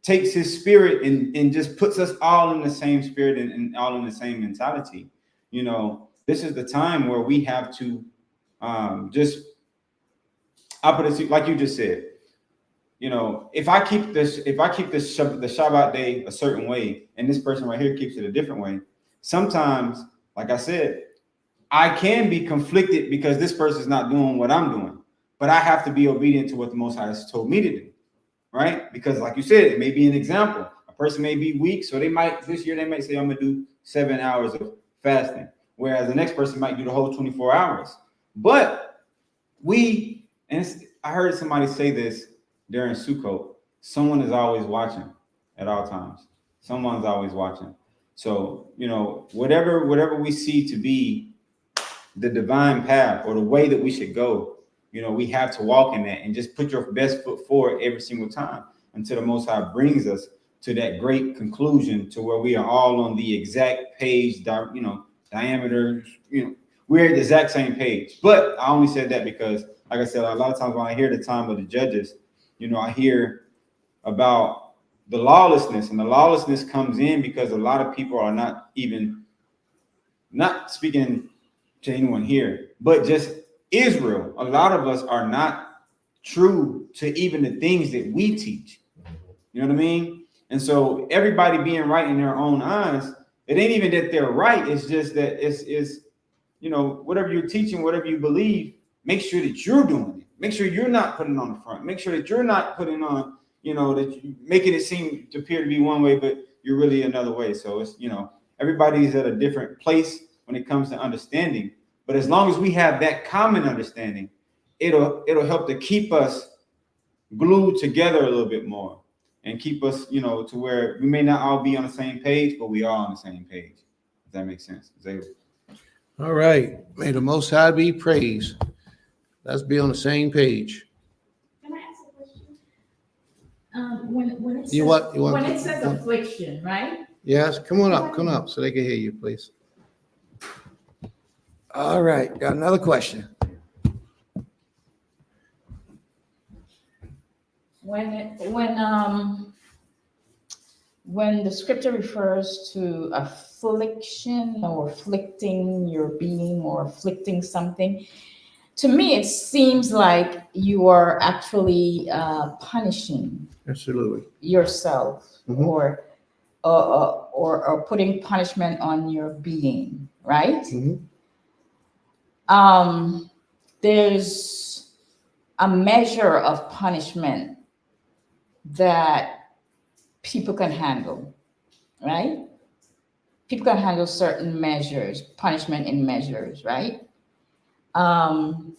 S7: takes his spirit and just puts us all in the same spirit and all in the same mentality. You know, this is the time where we have to I put it like you just said, you know, if I keep the Shabbat day a certain way, and this person right here keeps it a different way, sometimes, like I said, I can be conflicted because this person is not doing what I'm doing, but I have to be obedient to what the Most High has told me to do, right? Because like you said, it may be an example. A person may be weak, so this year they might say, I'm gonna do 7 hours of fasting, whereas the next person might do the whole 24 hours. But I heard somebody say this during Sukkoth, someone is always watching at all times. Someone's always watching. So, you know, whatever we see to be the divine path or the way that we should go, you know, we have to walk in that and just put your best foot forward every single time until the Most High brings us to that great conclusion to where we are all on the exact page, you know, diameter, you know, we're at the exact same page. But I only said that because, like I said, a lot of times when I hear the time of the judges, you know, I hear about the lawlessness, and the lawlessness comes in because a lot of people are not speaking to anyone here, but just Israel. A lot of us are not true to even the things that we teach. You know what I mean? And so everybody being right in their own eyes, it ain't even that they're right. It's just that it's you know, whatever you're teaching, whatever you believe, make sure that you're doing it. Make sure you're not putting it on the front. Make sure that you're not putting on, you know, that you making it seem to appear to be one way, but you're really another way. So it's, you know, everybody's at a different place when it comes to understanding. But as long as we have that common understanding, it'll help to keep us glued together a little bit more and keep us, you know, to where we may not all be on the same page, but we are on the same page. If that makes sense.
S4: All right. May the Most High be praised. Let's be on the same page.
S8: Can I ask a question? When it says,
S4: You want
S8: when it says affliction, right?
S4: Yes, come on up so they can hear you, please. All right, got another question.
S8: When the scripture refers to affliction or afflicting your being or afflicting something, to me it seems like you are actually punishing
S4: Absolutely.
S8: yourself,
S4: Mhm.
S8: or putting punishment on your being, right?
S4: Mhm.
S8: There's a measure of punishment that people can handle, right? People can handle certain measures, punishment in measures, right? And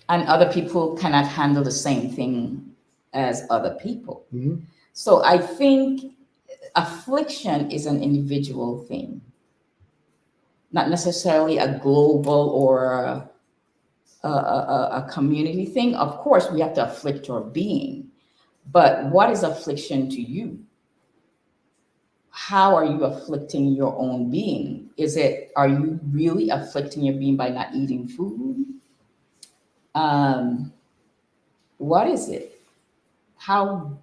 S8: other people cannot handle the same thing as other people.
S4: Mhm.
S8: So I think affliction is an individual thing, not necessarily a global or a community thing. Of course, we have to afflict your being, but what is affliction to you? How are you afflicting your own being? Are you really afflicting your being by not eating food? What is it? How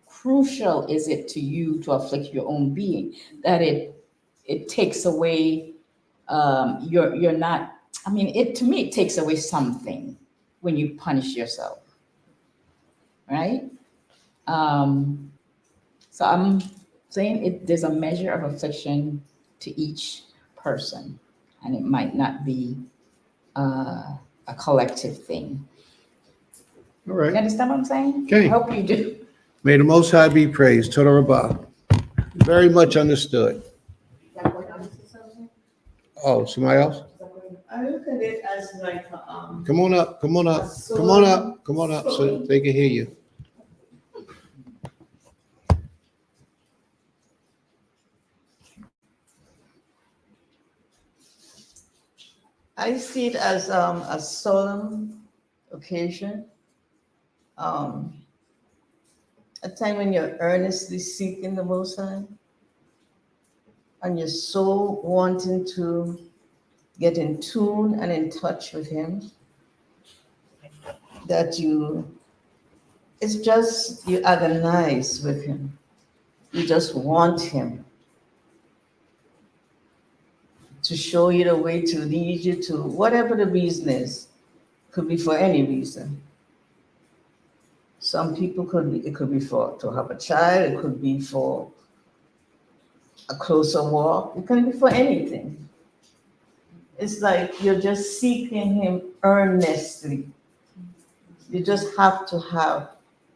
S8: crucial is it to you to afflict your own being that it takes away you're not, I mean, to me it takes away something when you punish yourself, right? So I'm saying there's a measure of affliction to each person, and it might not be a collective thing.
S4: All
S8: You
S4: right.
S8: understand what I'm saying?
S4: Okay.
S8: I hope you do.
S4: May the Most High be praised. Total Rabah. Very much understood. Oh, somebody else?
S6: I look at it as like,
S4: Come on up, come on up, come on up, come on up so they can hear you.
S6: I see it as a solemn occasion. A time when you're earnestly seeking the Most High and you're so wanting to get in tune and in touch with Him that it's just you agonize with Him. You just want Him to show you the way, to lead you to whatever the reason is. Could be for any reason. Some people it could be for to have a child, it could be for a closer walk, it can be for anything. It's like you're just seeking Him earnestly. You just have to have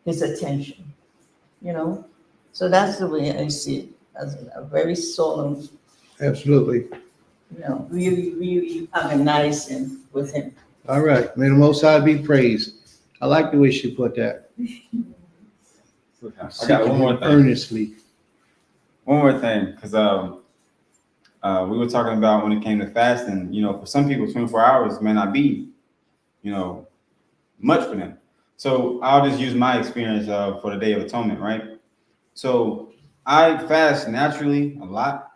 S6: His attention, you know? So that's the way I see it, as a very solemn,
S4: Absolutely.
S6: you know, really, really agonizing with Him.
S4: All right. May the Most High be praised. I like the way she put that.
S7: I got one more thing.
S4: Earnestly.
S7: One more thing, because we were talking about when it came to fasting, you know, for some people, 24 hours may not be, you know, much for them. So I'll just use my experience for the Day of Atonement, right? So I fast naturally a lot.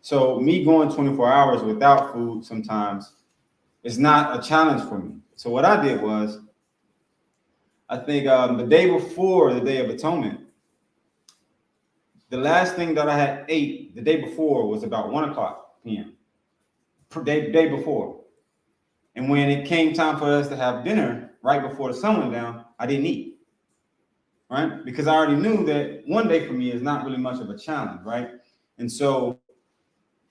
S7: So me going 24 hours without food sometimes is not a challenge for me. So what I did was, I think the day before the Day of Atonement, the last thing that I had ate the day before was about 1:00 p.m. Day before. And when it came time for us to have dinner right before the sun went down, I didn't eat, right? Because I already knew that one day for me is not really much of a challenge, right? And so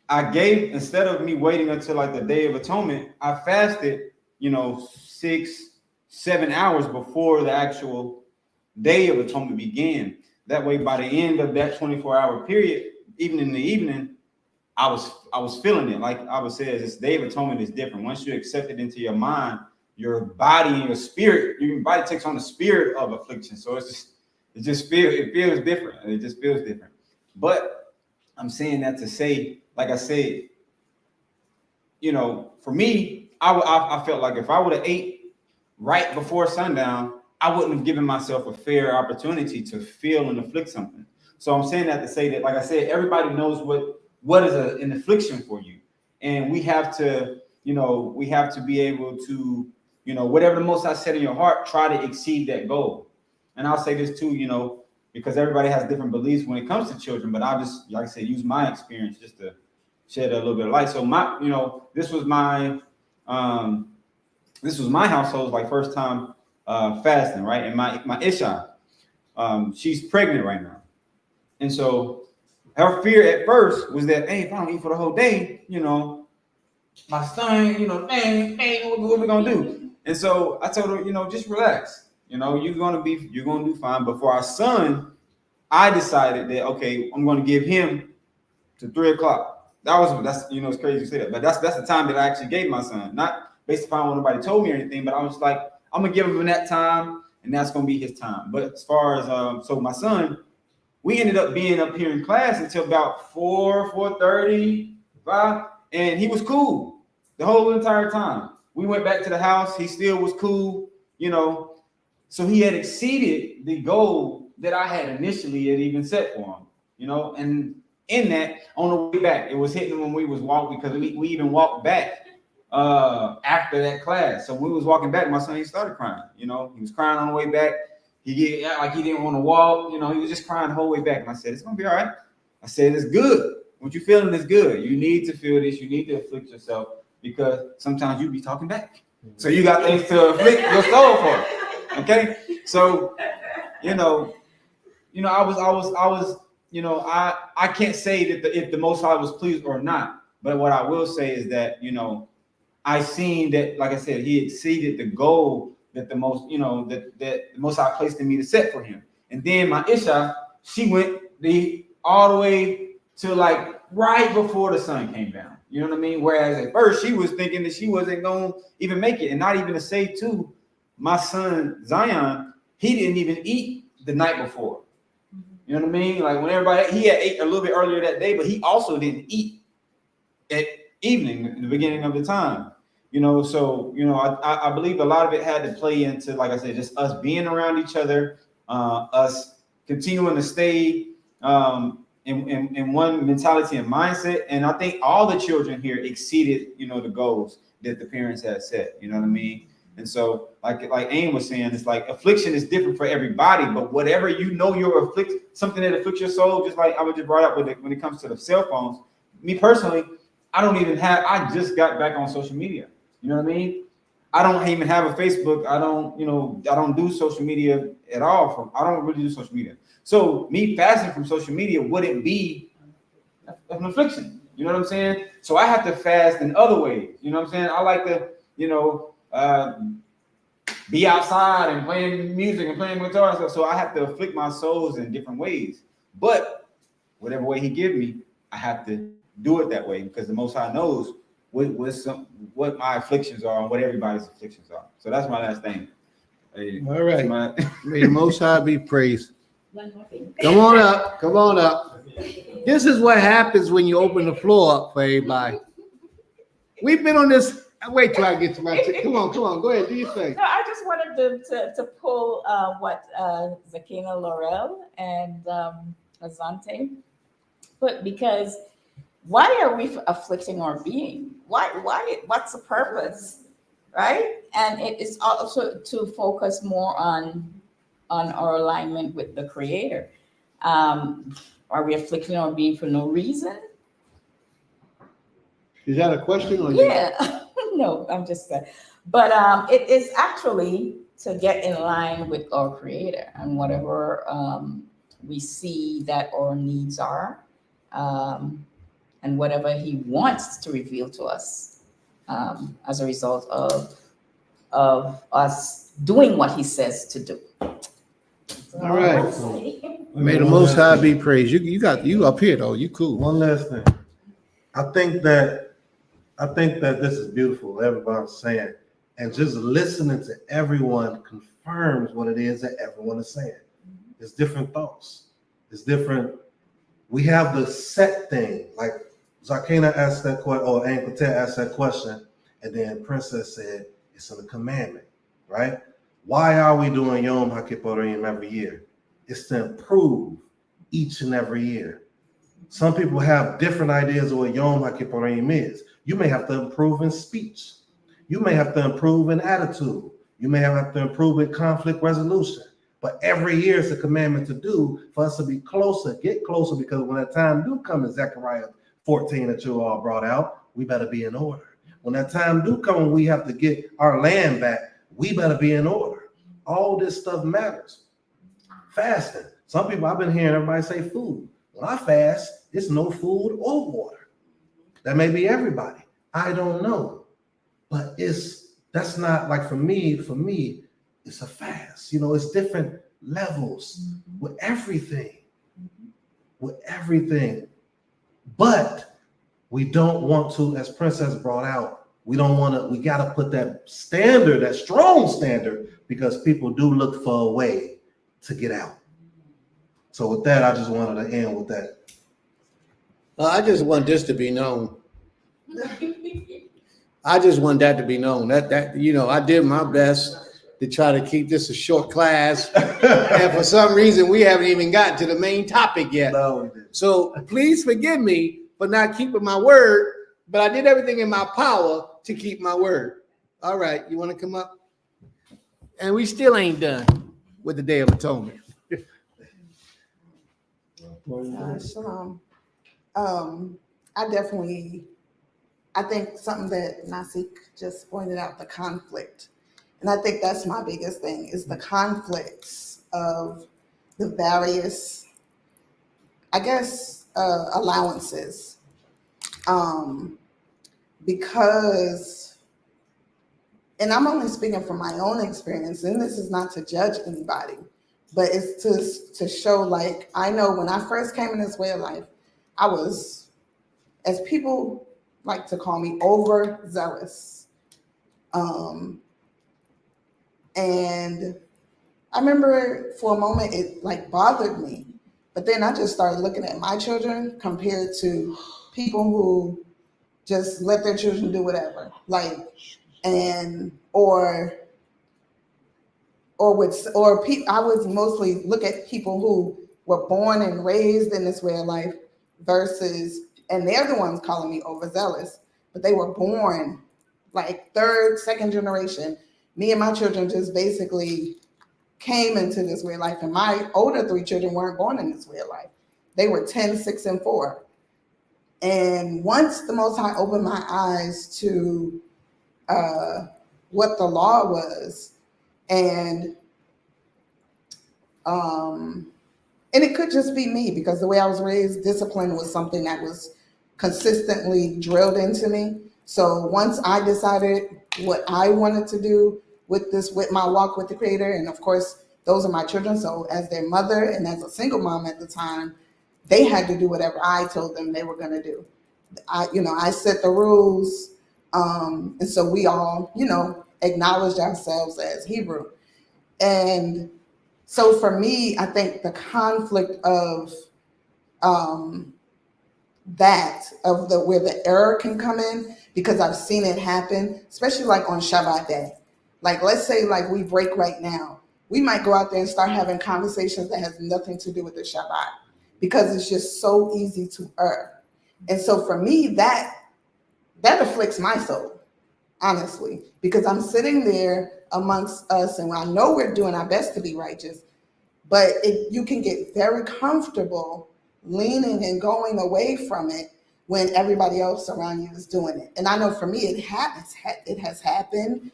S7: I gave, instead of me waiting until like the Day of Atonement, I fasted, you know, 6-7 hours before the actual Day of Atonement began. That way, by the end of that 24-hour period, even in the evening, I was feeling it. Like I was saying, this Day of Atonement is different. Once you accept it into your mind, your body and your spirit, your body takes on the spirit of affliction. So it feels different. It just feels different. But I'm saying that to say, like I said, you know, for me, I felt like if I would have ate right before sundown, I wouldn't have given myself a fair opportunity to feel and afflict something. So I'm saying that to say that, like I said, everybody knows what is an affliction for you. And we have to, you know, we have to be able to, you know, whatever the Most High set in your heart, try to exceed that goal. And I'll say this too, you know, because everybody has different beliefs when it comes to children, but I'll just, like I said, use my experience just to shed a little bit of light. So my, you know, this was my household's like first time fasting, right? And my Isha, she's pregnant right now. And so her fear at first was that, hey, if I don't eat for the whole day, you know, my son, you know, dang, what we gonna do? And so I told her, you know, just relax. You know, you're gonna do fine. But for our son, I decided that, okay, I'm gonna give him to 3:00. That's you know, it's crazy to say that, but that's the time that I actually gave my son, not based upon what nobody told me or anything, but I was like, I'm gonna give him that time, and that's gonna be his time. But as far as so my son, we ended up being up here in class until about 4:30, 5, and he was cool the whole entire time. We went back to the house, he still was cool, you know. So he had exceeded the goal that I had initially had even set for him, you know. And in that, on the way back, it was hitting when we was walking, because we even walked back after that class. So when we was walking back, my son, he started crying. You know, he was crying on the way back. He didn't want to walk. You know, he was just crying the whole way back. And I said, it's gonna be all right. I said, it's good. What you feeling is good. You need to feel this. You need to afflict yourself, because sometimes you be talking back. So you got things to afflict your soul for. Okay, so you know, I can't say that if the Most High was pleased or not, but what I will say is that, I seen that, like I said, he exceeded the goal that the most, that the Most High placed in me to set for him. And then my Isha, she went all the way to like right before the sun came down. You know what I mean? Whereas at first she was thinking that she wasn't going to even make it. And not even to say too, my son Zion, he didn't even eat the night before. You know what I mean? Like when he had ate a little bit earlier that day, but he also didn't eat at evening, in the beginning of the time. So I believe a lot of it had to play into, like I said, just us being around each other, us continuing to stay in one mentality and mindset. And I think all the children here exceeded, the goals that the parents had set. You know what I mean? And so, like Aim was saying, it's like affliction is different for everybody, but whatever you're something that afflicts your soul, just like I was just brought up with it when it comes to the cell phones. Me personally, I just got back on social media. You know what I mean? I don't even have a Facebook. I don't do social media at all. I don't really do social media. So me fasting from social media wouldn't be an affliction. You know what I'm saying? So I have to fast in other ways. You know what I'm saying? I like to, be outside and playing music and playing guitar and stuff. So I have to afflict my souls in different ways. But whatever way he give me, I have to do it that way because the Most High knows what my afflictions are and what everybody's afflictions are. So that's my last thing.
S4: All right. May the Most High be praised. Come on up. This is what happens when you open the floor up for everybody. We've been on this. Wait till I get to my. Come on. Go ahead. Do your thing.
S8: No, I just wanted to pull what Zakina Laurel and Azante put, because why are we afflicting our being? Why? What's the purpose, right? And it is also to focus more on our alignment with the Creator. Are we afflicting our being for no reason?
S4: Is that a question or
S8: Yeah. No, I'm just saying. But it is actually to get in line with our Creator and whatever we see that our needs are, and whatever He wants to reveal to us as a result of us doing what He says to do.
S4: All right. May the Most High be praised. You up here though. You cool.
S1: One last thing. I think that this is beautiful. Everybody's saying, and just listening to everyone confirms what it is that everyone is saying. It's different thoughts. It's different. We have the set thing. Like Zakina asked that question, or Anquetet asked that question, and then Princess said it's in the commandment, right? Why are we doing Yom HaKippurim every year? It's to improve each and every year. Some people have different ideas of what Yom HaKippurim is. You may have to improve in speech. You may have to improve in attitude. You may have to improve in conflict resolution. But every year it's a commandment to do for us to be closer, get closer, because when that time do come in Zechariah 14 that you all brought out, we better be in order. When that time do come and we have to get our land back, we better be in order. All this stuff matters. Fasting. Some people, I've been hearing everybody say food. When I fast, it's no food or water. That may be everybody. I don't know. But that's not like for me, it's a fast. It's different levels with everything. But we don't want to, as Princess brought out, we got to put that standard, that strong standard, because people do look for a way to get out. So with that, I just wanted to end with that.
S4: I just want this to be known. I just want that to be known. That I did my best to try to keep this a short class, and for some reason we haven't even gotten to the main topic yet.
S1: No, we didn't.
S4: So please forgive me for not keeping my word, but I did everything in my power to keep my word. All right, you want to come up? And we still ain't done with the Day of Atonement.
S5: Shalom. I think something that Nasik just pointed out, the conflict. And I think that's my biggest thing is the conflicts of the various, I guess, allowances. Because, and I'm only speaking from my own experience, and this is not to judge anybody, but it's to show, like, I know when I first came in this way of life, I was, as people like to call me, overzealous. And I remember for a moment it like bothered me, but then I just started looking at my children compared to people who just let their children do whatever, like, and I would mostly look at people who were born and raised in this way of life versus, and they're the ones calling me overzealous, but they were born like third, second generation. Me and my children just basically came into this way of life, and my older three children weren't born in this way of life. They were 10, 6, and 4. And once the Most High opened my eyes to what the law was, and it could just be me because the way I was raised, discipline was something that was consistently drilled into me. So once I decided what I wanted to do with my walk with the Creator, and of course, those are my children. So as their mother and as a single mom at the time, they had to do whatever I told them they were going to do. I set the rules. And so we all, acknowledged ourselves as Hebrew. And so for me, I think the conflict of where the error can come in, because I've seen it happen, especially like on Shabbat day. Like, let's say like we break right now, we might go out there and start having conversations that has nothing to do with the Shabbat because it's just so easy to err. And so for me, that afflicts my soul, honestly, because I'm sitting there amongst us and I know we're doing our best to be righteous, but you can get very comfortable leaning and going away from it when everybody else around you is doing it. And I know for me, it has happened.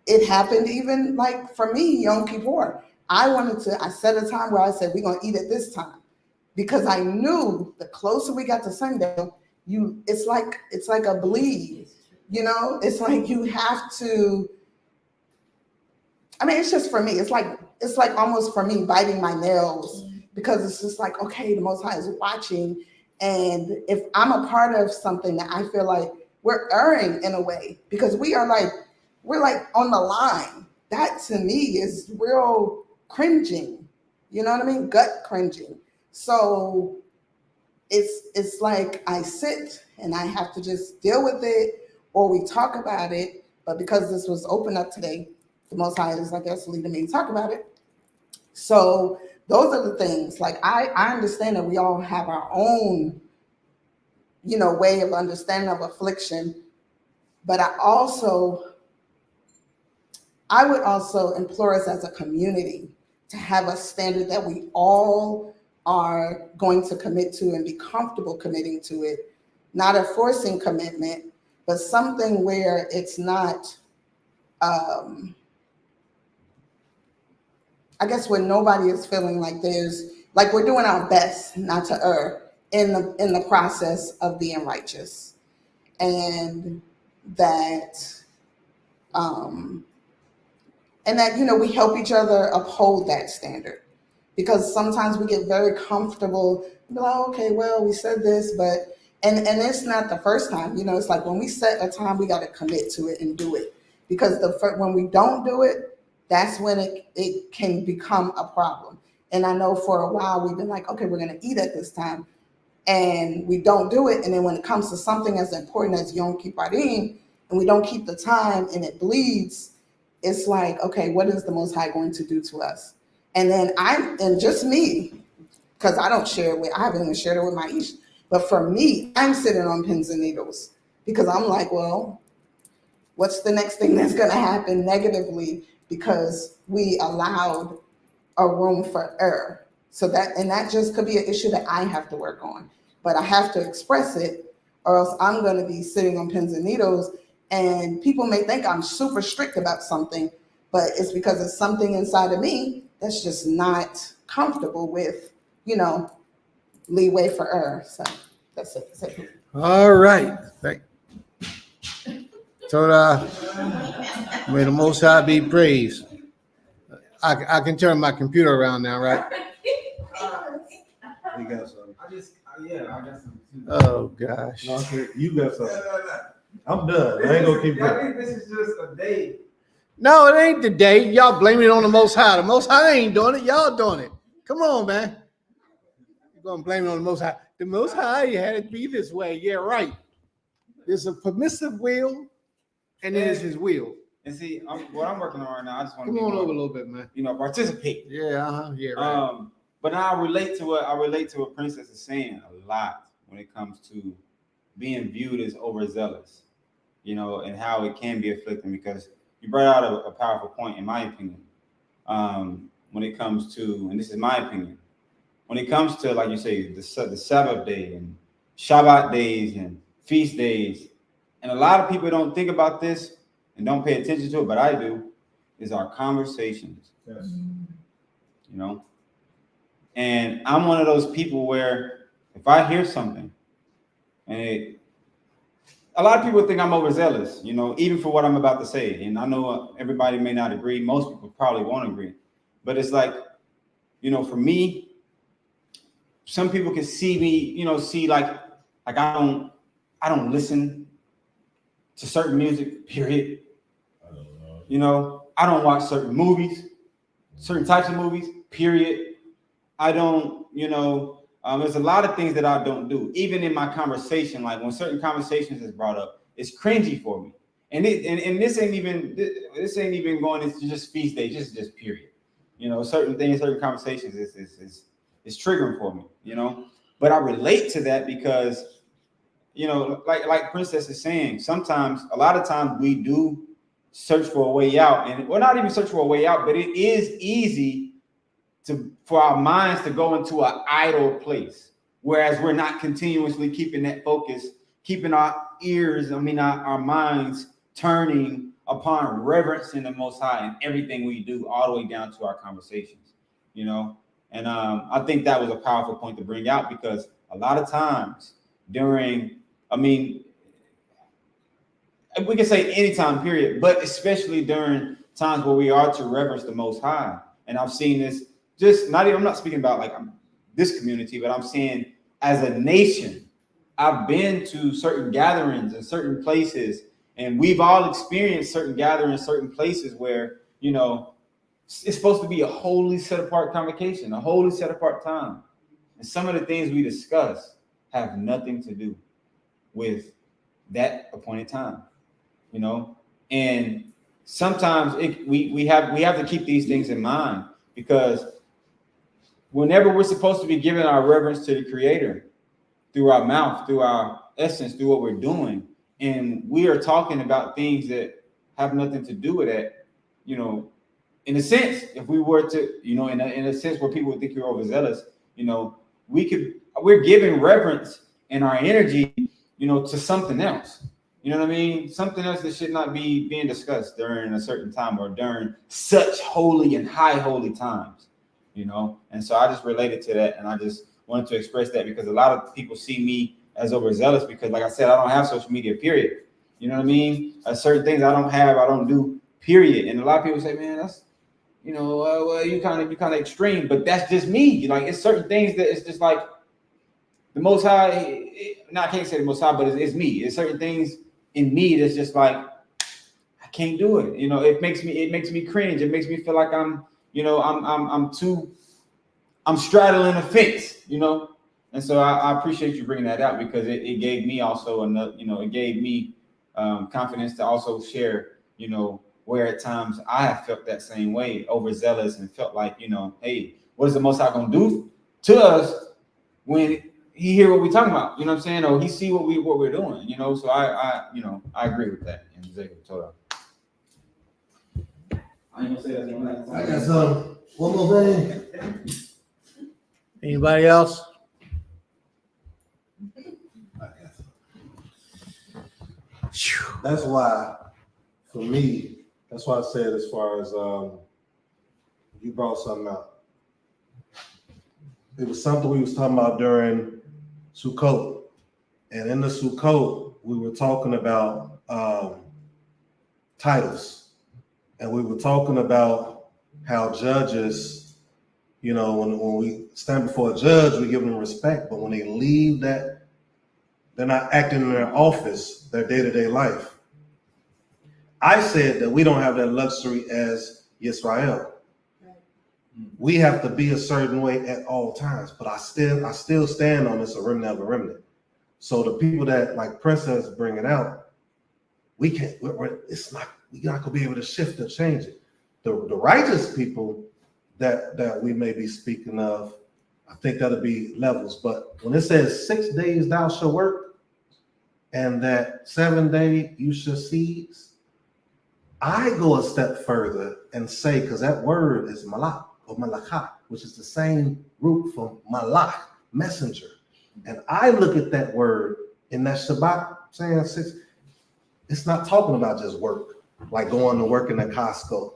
S5: It happened even like for me, Yom Kippur. I set a time where I said, we're going to eat at this time, because I knew the closer we got to Sunday, it's like a bleed, it's like you have to, it's just for me, it's like almost for me biting my nails, because it's just like, okay, the Most High is watching. And if I'm a part of something that I feel like we're erring in a way, because we're like on the line, that to me is real cringing, you know what I mean? Gut cringing. So it's like I sit and I have to just deal with it, or we talk about it. But because this was open up today, the Most High is, I guess, leading me to talk about it. So those are the things. Like I understand that we all have our own, way of understanding of affliction. But I would also implore us as a community to have a standard that we all are going to commit to and be comfortable committing to it. Not a forcing commitment, but something where it's not, I guess, when nobody is feeling like we're doing our best not to err in the process of being righteous. And that, we help each other uphold that standard, because sometimes we get very comfortable, like, okay, well, we said this, but, and it's not the first time, it's like when we set a time, we got to commit to it and do it, because when we don't do it, that's when it can become a problem. And I know for a while we've been like, okay, we're going to eat at this time, and we don't do it. And then when it comes to something as important as Yom Kippurim, and we don't keep the time and it bleeds, it's like, okay, what is the Most High going to do to us? And then just me, because I haven't even shared it with my Ish, but for me, I'm sitting on pins and needles, because I'm like, well, what's the next thing that's going to happen negatively because we allowed a room for error? So that just could be an issue that I have to work on, but I have to express it, or else I'm going to be sitting on pins and needles. And people may think I'm super strict about something, but it's because it's something inside of me that's just not comfortable with, leeway for error. So that's it.
S4: All right. Toda, may the Most High be praised. I can turn my computer around now, right?
S1: You got some.
S7: I got some too.
S4: Oh, gosh.
S1: No, you got some. I'm done. I ain't gonna keep
S7: I
S1: going.
S7: think this is just a day.
S4: No, it ain't the day. Y'all blaming it on the Most High. The Most High ain't doing it. Y'all doing it. Come on, man. You're going to blame it on the Most High. The Most High had it be this way. Yeah, right. There's a permissive will, and then there's his will.
S7: And see, what I'm working on right now, I just want to
S4: Come
S7: be
S4: on
S7: more,
S4: over a little bit, man.
S7: participate.
S4: Yeah, yeah, right.
S7: But now I relate to what Princess is saying a lot when it comes to being viewed as overzealous, and how it can be afflicting, because you brought out a powerful point, in my opinion, when it comes to, and this is my opinion, when it comes to, like you say, the Sabbath day and Shabbat days and feast days, and a lot of people don't think about this and don't pay attention to it, but I do, is our conversations.
S1: Yes.
S7: And I'm one of those people where if I hear something, and a lot of people think I'm overzealous, even for what I'm about to say. And I know everybody may not agree. Most people probably won't agree. But it's like, for me, some people can see me, see like I don't listen to certain music, period. I don't watch certain movies, certain types of movies, period. I don't, there's a lot of things that I don't do. Even in my conversation, like when certain conversations is brought up, it's cringy for me. And this ain't even going into just feast day, just period. Certain things, certain conversations is triggering for me, But I relate to that because, like Princess is saying, a lot of times we do search for a way out, and we're not even search for a way out, but it is easy for our minds to go into an idle place, whereas we're not continuously keeping that focus, keeping our minds turning upon reverencing the Most High in everything we do, all the way down to our conversations, And I think that was a powerful point to bring out, because a lot of times we can say any time period, but especially during times where we are to reverence the Most High. And I've seen this I'm not speaking about like this community, but I'm saying as a nation, I've been to certain gatherings in certain places, and we've all experienced certain gatherings, certain places where, it's supposed to be a holy set apart convocation, a holy set apart time. And some of the things we discuss have nothing to do with that appointed time, and sometimes we have to keep these things in mind, because whenever we're supposed to be giving our reverence to the Creator through our mouth, through our essence, through what we're doing, and we are talking about things that have nothing to do with that, in a sense, if we were to, in a sense where people would think you're overzealous, we're giving reverence and our energy, to something else. You know what I mean? Something else that should not be being discussed during a certain time or during such holy and high holy times. And so I just related to that, and I just wanted to express that, because a lot of people see me as overzealous because, like I said, I don't have social media, period. You know what I mean? Certain things I don't do, period. And a lot of people say, man, that's, well, you kind of extreme, but that's just me. Like, it's certain things that it's just like the Most High. I can't say the Most High, but it's me. It's certain things in me that's just like, I can't do it. It makes me cringe. It makes me feel like I'm straddling a fence, And so I appreciate you bringing that out, because it gave me also it gave me confidence to also share, where at times I have felt that same way, overzealous, and felt like, hey, what is the Most High gonna do to us when he hear what we're talking about? You know what I'm saying? Or he see what we're doing, So I agree with that. And I ain't gonna say that one last time.
S1: I got some. One more thing.
S4: Anybody else?
S1: That's why, for me, that's why I said, as far as you brought something out. It was something we was talking about during Sukkoth. And in the Sukkoth, we were talking about titles. And we were talking about how judges, you know, when we stand before a judge, we give them respect. But when they leave that, they're not acting in their office, their day-to-day life. I said that we don't have that luxury as Yisrael. We have to be a certain way at all times, but I still stand on this a remnant of a remnant. So the people that like Princess bring it out, we can't. We're not gonna be able to shift or change it. The righteous people that we may be speaking of, I think that'll be levels. But when it says 6 days thou shalt work, and that 7th day you shall cease, I go a step further and say, because that word is malak or malakah, which is the same root from malach, messenger. And I look at that word in that Shabbat saying 6, it's not talking about just work, like going to work in a Costco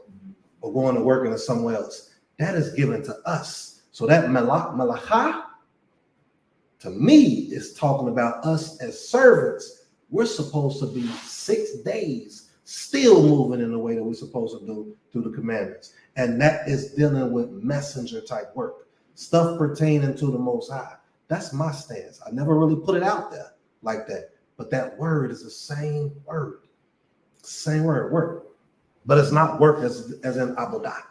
S1: or going to work in somewhere else. That is given to us. So that malachah, to me, is talking about us as servants. We're supposed to be 6 days still moving in the way that we're supposed to do through the commandments. And that is dealing with messenger type work, stuff pertaining to the Most High. That's my stance. I never really put it out there like that. But that word is the same word. Same word, work. But it's not work as in abodah.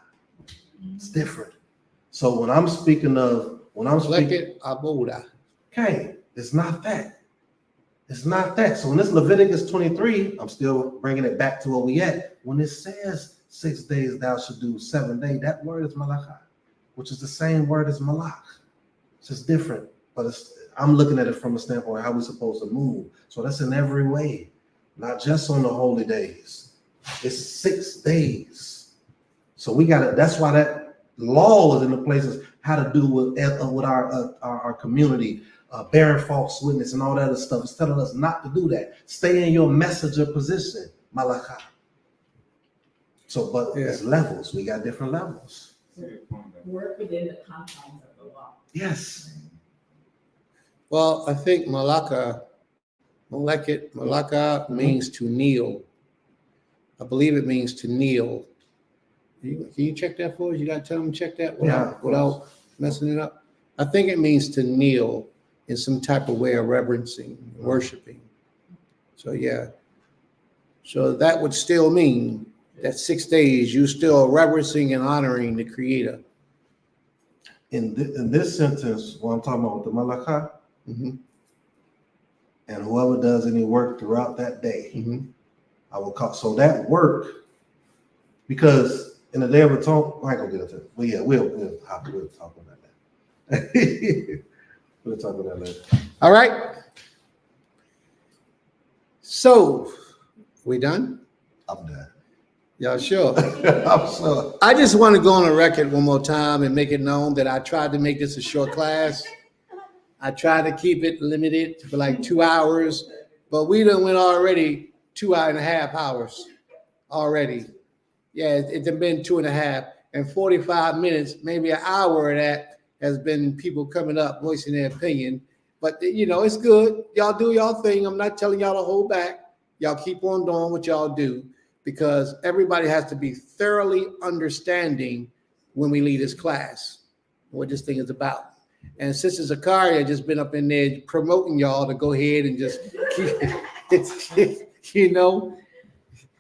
S1: It's different. So when I'm speaking,
S4: abodah.
S1: Okay, it's not that. It's not that. So in this Leviticus 23, I'm still bringing it back to where we at. When it says 6 days thou shalt do, 7 days, that word is malachah, which is the same word as malach. It's just different. But I'm looking at it from a standpoint of how we're supposed to move. So that's in every way, not just on the holy days. It's 6 days. So we got it. That's why that law is in the places how to do with our community, bearing false witness and all that other stuff. It's telling us not to do that. Stay in your messenger position, malachah. So, but it's levels. We got different levels.
S8: Work within the confines of the law.
S1: Yes.
S4: Well, I think malakah means to kneel. I believe it means to kneel. Can you check that for us? You got to tell them to check that without messing it up. I think it means to kneel in some type of way of reverencing, worshiping. So yeah. So that would still mean that 6 days you still reverencing and honoring the Creator.
S1: In this sentence, what I'm talking about with the malachah,
S4: Mm-hmm.
S1: and whoever does any work throughout that day,
S4: Mm-hmm.
S1: I will call. So that work, because in the day of atonement, I ain't gonna get into it. But yeah, we'll talk about that. We'll talk about that later.
S4: All right. So, we done?
S1: I'm done.
S4: Y'all sure?
S1: I'm sure.
S4: I just want to go on the record one more time and make it known that I tried to make this a short class. I tried to keep it limited for like 2 hours, but we done went already 2.5 hours already. Yeah, it's been 2.5 and 45 minutes, maybe an hour of that has been people coming up, voicing their opinion. But you know, it's good. Y'all do y'all thing. I'm not telling y'all to hold back. Y'all keep on doing what y'all do, because everybody has to be thoroughly understanding when we lead this class, what this thing is about. And Sister Zakaria just been up in there promoting y'all to go ahead and just keep it, you know.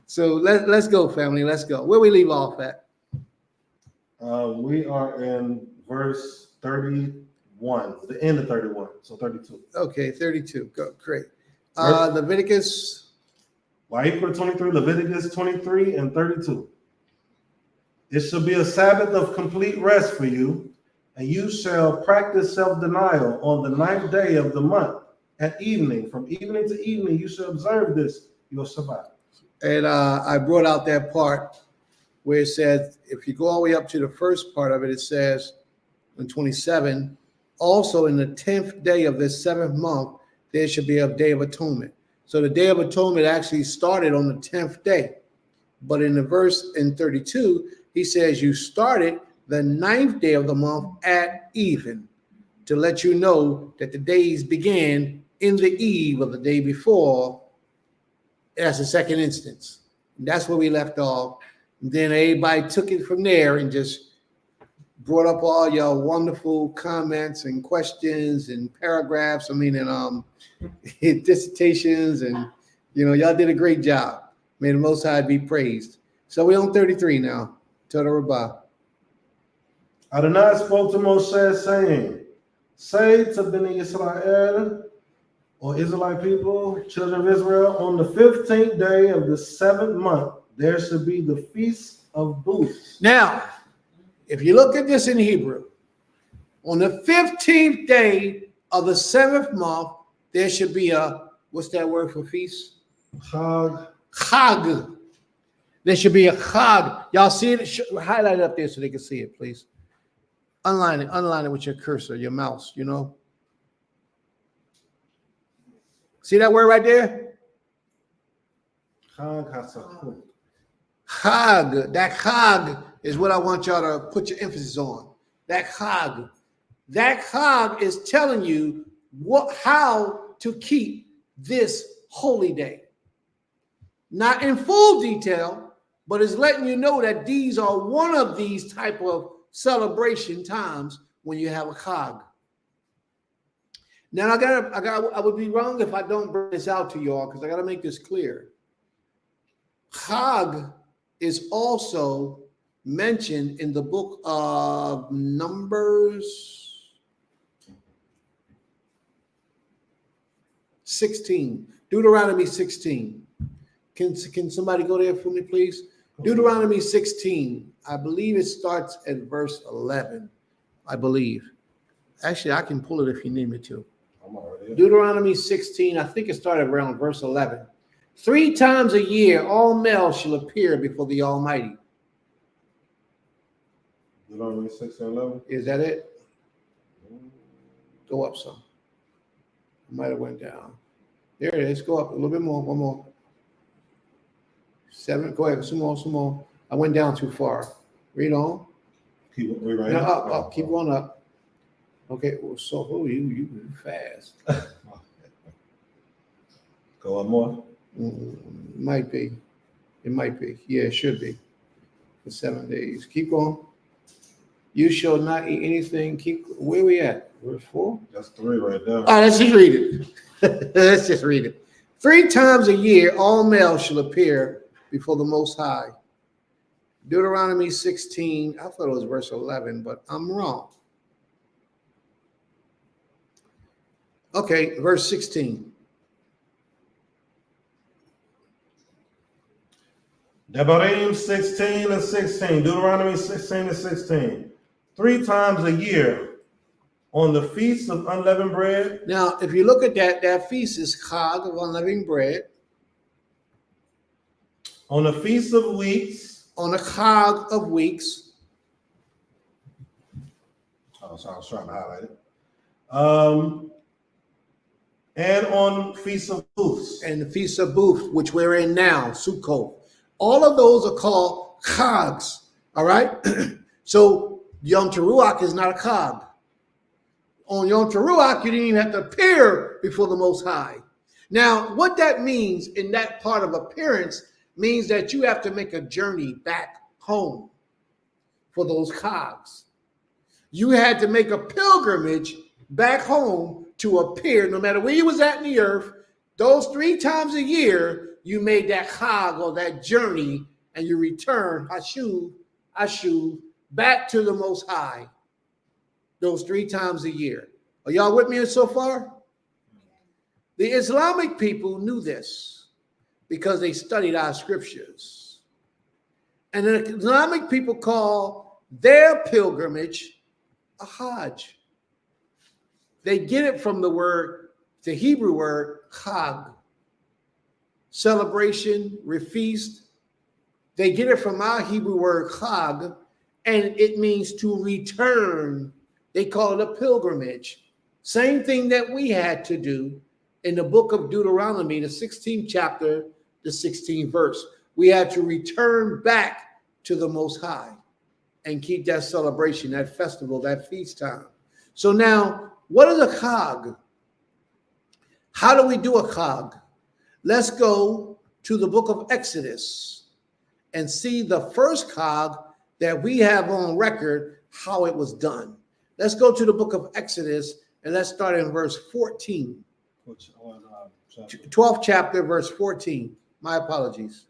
S4: So let's go, family. Let's go. Where we leave off at?
S1: We are in verse 31, the end of 31, so 32.
S4: Okay, 32. Go, great. Leviticus.
S1: Why he put 23? Leviticus 23 and 32. It shall be a Sabbath of complete rest for you, and you shall practice self-denial on the 9th day of the month at evening. From evening to evening, you shall observe this, your Shabbat.
S4: And I brought out that part where it says, if you go all the way up to the first part of it, it says in 27, also in the 10th day of this 7th month, there should be a day of atonement. So the day of atonement actually started on the 10th day. But in the verse in 32, he says you started the 9th day of the month at even, to let you know that the days began in the eve of the day before. That's the second instance. And that's where we left off. And then everybody took it from there and just brought up all your wonderful comments and questions and paragraphs. I mean, and dissertations, and y'all did a great job. May the Most High be praised. So we're on 33 now. Toda Rabbah.
S1: Adonai spoke to Moshe, saying, say to Bnei Israel, or Israelite people, children of Israel, on the 15th day of the 7th month, there should be the Feast of Booths.
S4: Now, if you look at this in Hebrew, on the 15th day of the 7th month, there should be a, what's that word for feast?
S1: Chag.
S4: Chag. There should be a chag. Y'all see it? Highlight it up there so they can see it, please. Underline it with your cursor, your mouse, See that word right there?
S1: Chag HaSukkoth.
S4: Chag. That chag is what I want y'all to put your emphasis on. That chag. That chag is telling you how to keep this holy day. Not in full detail, but it's letting you know that these are one of these type of celebration times when you have a chag. Now I would be wrong if I don't bring this out to y'all, because I got to make this clear. Chag is also mentioned in the book of Numbers 16, Deuteronomy 16. Can somebody go there for me, please? Deuteronomy 16. I believe it starts at verse 11. I believe. Actually, I can pull it if you need me to. Deuteronomy 16, I think it started around verse 11. 3 times a year, all males shall appear before the Almighty.
S1: Deuteronomy 6:11.
S4: Is that it? Go up some. I might have went down. There it is. Go up a little bit more. One more. 7. Go ahead. Some more. I went down too far. Read on.
S1: Keep right
S4: No, up. Keep going up. Okay. Well, so you fast.
S1: Go up more.
S4: Might be. It might be. Yeah, it should be. For 7 days. Keep going. You shall not eat anything. Where we at? Verse 4?
S1: That's 3 right there.
S4: All right, let's just read it. Let's just read it. 3 times a year, all males shall appear before the Most High. Deuteronomy 16, I thought it was verse 11, but I'm wrong. Okay, verse 16.
S1: Devarim 16:16. Deuteronomy 16:16. 3 times a year on the feast of unleavened bread.
S4: Now, if you look at that feast is Chag of unleavened bread.
S1: On the feast of weeks.
S4: On the Chag of weeks.
S1: Oh, so I was trying to highlight it. And on feast of booths.
S4: And the feast of booths, which we're in now, Sukkoth. All of those are called Chags. All right. So Yom Teruach is not a Chag. On Yom Teruach, you didn't even have to appear before the Most High. Now, what that means in that part of appearance means that you have to make a journey back home for those Chags. You had to make a pilgrimage back home to appear, no matter where you was at in the earth. Those 3 times a year, you made that Chag or that journey, and you return Hashuv, back to the Most High. Those 3 times a year. Are y'all with me so far? The Islamic people knew this because they studied our scriptures. And the Islamic people call their pilgrimage a Hajj. They get it from the Hebrew word Chag. Celebration, feast. They get it from our Hebrew word Chag, and it means to return. They call it a pilgrimage. Same thing that we had to do in the book of Deuteronomy, the 16th chapter, the 16th verse. We had to return back to the Most High. and keep that celebration, that festival, that feast time. So now, what is a Chag? How do we do a Chag? Let's go to the book of Exodus and see the first Chag that we have on record, how it was done. Let's go to the book of Exodus and let's start in verse 14. 12th chapter, verse 14. My apologies.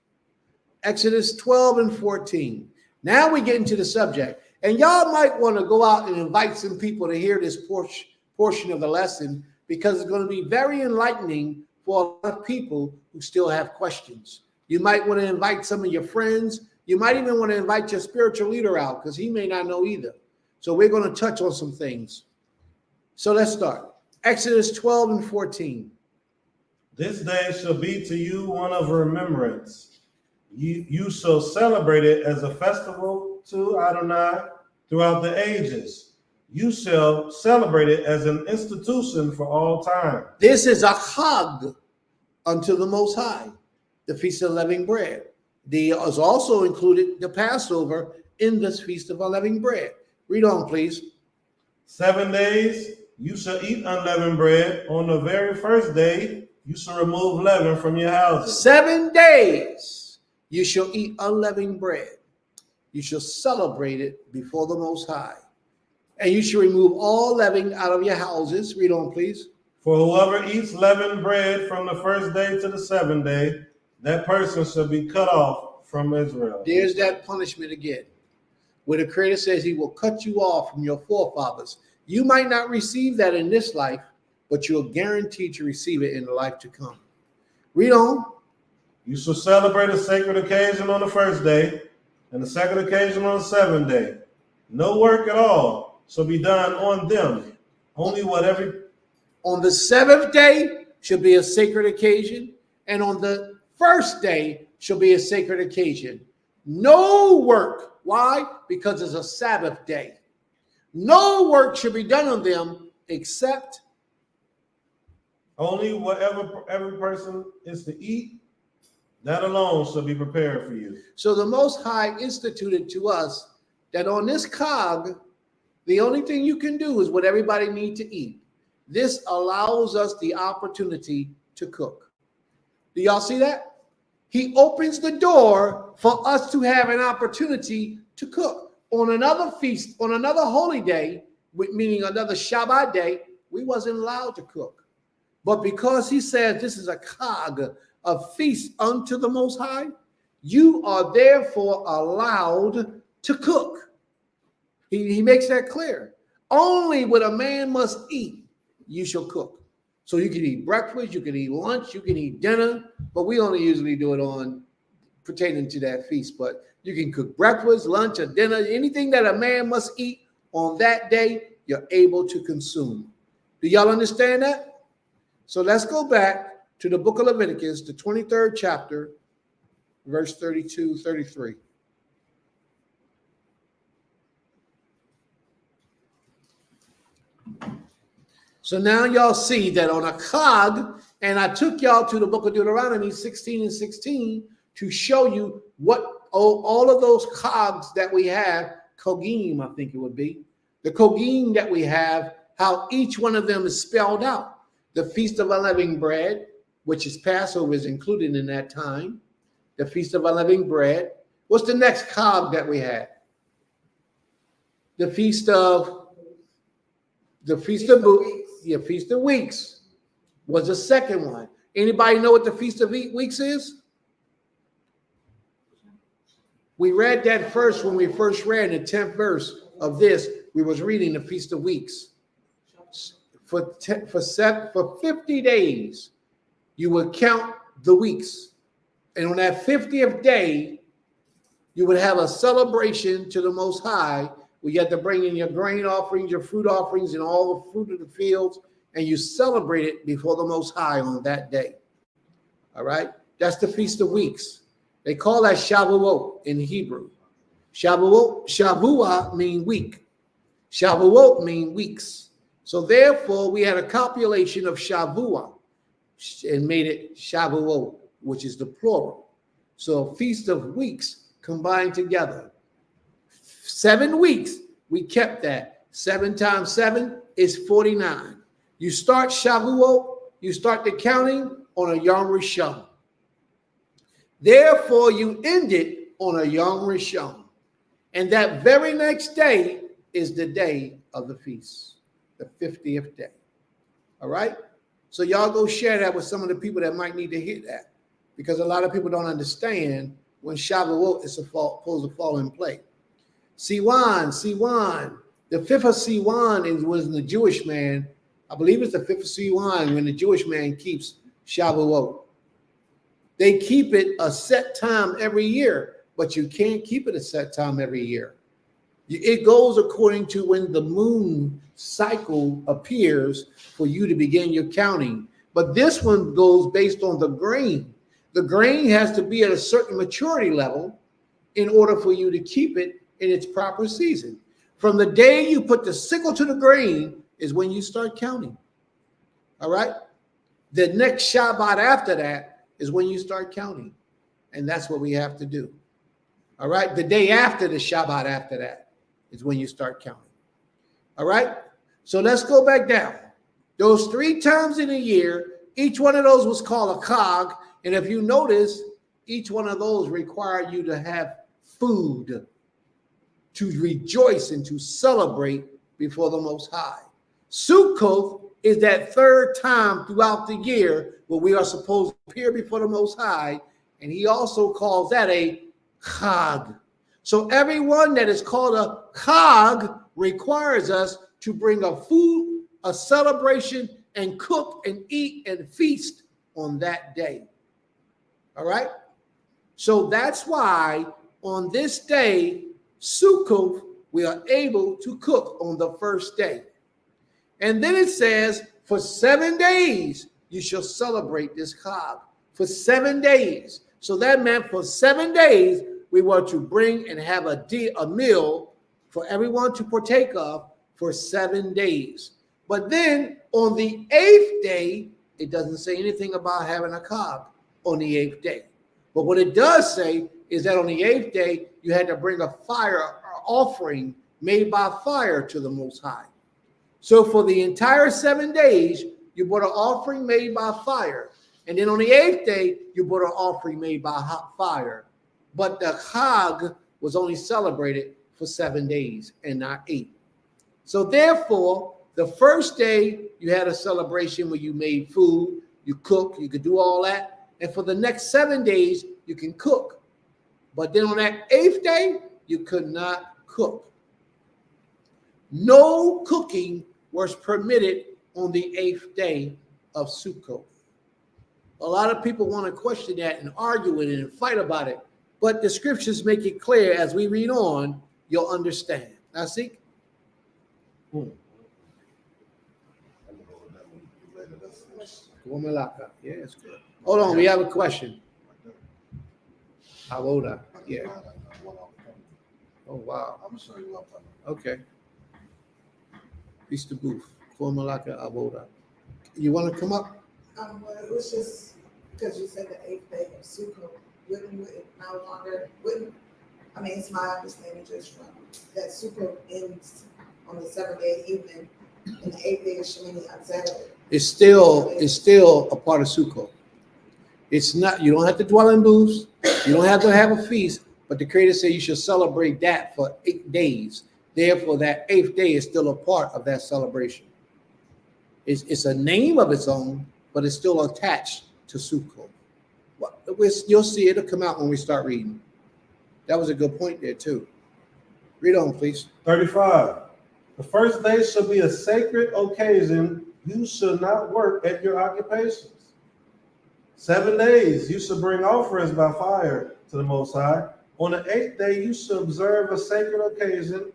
S4: Exodus 12 and 14. Now we get into the subject. And y'all might want to go out and invite some people to hear this portion of the lesson, because it's going to be very enlightening for a lot of people who still have questions. You might want to invite some of your friends. You might even want to invite your spiritual leader out, because he may not know either. So we're going to touch on some things. So let's start. Exodus 12 and 14.
S1: This day shall be to you one of remembrance. You shall celebrate it as a festival to Adonai throughout the ages. You shall celebrate it as an institution for all time.
S4: This is a Chag unto the Most High, the Feast of Unleavened Bread. Is also included the Passover in this Feast of Unleavened Bread. Read on, please.
S1: 7 days you shall eat unleavened bread. On the very first day you shall remove leaven from your houses.
S4: 7 days you shall eat unleavened bread. You shall celebrate it before the Most High. And you shall remove all leaven out of your houses. Read on, please.
S1: For whoever eats leavened bread from the first day to the 7th day, that person shall be cut off from Israel.
S4: There's that punishment again, where the Creator says he will cut you off from your forefathers. You might not receive that in this life, but you're guaranteed to receive it in the life to come. Read on.
S1: You shall celebrate a sacred occasion on the first day, and the second occasion on the 7th day. No work at all shall be done on them. Only whatever.
S4: On the 7th day shall be a sacred occasion, and on the first day shall be a sacred occasion. No work. Why? Because it's a Sabbath day. No work should be done on them except
S1: Only whatever every person is to eat, that alone shall be prepared for you.
S4: So the Most High instituted to us that on this Chag, the only thing you can do is what everybody needs to eat. This allows us the opportunity to cook. Do y'all see that? He opens the door for us to have an opportunity to cook. On another feast, on another holy day, meaning another Shabbat day, we wasn't allowed to cook. But because he says this is a Chag, a feast unto the Most High, you are therefore allowed to cook. He makes that clear. Only what a man must eat, you shall cook. So you can eat breakfast, you can eat lunch, you can eat dinner, but we only usually do it on pertaining to that feast. But you can cook breakfast, lunch, or dinner. Anything that a man must eat on that day, you're able to consume. Do y'all understand that? So let's go back to the book of Leviticus, the 23rd chapter, verse 32, 33. So now y'all see that on a Chag, and I took y'all to the book of Deuteronomy 16 and 16 to show you what all of those Chags that we have, Kogim, I think it would be, the Kogim that we have, how each one of them is spelled out. The Feast of Unleavened Bread, which is Passover, is included in that time. The Feast of Unleavened Bread. What's the next Chag that we had? The Feast of Weeks was the second one. Anybody know what the Feast of Weeks is? We read that first when we first read the 10th verse of this. We was reading the Feast of Weeks. For 50 days, you would count the weeks. And on that 50th day, you would have a celebration to the Most High. We had to bring in your grain offerings, your fruit offerings, and all the fruit of the fields, and you celebrate it before the Most High on that day. All right? That's the Feast of Weeks. They call that Shavuot in Hebrew. Shavua mean week. Shavuot mean weeks. So therefore, we had a copulation of Shavua and made it Shavuot, which is the plural. So Feast of Weeks combined together. 7 weeks, we kept that. 7 times 7 is 49. You start Shavuot, you start the counting on a Yom Rishon. Therefore, you end it on a Yom Rishon. And that very next day is the day of the feast, the 50th day. All right? So y'all go share that with some of the people that might need to hear that, because a lot of people don't understand when Shavuot is supposed to fall in play. Siwan. The 5th of Siwan was the Jewish man. I believe it's the 5th of Siwan when the Jewish man keeps Shavuot. They keep it a set time every year, but you can't keep it a set time every year. It goes according to when the moon cycle appears for you to begin your counting. But this one goes based on the grain. The grain has to be at a certain maturity level in order for you to keep it in its proper season. From the day you put the sickle to the grain is when you start counting. All right? The next Shabbat after that is when you start counting. And that's what we have to do. All right? The day after the Shabbat after that is when you start counting. All right? So let's go back down. Those 3 times in a year, each one of those was called a Chag. And if you notice, each one of those required you to have food to rejoice and to celebrate before the Most High. Sukkoth is that 3rd time throughout the year where we are supposed to appear before the Most High. And he also calls that a Chag. So everyone that is called a Chag requires us to bring a food, a celebration, and cook and eat and feast on that day. All right? So that's why on this day, Sukkoth, we are able to cook on the first day. And then it says, for 7 days, you shall celebrate this Chag. For 7 days. So that meant for 7 days, we were to bring and have a meal for everyone to partake of for 7 days. But then on the 8th day, it doesn't say anything about having a Chag on the 8th day. But what it does say is that on the 8th day, you had to bring a fire offering made by fire to the Most High. So for the entire 7 days, you brought an offering made by fire. And then on the 8th day, you brought an offering made by hot fire. But the Chag was only celebrated for 7 days and not 8. So therefore, the first day, you had a celebration where you made food, you cooked, you could do all that. And for the next 7 days, you can cook. But then on that 8th day, you could not cook. No cooking was permitted on the 8th day of Sukkoth. A lot of people want to question that and argue it and fight about it. But the scriptures make it clear as we read on, you'll understand. Now, see? Yeah, it's good. Hold on, we have a question. Avoda, yeah. Oh, wow.
S1: I'm sorry.
S4: Okay. Peace to Booth. Malaka Avoda. You want to come up?
S5: Well, it was just because you said the 8th day of Sukkoth, wouldn't it no longer, I mean, it's my understanding just from that Sukkoth ends on the 7th day evening, and the 8th day is Shemini Atzeret.
S4: It's still a part of Sukkoth. It's not, you don't have to dwell in booths, you don't have to have a feast, but the Creator said you should celebrate that for 8 days. Therefore, that 8th day is still a part of that celebration. It's a name of its own, but it's still attached to Sukkoth. Well, you'll see it'll come out when we start reading. That was a good point there too. Read on, please.
S1: 35. The first day shall be a sacred occasion. You shall not work at your occupations. 7 days you shall bring offerings by fire to the Most High. On the 8th day you shall observe a sacred occasion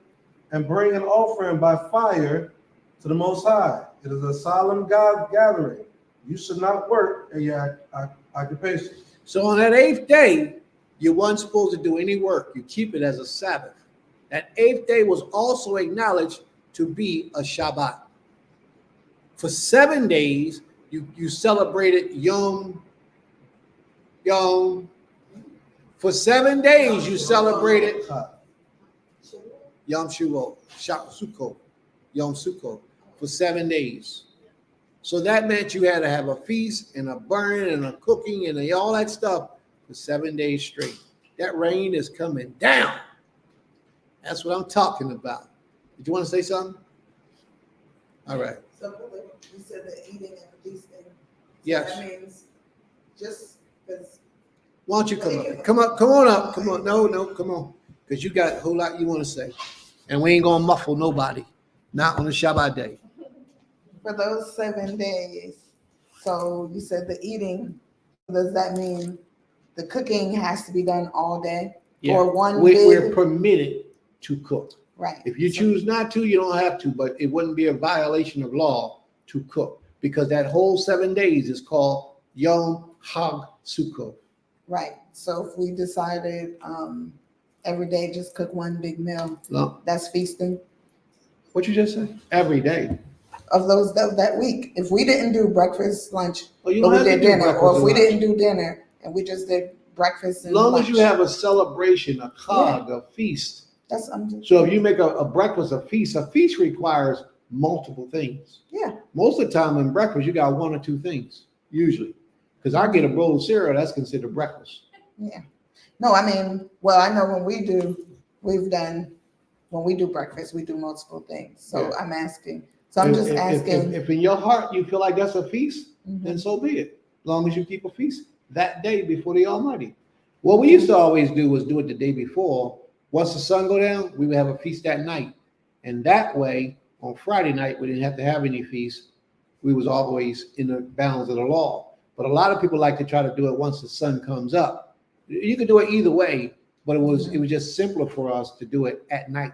S1: and bring an offering by fire to the Most High. It is a solemn God gathering. You should not work at your occupation.
S4: So on that 8th day, you weren't supposed to do any work. You keep it as a Sabbath. That 8th day was also acknowledged to be a Shabbat. For 7 days, you celebrated Yom. For 7 days, you celebrated Yom Sukkoth, Yom Sukkoth, for 7 days. So that meant you had to have a feast and a burning and a cooking and all that stuff for 7 days straight. That rain is coming down. That's what I'm talking about. Did you want to say something? All right.
S5: So you said the eating and the feasting.
S4: Yes.
S5: That means just because.
S4: Why don't you come up? Come on up. Come on. No, come on. Because you got a whole lot you want to say. And we ain't going to muffle nobody. Not on the Shabbat day.
S5: For those 7 days, so you said the eating, does that mean the cooking has to be done all day?
S4: Yeah.
S5: Or one
S4: We're
S5: big,
S4: permitted to cook.
S5: right?
S4: If you
S5: So-
S4: choose not to, you don't have to, but it wouldn't be a violation of law to cook because that whole 7 days is called Yom Hag Sukkoth.
S5: Right, so if we decided, every day just cook one big meal,
S4: No,
S5: that's feasting
S4: what you just said? Every day.
S5: of those, that week. If we didn't do breakfast, lunch,
S4: Well, you
S5: but
S4: don't
S5: we
S4: have to
S5: did
S4: do
S5: dinner,
S4: breakfast
S5: or if
S4: and
S5: we
S4: lunch.
S5: didn't do dinner and we just did breakfast
S4: As
S5: and
S4: long
S5: lunch.
S4: as you have a celebration, a chag, a feast.
S5: That's, I'm just.
S4: So if you make a breakfast a feast requires multiple things.
S5: Yeah,
S4: Most of the time in breakfast, you got one or two things, usually. Because I get a bowl of cereal, that's considered breakfast.
S5: yeah. No, I mean, well, I know when we do breakfast, we do multiple things, so
S4: Yeah.
S5: I'm asking, so I'm just asking.
S4: If in your heart you feel like that's a feast,
S5: Mhm.
S4: then so be it. As long as you keep a feast that day before the Almighty. What we used to always do was do it the day before. Once the sun go down, we would have a feast that night. And that way, on Friday night, we didn't have to have any feast. We was always in the bounds of the law. But a lot of people like to try to do it once the sun comes up. You could do it either way, but it was just simpler for us to do it at night.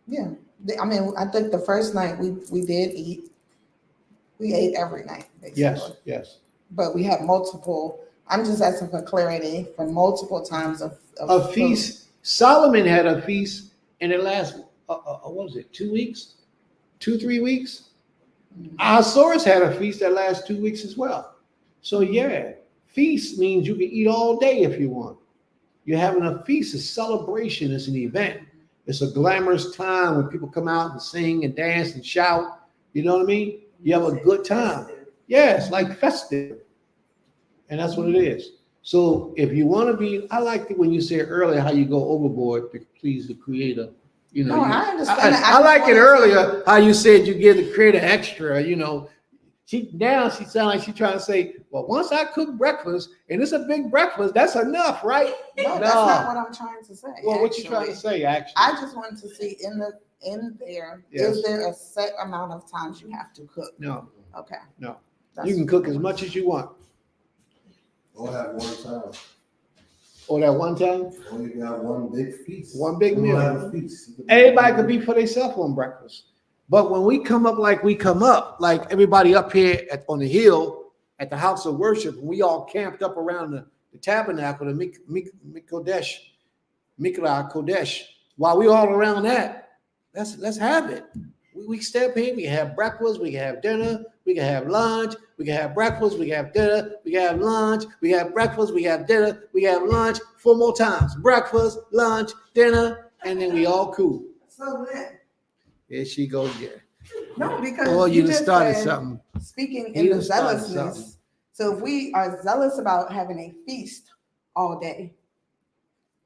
S5: Yeah, I mean, I think the first night we did eat. We ate every night, basically.
S4: Yes.
S5: But we had multiple, I'm just asking for clarity for multiple times of
S4: A
S5: food.
S4: feast. Solomon had a feast, and it lasted, what was it, 2 weeks? 3 weeks? Ahasuerus had a feast that lasts 2 weeks as well. So yeah, feast means you can eat all day if you want. You're having a feast, a celebration, it's an event. It's a glamorous time when people come out and sing and dance and shout. You know what I mean? You have a good time. Yeah, it's like festive. And that's what it is. So if you want to be, I liked it when you said earlier how you go overboard to please the creator. You know,
S5: No, I understand that.
S4: I like it earlier how you said you give the creator extra, you know. She sounds like she's trying to say, well, once I cook breakfast and it's a big breakfast, that's enough, right?
S5: No, that's not what I'm trying to say.
S4: Well, what you trying to
S5: actually.
S4: say, actually?
S5: I just wanted to see in there,
S4: Yes.
S5: is there a set amount of times you have to cook?
S4: No,
S5: Okay.
S4: no.
S5: That's-
S4: You can cook as much as you want.
S1: Or have one time.
S4: Or that one time,
S1: Or you can have one big feast.
S4: One big
S1: You
S4: meal.
S1: don't have a feast. You can-
S4: everybody could be for themselves on breakfast. But when we come up like we come up, like everybody up here on the hill at the house of worship, and we all camped up around the tabernacle, the Miklah Kodesh, while we all around that, let's have it. We stay up here, we can have breakfast, we can have dinner, we can have lunch, we can have breakfast, we can have dinner, we can have lunch, we can have breakfast, we can have dinner, we can have lunch 4 more times. Breakfast, lunch, dinner, and then we all cool.
S5: So then,
S4: Here she goes again.
S5: no, because
S4: Oh, you done
S5: just
S4: started
S5: said,
S4: something.
S5: speaking
S4: You
S5: in the
S4: done started
S5: zealousness.
S4: something.
S5: So if we are zealous about having a feast all day,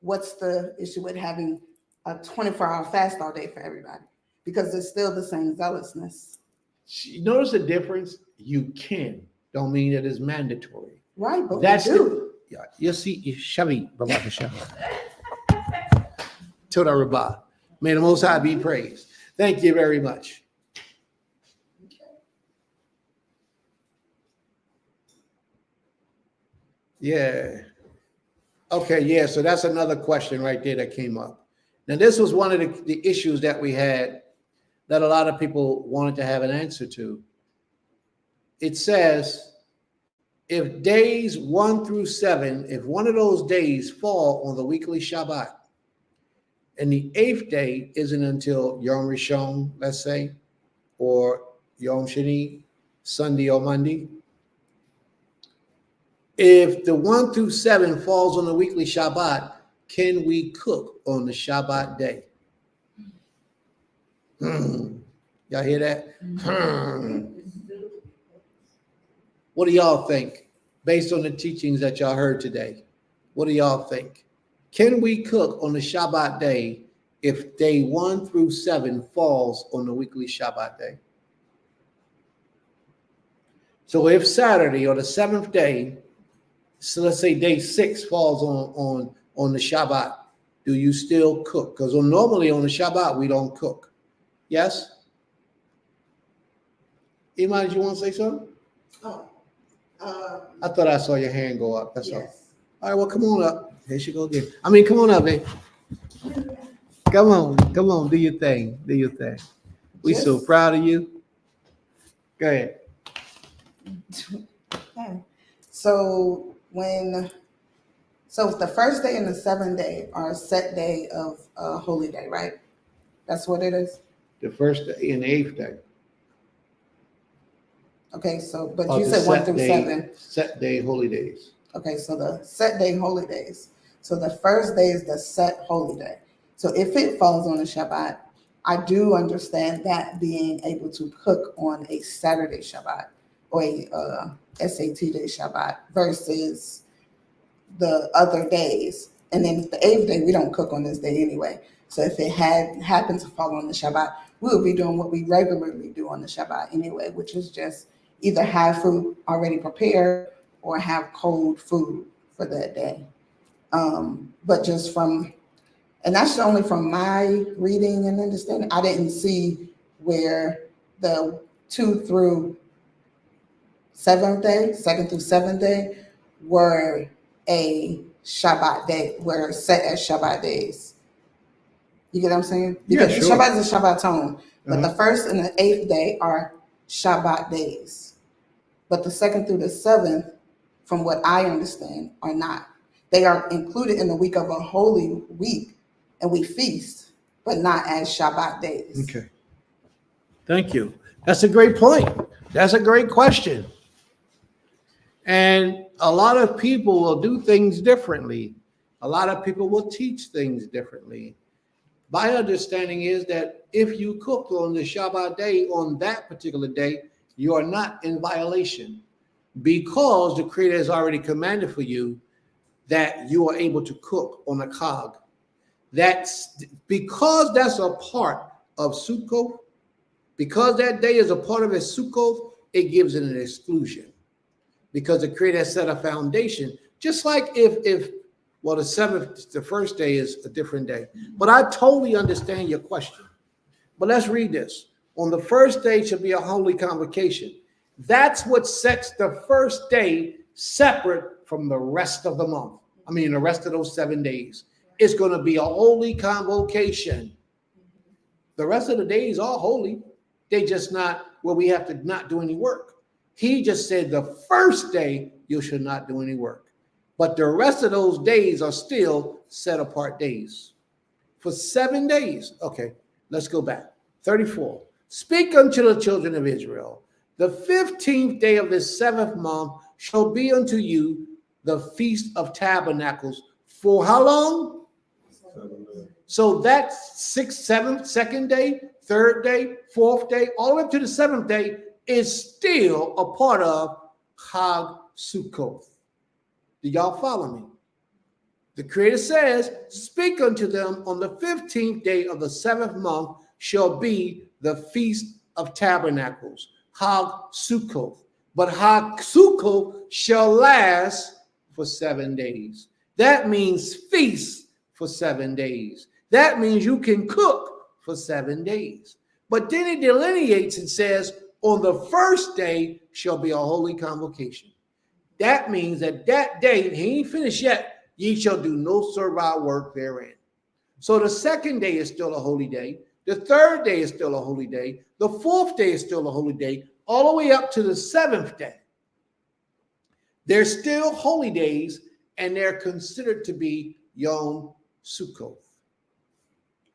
S5: what's the issue with having a 24-hour fast all day for everybody? Because it's still the same zealousness.
S4: You notice the difference? You can. Don't mean that it's mandatory.
S5: Right, but
S4: That's
S5: we do.
S4: Yeah, you see, Shavi, Babakasha. Toda Rabbah. May the Most High be praised. Thank you very much. Yeah. Okay, yeah, so that's another question right there that came up. Now, this was one of the issues that we had that a lot of people wanted to have an answer to. It says, if days 1 through 7, if one of those days fall on the weekly Shabbat, and the 8th day isn't until Yom Rishon, let's say, or Yom Shani, Sunday or Monday. If the 1 through 7 falls on the weekly Shabbat, can we cook on the Shabbat day? Y'all hear that? What do y'all think based on the teachings that y'all heard today? What do y'all think? Can we cook on the Shabbat day if day 1 through 7 falls on the weekly Shabbat day? So if Saturday or the 7th day, so let's say day 6 falls on the Shabbat, do you still cook? Because normally on the Shabbat, we don't cook. Yes? Iman, you want to say something?
S5: Oh,
S4: I thought I saw your hand go up. That's all.
S5: yes.
S4: All right, well, come on up. Here she go again. Come on up, babe. Come on, do your thing. Do your thing. We so
S5: Just-
S4: proud of you. Go ahead.
S5: Okay. So the first day and the 7th day are a set day of holy day, right? That's what it is?
S4: The first day and the 8th day.
S5: Okay, so, but
S4: Or
S5: you
S4: the
S5: said 1
S4: set
S5: through
S4: day-
S5: 7.
S4: Set day holy days.
S5: Okay, so the set day holy days. So the first day is the set holy day. So if it falls on a Shabbat, I do understand that being able to cook on a Saturday Shabbat or a SAT day Shabbat versus the other days. And then the 8th day, we don't cook on this day anyway. So if it had happened to fall on the Shabbat, we would be doing what we regularly do on the Shabbat anyway, which is just either have food already prepared or have cold food for that day. But just and that's only from my reading and understanding. I didn't see where the 2 through 7th day, 2nd through 7th day, were a Shabbat day, were set as Shabbat days. You get what I'm saying?
S4: Yeah,
S5: Because
S4: sure.
S5: Shabbat is a Shabbaton, but the
S4: Uh-huh.
S5: 1st and the 8th day are Shabbat days. But the 2nd through the 7th, from what I understand, are not. They are included in the week of a holy week, and we feast, but not as Shabbat days.
S4: Okay. Thank you. That's a great point. That's a great question. And a lot of people will do things differently. A lot of people will teach things differently. My understanding is that if you cook on the Shabbat day, on that particular day, you are not in violation because the Creator has already commanded for you that you are able to cook on a cog. That's because that's a part of Sukkoth. Because that day is a part of his Sukkoth, it gives it an exclusion. Because the Creator has set a foundation, just like if the 7th, the first day is a different day. But I totally understand your question. But let's read this. On the first day shall be a holy convocation. That's what sets the first day separate from the rest of the month. I mean, the rest of those 7 days. It's going to be a holy convocation. The rest of the days are holy. They just not where we have to not do any work. He just said the first day you should not do any work. But the rest of those days are still set apart days. For 7 days. Okay, let's go back. 34. Speak unto the children of Israel. The 15th day of this 7th month shall be unto you the Feast of Tabernacles. For how long?
S1: 7 days.
S4: So that's 6th, 7th, 2nd day, 3rd day, 4th day, all the way up to the 7th day is still a part of Chag Sukkoth. Do y'all follow me? The Creator says, speak unto them on the 15th day of the 7th month shall be the Feast of Tabernacles, Chag Sukkoth. But Chag Sukkoth shall last for 7 days. That means feast for 7 days. That means you can cook for 7 days. But then it delineates and says, on the first day shall be a holy convocation. That means that day, he ain't finished yet, ye shall do no servile work therein. So the 2nd day is still a holy day. The 3rd day is still a holy day. The 4th day is still a holy day, all the way up to the 7th day. They're still holy days, and they're considered to be Yom Sukkoth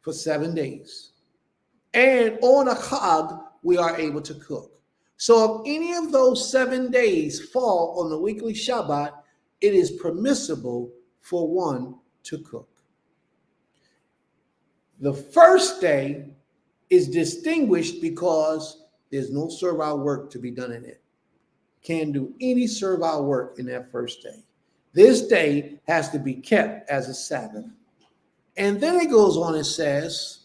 S4: for 7 days. And on a Chag, we are able to cook. So if any of those 7 days fall on the weekly Shabbat, it is permissible for one to cook. The first day is distinguished because there's no servile work to be done in it. Can't do any servile work in that first day. This day has to be kept as a Sabbath. And then it goes on and says,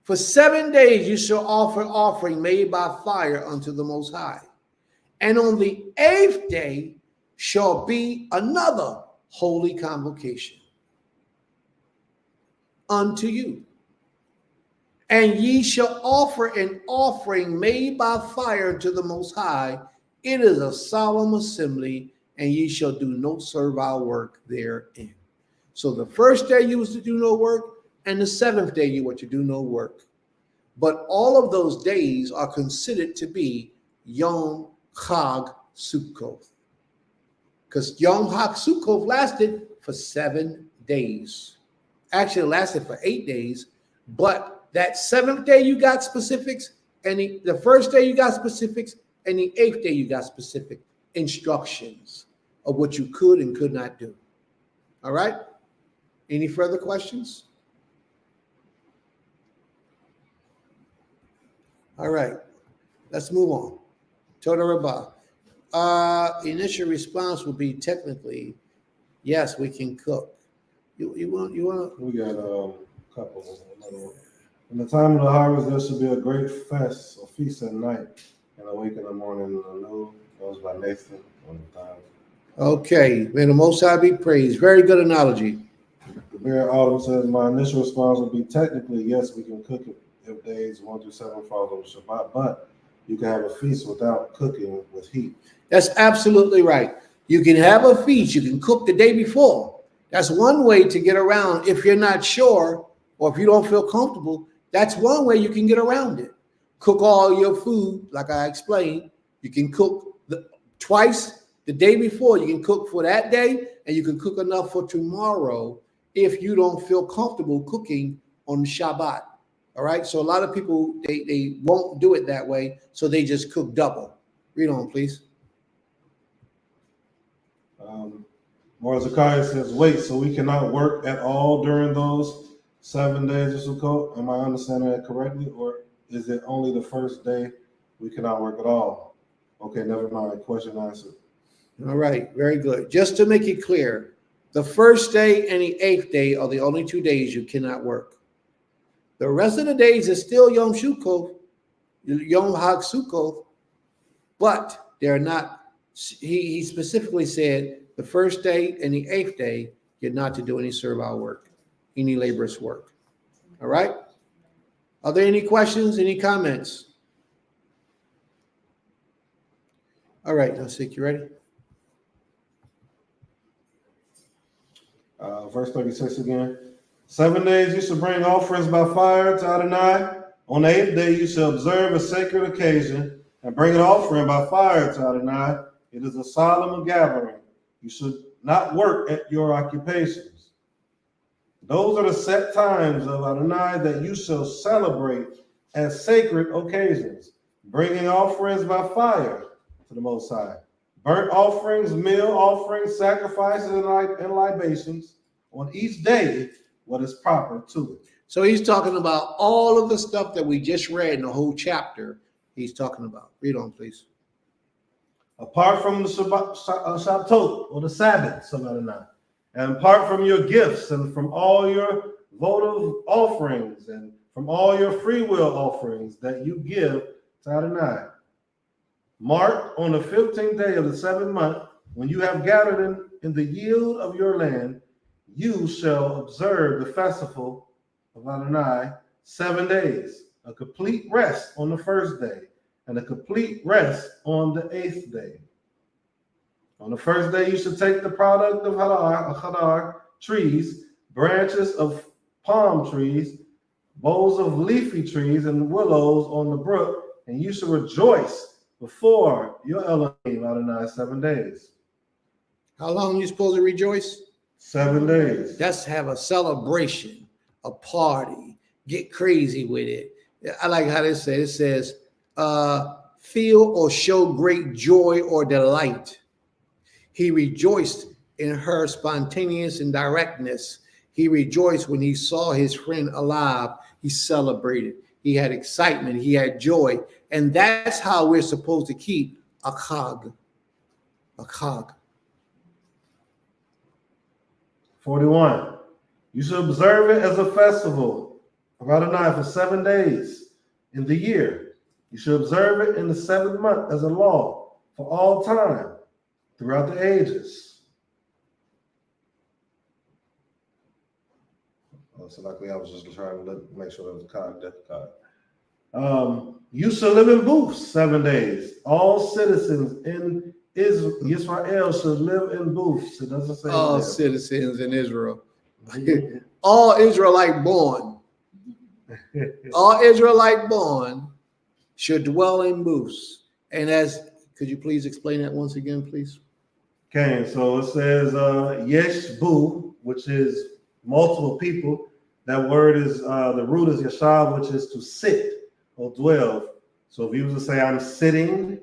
S4: for 7 days you shall offer offering made by fire unto the Most High. And on the 8th day shall be another holy convocation unto you. And ye shall offer an offering made by fire to the Most High. It is a solemn assembly, and ye shall do no servile work therein. So the first day you was to do no work, and the 7th day you were to do no work. But all of those days are considered to be Yom Chag Sukkoth. Because Yom Chag Sukkoth lasted for 7 days. Actually, it lasted for 8 days, but that 7th day you got specifics, and the first day you got specifics, and the 8th day you got specific instructions of what you could and could not do. All right? Any further questions? All right, let's move on. Toda Rabbah. Initial response will be technically, yes, we can cook. You want?
S1: We got a couple. Another one. In the time of the harvest, there should be a great fest or feast at night, and awake in the morning and anew. That was by Nathan on the time.
S4: Okay, may the Most High be praised. Very good analogy.
S1: The Bear Autumn says, my initial response would be technically, yes, we can cook it if days 1 through 7 fall on Shabbat, but you can have a feast without cooking with heat.
S4: That's absolutely right. You can have a feast. You can cook the day before. That's one way to get around. If you're not sure or if you don't feel comfortable, that's one way you can get around it. Cook all your food, like I explained. You can cook twice the day before. You can cook for that day, and you can cook enough for tomorrow if you don't feel comfortable cooking on Shabbat. All right. So a lot of people, they won't do it that way. So they just cook double. Read on, please.
S1: Mordecai says, wait, so we cannot work at all during those 7 days of Sukkot? Am I understanding that correctly? Or is it only the first day we cannot work at all? Okay, never mind. Question answered.
S4: All right. Very good. Just to make it clear, the first day and the 8th day are the only 2 days you cannot work. The rest of the days is still Yom Sukkoth, Yom Hag Sukkoth, but they're not. He specifically said the first day and the 8th day you're not to do any servile work, any laborious work. All right. Are there any questions? Any comments? All right. Let's see. You ready?
S1: Verse 36 again. 7 days you shall bring offerings by fire to Adonai. On the 8th day you shall observe a sacred occasion and bring an offering by fire to Adonai. It is a solemn gathering. You should not work at your occupations. Those are the set times of Adonai that you shall celebrate as sacred occasions, bringing offerings by fire to the Most High. Burnt offerings, meal offerings, sacrifices, and libations on each day, what is proper to it.
S4: So he's talking about all of the stuff that we just read in the whole chapter. He's talking about. Read on, please.
S1: Apart from the Shabbatot, or the Sabbaths of Adonai, and apart from your gifts and from all your votive offerings and from all your free will offerings that you give to Adonai. Mark on the 15th day of the 7th month, when you have gathered in the yield of your land, you shall observe the festival of Adonai 7 days, a complete rest on the first day, and a complete rest on the 8th day. On the first day, you should take the product of hadar trees, branches of palm trees, boughs of leafy trees, and willows on the brook, and you should rejoice before your Elohim Adonai 7 days.
S4: How long are you supposed to rejoice?
S1: 7 days.
S4: Let's have a celebration, a party, get crazy with it. I like how this says. It says, feel or show great joy or delight. He rejoiced in her spontaneous and directness. He rejoiced when he saw his friend alive. He celebrated. He had excitement. He had joy. And that's how we're supposed to keep a chag. A chag.
S1: 41. You should observe it as a festival of Adonai for 7 days in the year. You should observe it in the 7th month as a law for all time throughout the ages. Oh, so luckily I was just trying to make sure there was a card. You shall live in booths 7 days. All citizens in Israel should live in booths. It doesn't say
S4: All
S1: live.
S4: citizens in Israel. All Israelite born. All Israelite born should dwell in booths. And could you please explain that once again, please?
S1: Okay, so it says yesh bu, which is multiple people. That word is the root is yashav, which is to sit or dwell. So if you was to say I'm sitting,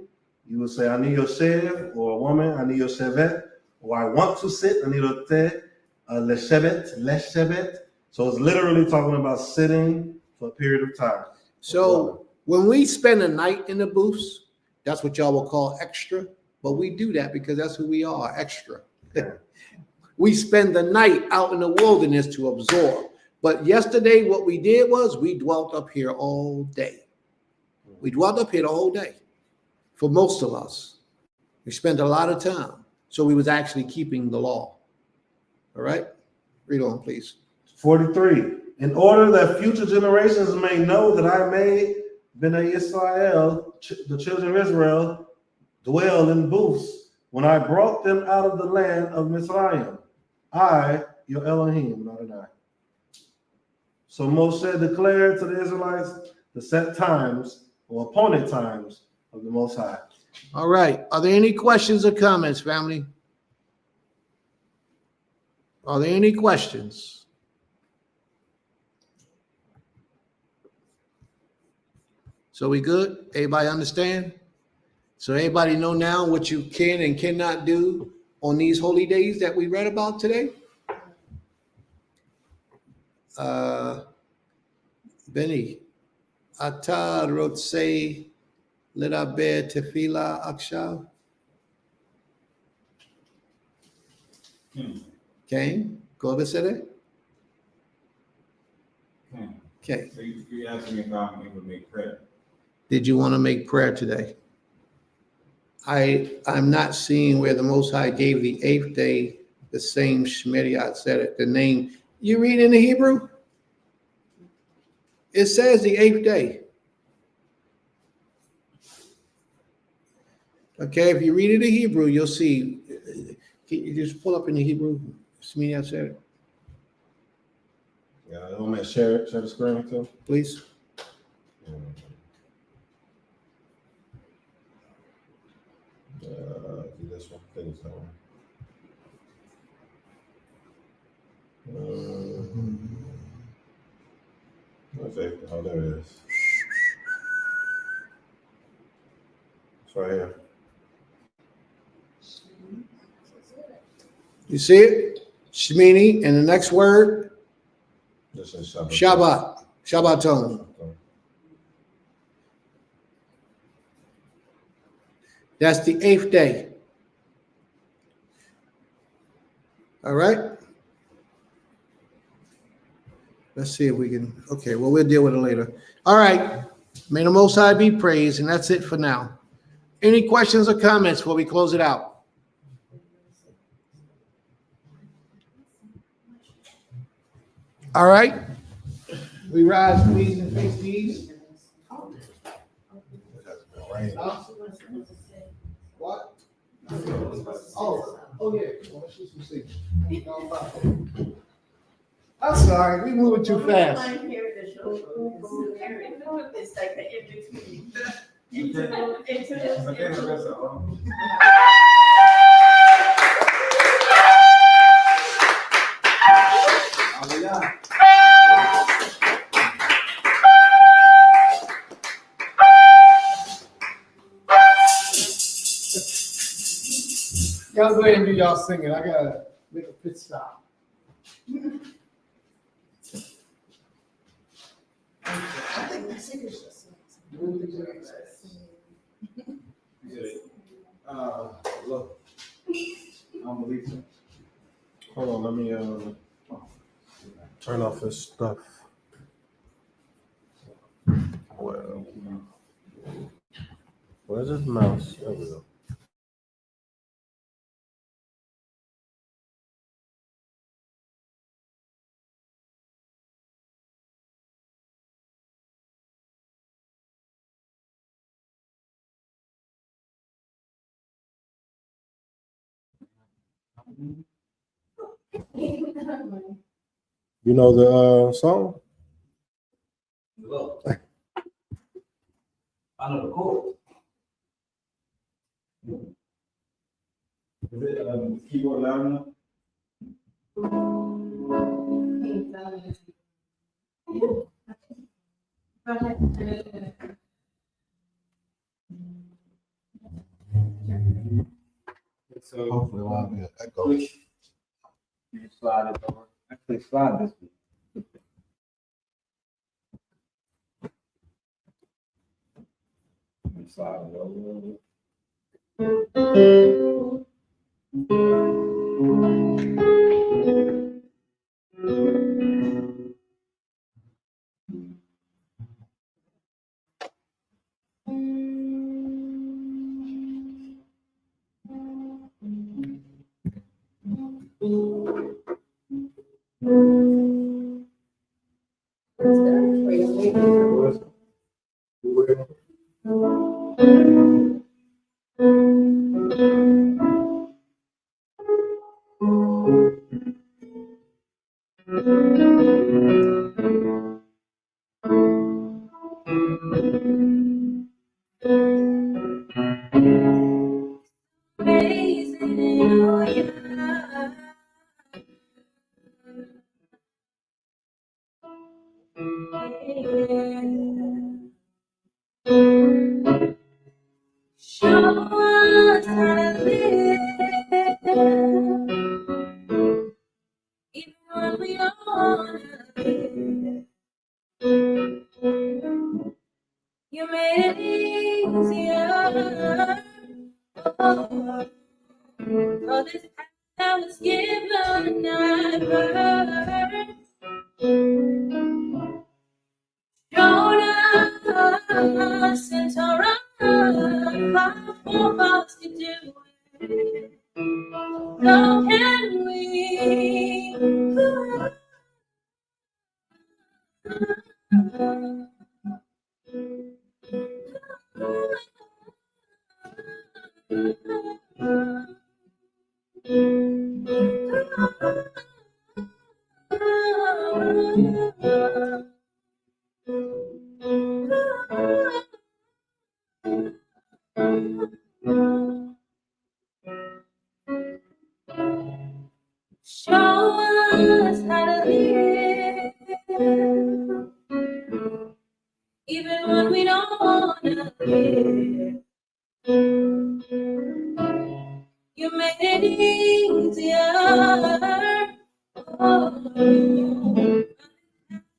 S1: you would say ani yoshev, or a woman ani yoshevet, or I want to sit ani rote leshevet. So it's literally talking about sitting for a period of time.
S4: So when we spend a night in the booths, that's what y'all will call extra. But we do that because that's who we are, extra. We spend the night out in the wilderness to absorb. But yesterday, what we did was we dwelt up here all day. We dwelt up here the whole day. For most of us, we spent a lot of time. So we was actually keeping the law. All right? Read on, please.
S1: 43. In order that future generations may know that I made Bnei Israel, the children of Israel, dwell in booths when I brought them out of the land of Mizraim. I, your Elohim, not an I. So Moshe declared to the Israelites the set times or appointed times of the Most High.
S4: All right. Are there any questions or comments, family? Are there any questions? So we good? Everybody understand? So everybody know now what you can and cannot do on these holy days that we read about today? Benny, Ata Rotse Lidaber Tefila Akshav. Okay, go over it. Okay.
S7: So you asking me if I'm able to make prayer?
S4: Did you want to make prayer today? I'm not seeing where the Most High gave the 8th day the same Shmiriat said it. The name you read in the Hebrew, it says the 8th day. Okay, if you read it in Hebrew, you'll see. Can you just pull up in the Hebrew? Shmiriat said it,
S1: Yeah, I want to share the screen too.
S4: please.
S1: This one, things that one. Okay, oh, there it is. It's right here.
S4: You see it? Shmini, and the next word,
S1: This is Shabbat.
S4: Shabbat. Shabbaton. That's the 8th day. All right. Let's see if we can. Okay, well, we'll deal with it later. All right. May the Most High be praised, and that's it for now. Any questions or comments before we close it out? All right. We rise, please, and face these. What? Oh, yeah. Well, let's just see. I'm sorry, we moving too fast.
S6: It's like the in-between.
S4: Y'all go ahead and do y'all singing. I gotta make a pit stop.
S5: I think the signature.
S7: Look, I don't believe so.
S1: Hold on, let me turn off this stuff. Well, where's his mouse? There we go. You know the song?
S7: Look. I know the chord. Is it keyboard loud enough? So
S1: Hopefully, we'll be an echo.
S7: you slide it over. Actually, slide this one. Slide it over.
S3: Show us how to live, even when we don't wanna live. You made it easier. Oh, for this path that was given never. Showed us and taught us how us to do it. So can we? Show us how to live, even when we don't wanna live. You made it easier. Oh,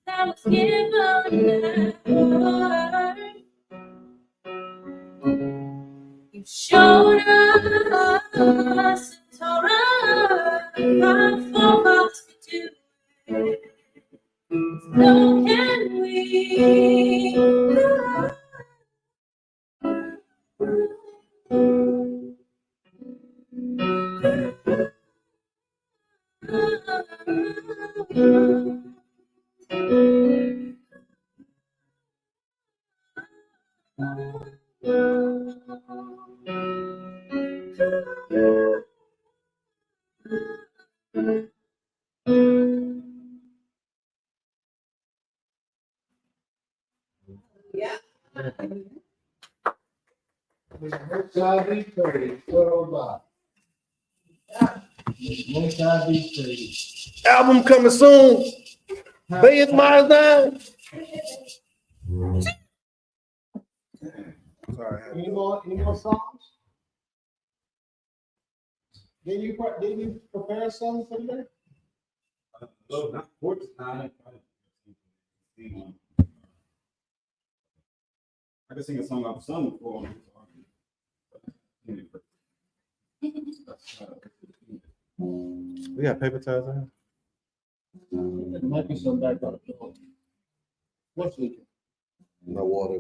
S3: that was given never. You showed us and taught us how us to do it. So can we?
S4: Most High be praised. What about? Most High be praised.
S1: Album coming soon. Billions miles down. Sorry.
S4: Any more songs? Did you prepare something for today?
S7: Not for tonight. I can sing a song I've sung before. We got paper towels in.
S2: There might be some back on the floor. What's leaking?
S1: No water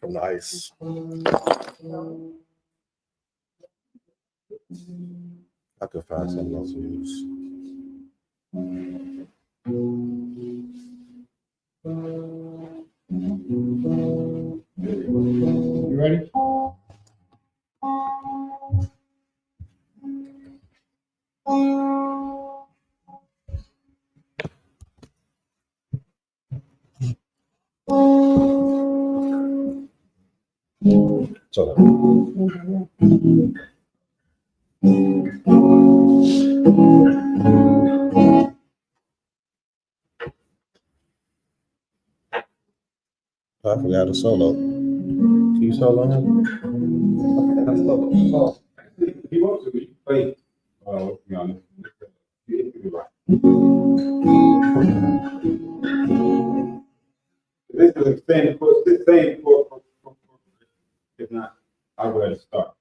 S1: from the ice. I could find something else to use.
S2: You ready?
S1: So I forgot a solo. Can you solo him?
S7: If you want to, you can play. To be honest, you're right. This is the same chord. This same chord. If not, I'll go ahead and start.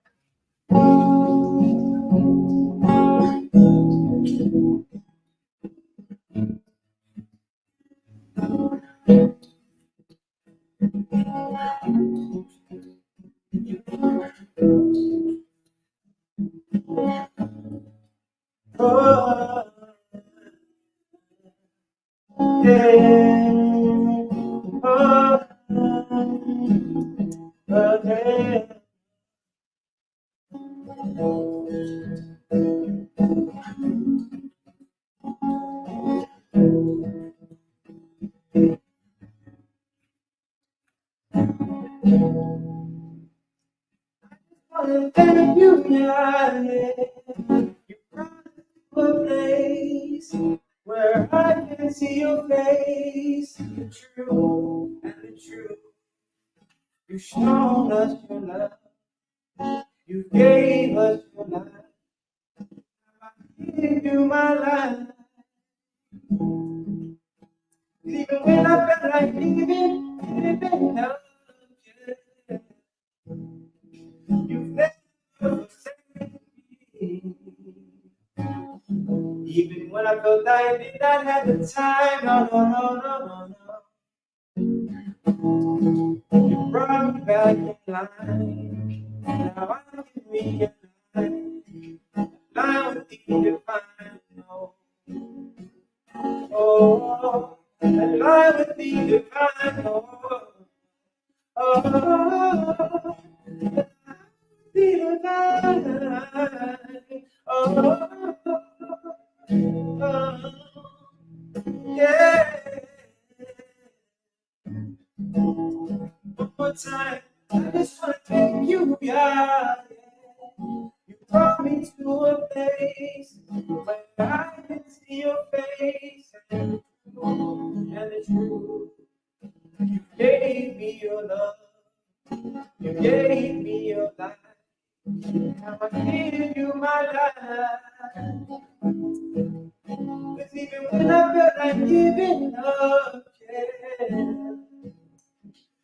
S7: Thank you, God. You brought us to a place where I can see your face, the true and the true. You've shown us your love. You gave us your life. I give you my life. Even when I felt like giving up, you've never forsaken me. Even when I felt I did not have the time, no. You brought me back in line. Now I can realize I would be divine. Oh, and I would be divine. Oh, be divine. Yeah. One more time, I just want to thank you, God. You brought me to a place where I can see your face and the truth. You gave me your love. You gave me your life. Now I give you my life. 'Cause even when I felt like giving up, yeah,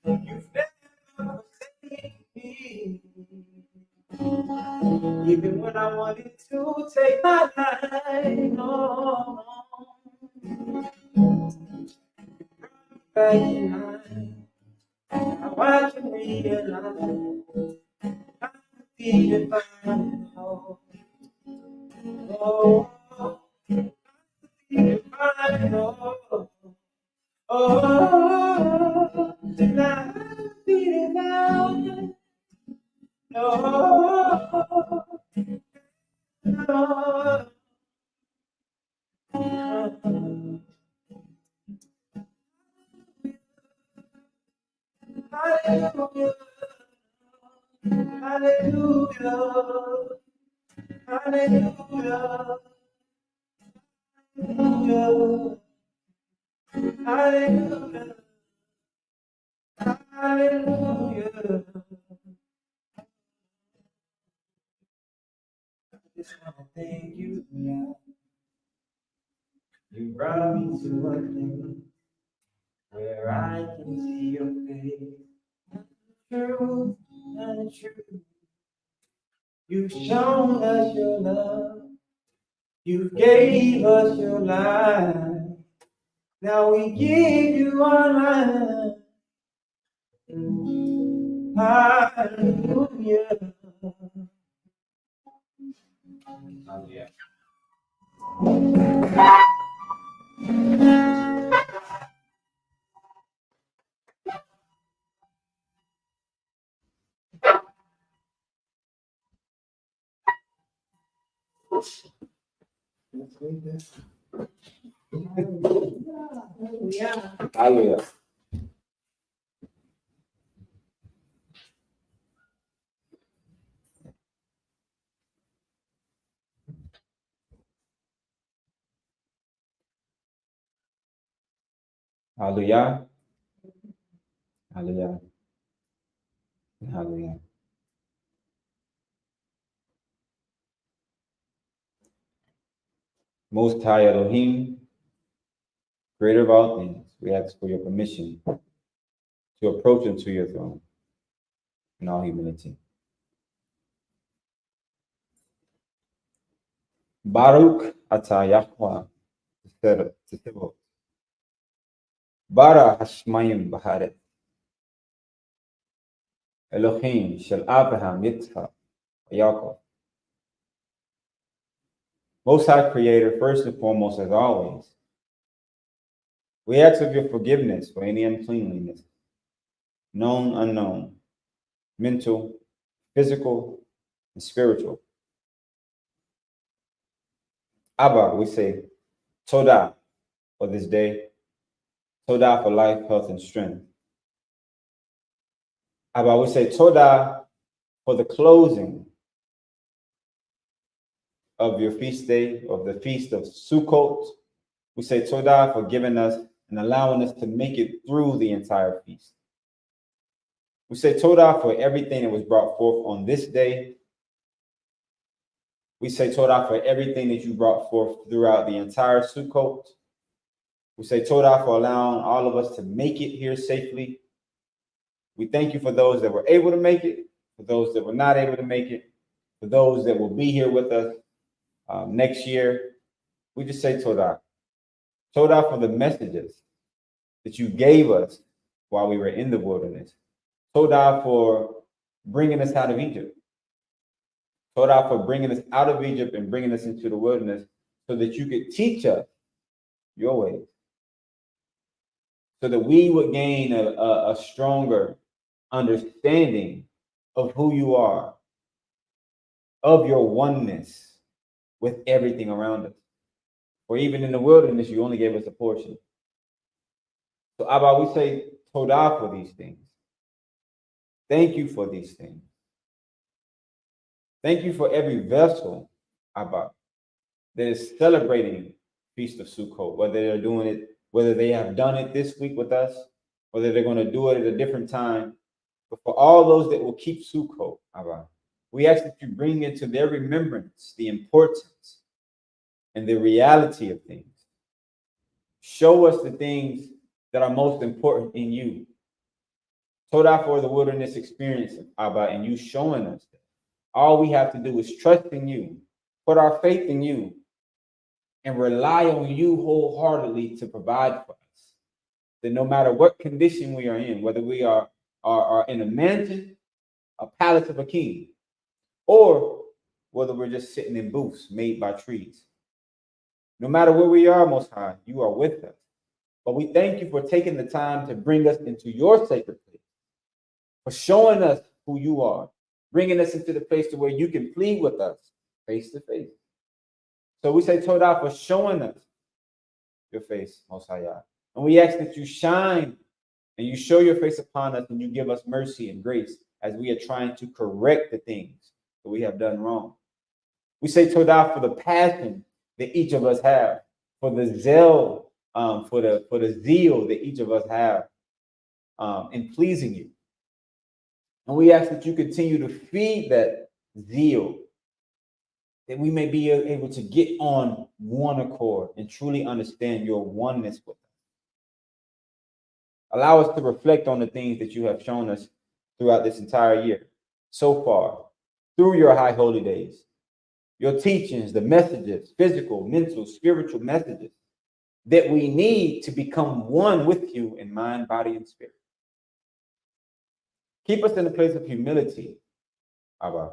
S7: you've never forsaken me. Even when I wanted to take my life, no. Back in line, now I can realize I could be divine. Oh, be divine. Oh, now be divine. No, no. Hallelujah, hallelujah, hallelujah, hallelujah, hallelujah, hallelujah. I just want to thank you, yeah. You brought me to a place where I can see your face truth and truth. You've shown us your love. You gave us your life. Now we give you our life. Hallelujah. Hallelujah. Hallelujah. Hallelujah. Hallelujah. Hallelujah. Most High Elohim, creator of all things, we ask for your permission to approach into your throne in all humility. Baruch atah Yahweh Tzedekot. Bara Hashmayim Baharet. Elohim shel Abraham, Yitzchak, Yaakov. Most High Creator, first and foremost, as always, we ask of your forgiveness for any uncleanliness, known, unknown, mental, physical, and spiritual. Abba, we say, Todah for this day, Todah for life, health, and strength. Abba, we say, Todah for the closing of your feast day, of the feast of Sukkoth. We say, Todah for giving us and allowing us to make it through the entire feast. We say, Todah for everything that was brought forth on this day. We say, Todah for everything that you brought forth throughout the entire Sukkoth. We say, Todah for allowing all of us to make it here safely. We thank you for those that were able to make it, for those that were not able to make it, for those that will be here with us next year. We just say Todah. Todah for the messages that you gave us while we were in the wilderness. Todah for bringing us out of Egypt. Todah for bringing us out of Egypt and bringing us into the wilderness so that you could teach us your ways, so that we would gain a stronger understanding of who you are, of your oneness with everything around us. For even in the wilderness, you only gave us a portion. So Abba, we say Todah for these things. Thank you for these things. Thank you for every vessel, Abba, that is celebrating Feast of Sukkot, whether they're doing it, whether they have done it this week with us, whether they're going to do it at a different time. But for all those that will keep Sukkot, Abba, we ask that you bring into their remembrance the importance and the reality of things. Show us the things that are most important in you. Todah for the wilderness experience, Abba, and you showing us that. All we have to do is trust in you, put our faith in you, and rely on you wholeheartedly to provide for us. That no matter what condition we are in, whether we are in a mansion, a palace of a king, or whether we're just sitting in booths made by trees, no matter where we are, Most High, you are with us. But we thank you for taking the time to bring us into your sacred place, for showing us who you are, bringing us into the place to where you can plead with us face to face. So we say Todah for showing us your face, Most High. And we ask that you shine and you show your face upon us and you give us mercy and grace as we are trying to correct the things that we have done wrong. We say Todah for the passion that each of us have, for the zeal, for the zeal that each of us have in pleasing you. And we ask that you continue to feed that zeal, that we may be able to get on one accord and truly understand your oneness with us. Allow us to reflect on the things that you have shown us throughout this entire year so far, through your high holy days, your teachings, the messages, physical, mental, spiritual messages that we need to become one with you in mind, body, and spirit. Keep us in a place of humility, Abba,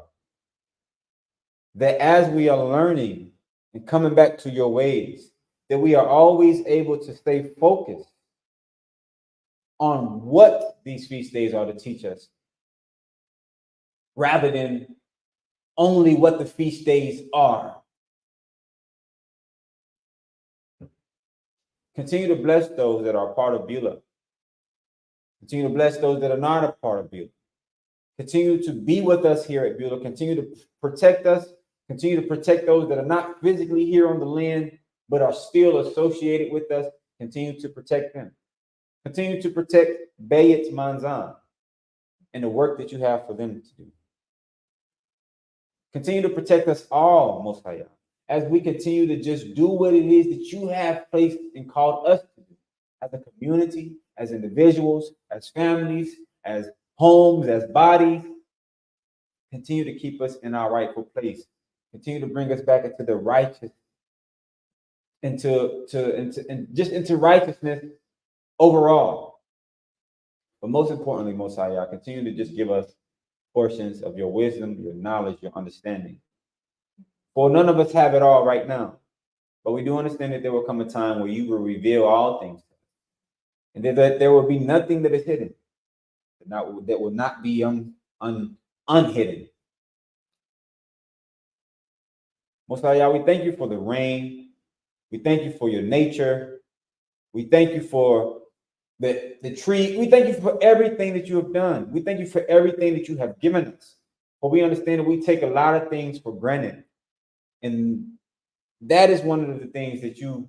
S7: that as we are learning and coming back to your ways, that we are always able to stay focused on what these feast days are to teach us, rather than only what the feast days are. Continue to bless those that are part of Beulah. Continue to bless those that are not a part of Beulah. Continue to be with us here at Beulah. Continue to protect us. Continue to protect those that are not physically here on the land, but are still associated with us. Continue to protect them. Continue to protect Bayit Manzan and the work that you have for them to do. Continue to protect us all, Most High, as we continue to just do what it is that you have placed and called us to do as a community, as individuals, as families, as homes, as bodies. Continue to keep us in our rightful place. Continue to bring us back into the righteous, into righteousness overall. But most importantly, Most High, continue to just give us portions of your wisdom, your knowledge, your understanding. For none of us have it all right now, but we do understand that there will come a time where you will reveal all things, and that there will be nothing that is hidden, that will not be unhidden. Most High, we thank you for the rain. We thank you for your nature. We thank you for the tree. We thank you for everything that you have done. We thank you for everything that you have given us. But we understand that we take a lot of things for granted. And that is one of the things that you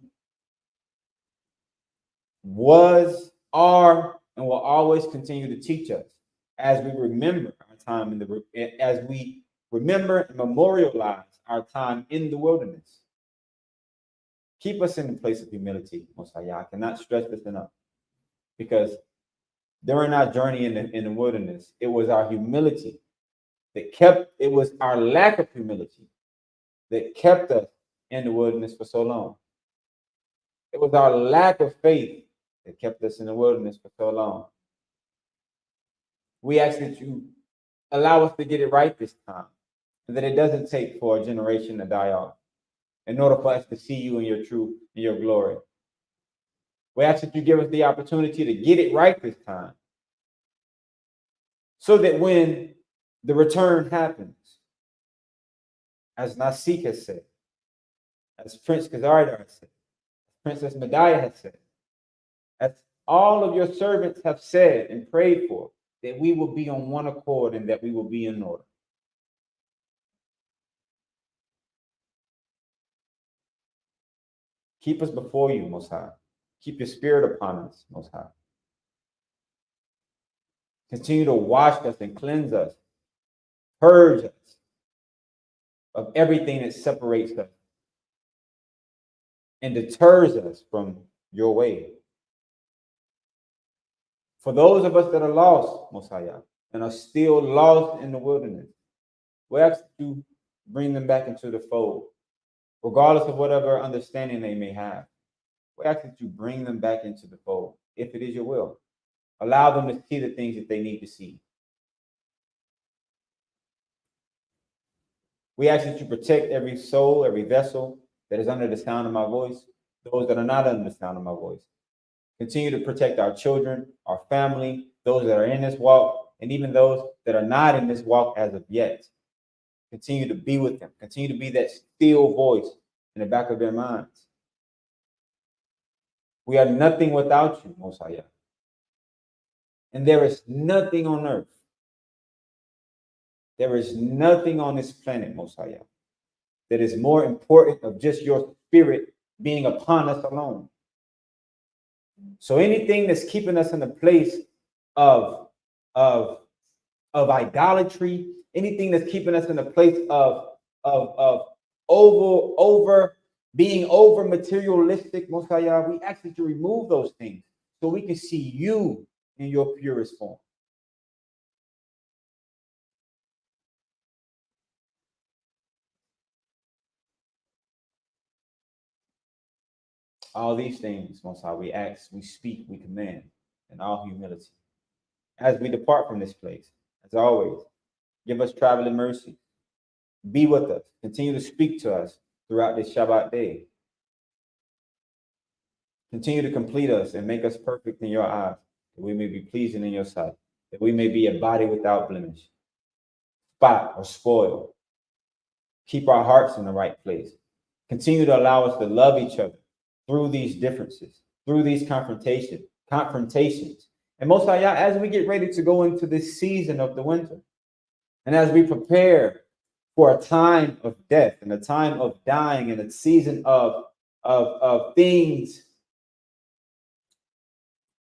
S7: was, are, and will always continue to teach us as we remember our time as we remember and memorialize our time in the wilderness. Keep us in the place of humility, Most High. I cannot stress this enough, because during our journey in the wilderness, it was our humility it was our lack of humility that kept us in the wilderness for so long. It was our lack of faith that kept us in the wilderness for so long. We ask that you allow us to get it right this time, and that it doesn't take for a generation to die off in order for us to see you in your truth and your glory. We ask that you give us the opportunity to get it right this time, so that when the return happens, as Nasik has said, as Prince Kazardar has said, Princess Medaya has said, as all of your servants have said and prayed for, that we will be on one accord and that we will be in order. Keep us before you, Most High. Keep your spirit upon us, Most High. Continue to wash us and cleanse us, purge us of everything that separates us and deters us from your way. For those of us that are lost, Most High, and are still lost in the wilderness, we ask that you bring them back into the fold, regardless of whatever understanding they may have. We ask that you bring them back into the fold, if it is your will. Allow them to see the things that they need to see. We ask that you protect every soul, every vessel that is under the sound of my voice, those that are not under the sound of my voice. Continue to protect our children, our family, those that are in this walk, and even those that are not in this walk as of yet. Continue to be with them. Continue to be that still voice in the back of their minds. We are nothing without you, Most High. And there is nothing on earth. There is nothing on this planet, Most High, that is more important of just your spirit being upon us alone. So anything that's keeping us in a place of idolatry, anything that's keeping us in a place of being over materialistic, Most High, we ask that you remove those things so we can see you in your purest form. All these things, Most High, we ask, we speak, we command in all humility. As we depart from this place, as always, give us traveling mercy. Be with us. Continue to speak to us throughout this Shabbat day. Continue to complete us and make us perfect in your eyes, that we may be pleasing in your sight, that we may be a body without blemish, spot, or spoil. Keep our hearts in the right place. Continue to allow us to love each other through these differences, through these confrontations. And Most High, as we get ready to go into this season of the winter, and as we prepare for a time of death and a time of dying and a season of things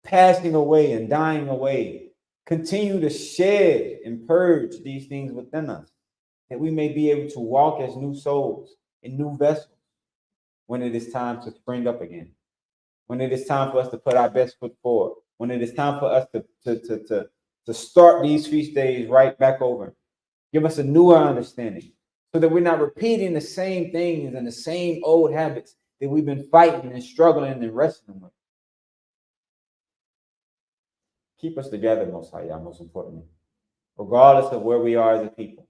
S7: passing away and dying away, continue to shed and purge these things within us, that we may be able to walk as new souls in new vessels when it is time to spring up again, when it is time for us to put our best foot forward, when it is time for us to start these feast days right back over. Give us a newer understanding so that we're not repeating the same things and the same old habits that we've been fighting and struggling and wrestling with. Keep us together, Most High, most importantly, regardless of where we are as a people.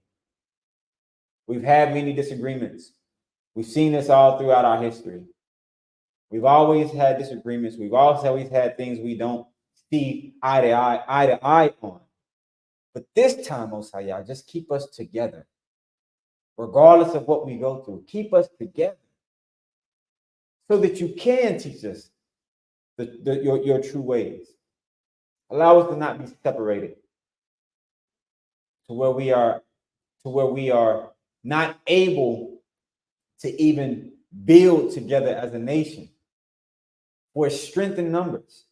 S7: We've had many disagreements. We've seen this all throughout our history. We've always had disagreements. We've always had things we don't see eye to eye on. But this time, Most High, just keep us together. Regardless of what we go through, keep us together so that you can teach us your true ways. Allow us to not be separated to where we are not able to even build together as a nation. For strength in numbers.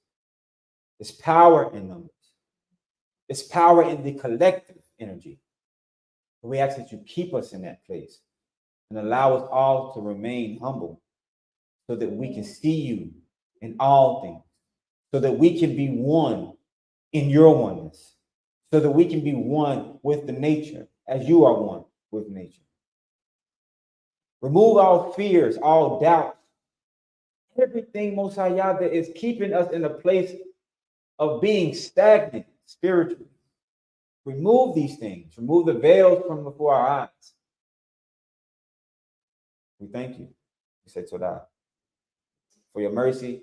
S7: There's power in numbers. It's power in the collective energy. We ask that you keep us in that place and allow us all to remain humble so that we can see you in all things, so that we can be one in your oneness, so that we can be one with the nature as you are one with nature. Remove all fears, all doubts, everything, Most High, that is keeping us in a place of being stagnant spiritually. Remove these things. Remove the veils from before our eyes. We thank you. We say Todah for your mercy,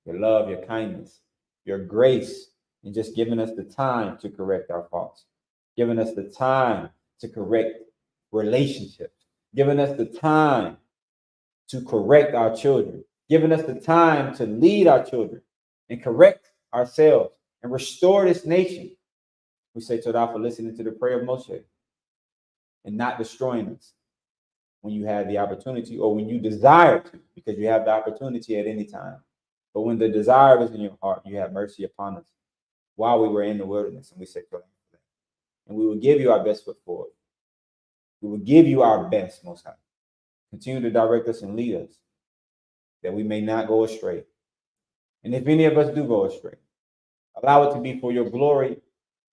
S7: your love, your kindness, your grace, and just giving us the time to correct our faults, giving us the time to correct relationships, giving us the time to correct our children, giving us the time to lead our children and correct ourselves and restore this nation. We say Todah for listening to the prayer of Moshe and not destroying us when you have the opportunity or when you desire to, because you have the opportunity at any time. But when the desire is in your heart, you have mercy upon us while we were in the wilderness. And we say Todah for that. And we will give you our best foot forward. We will give you our best, Most High. Continue to direct us and lead us that we may not go astray. And if any of us do go astray, allow it to be for your glory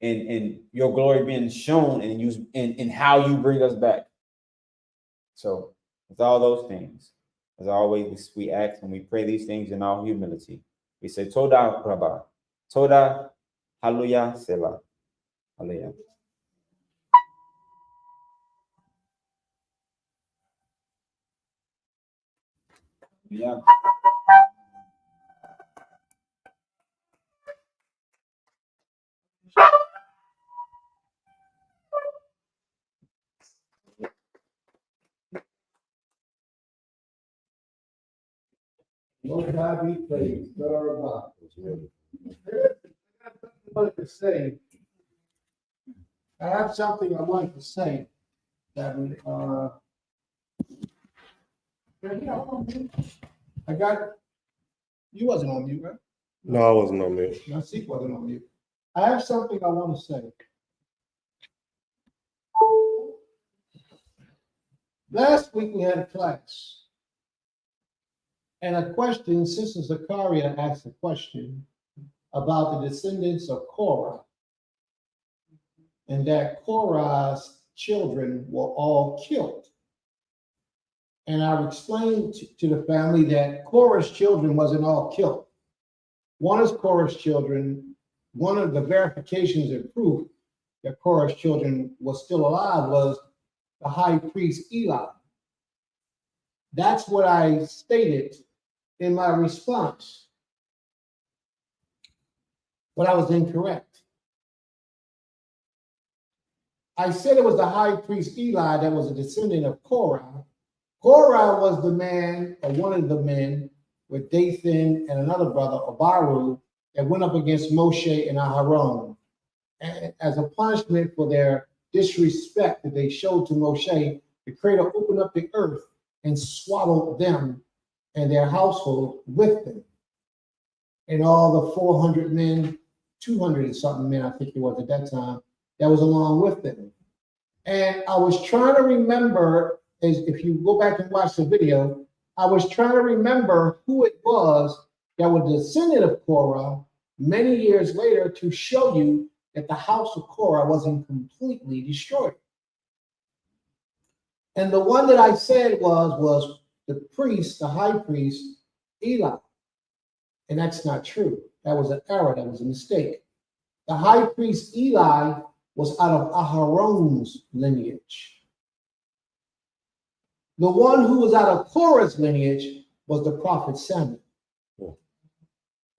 S7: and your glory being shown and used in how you bring us back. So with all those things, as always, we ask and we pray these things in all humility. We say Todah Rabbah, Todah, Hallelujah, Selah, Hallelujah. Yeah.
S4: Lord God be praised. I wanted to say, I have something I wanted to say that I got, you wasn't on mute, right?
S1: No, I wasn't on mute.
S4: My seat wasn't on mute. I have something I want to say. Last week we had a class. And a question, Sister Zakaria asked a question about the descendants of Korah. And that Korah's children were all killed. And I've explained to the family that Korah's children wasn't all killed. One of Korah's children, one of the verifications and proof that Korah's children was still alive was the high priest Eli. That's what I stated in my response. But I was incorrect. I said it was the high priest Eli that was a descendant of Korah. Korah was the man, or one of the men, with Dathan and another brother, Abiru, that went up against Moshe and Aharon. And as a punishment for their disrespect that they showed to Moshe, the Creator opened up the earth and swallowed them and their household with them. And all the 400 men, 200 and something men, I think it was at that time, that was along with them. And I was trying to remember, as if you go back and watch the video, I was trying to remember who it was that was the descendant of Korah many years later to show you that the house of Korah wasn't completely destroyed. And the one that I said was the priest, the high priest, Eli. And that's not true. That was an error. That was a mistake. The high priest Eli was out of Aharon's lineage. The one who was out of Korah's lineage was the prophet Samuel.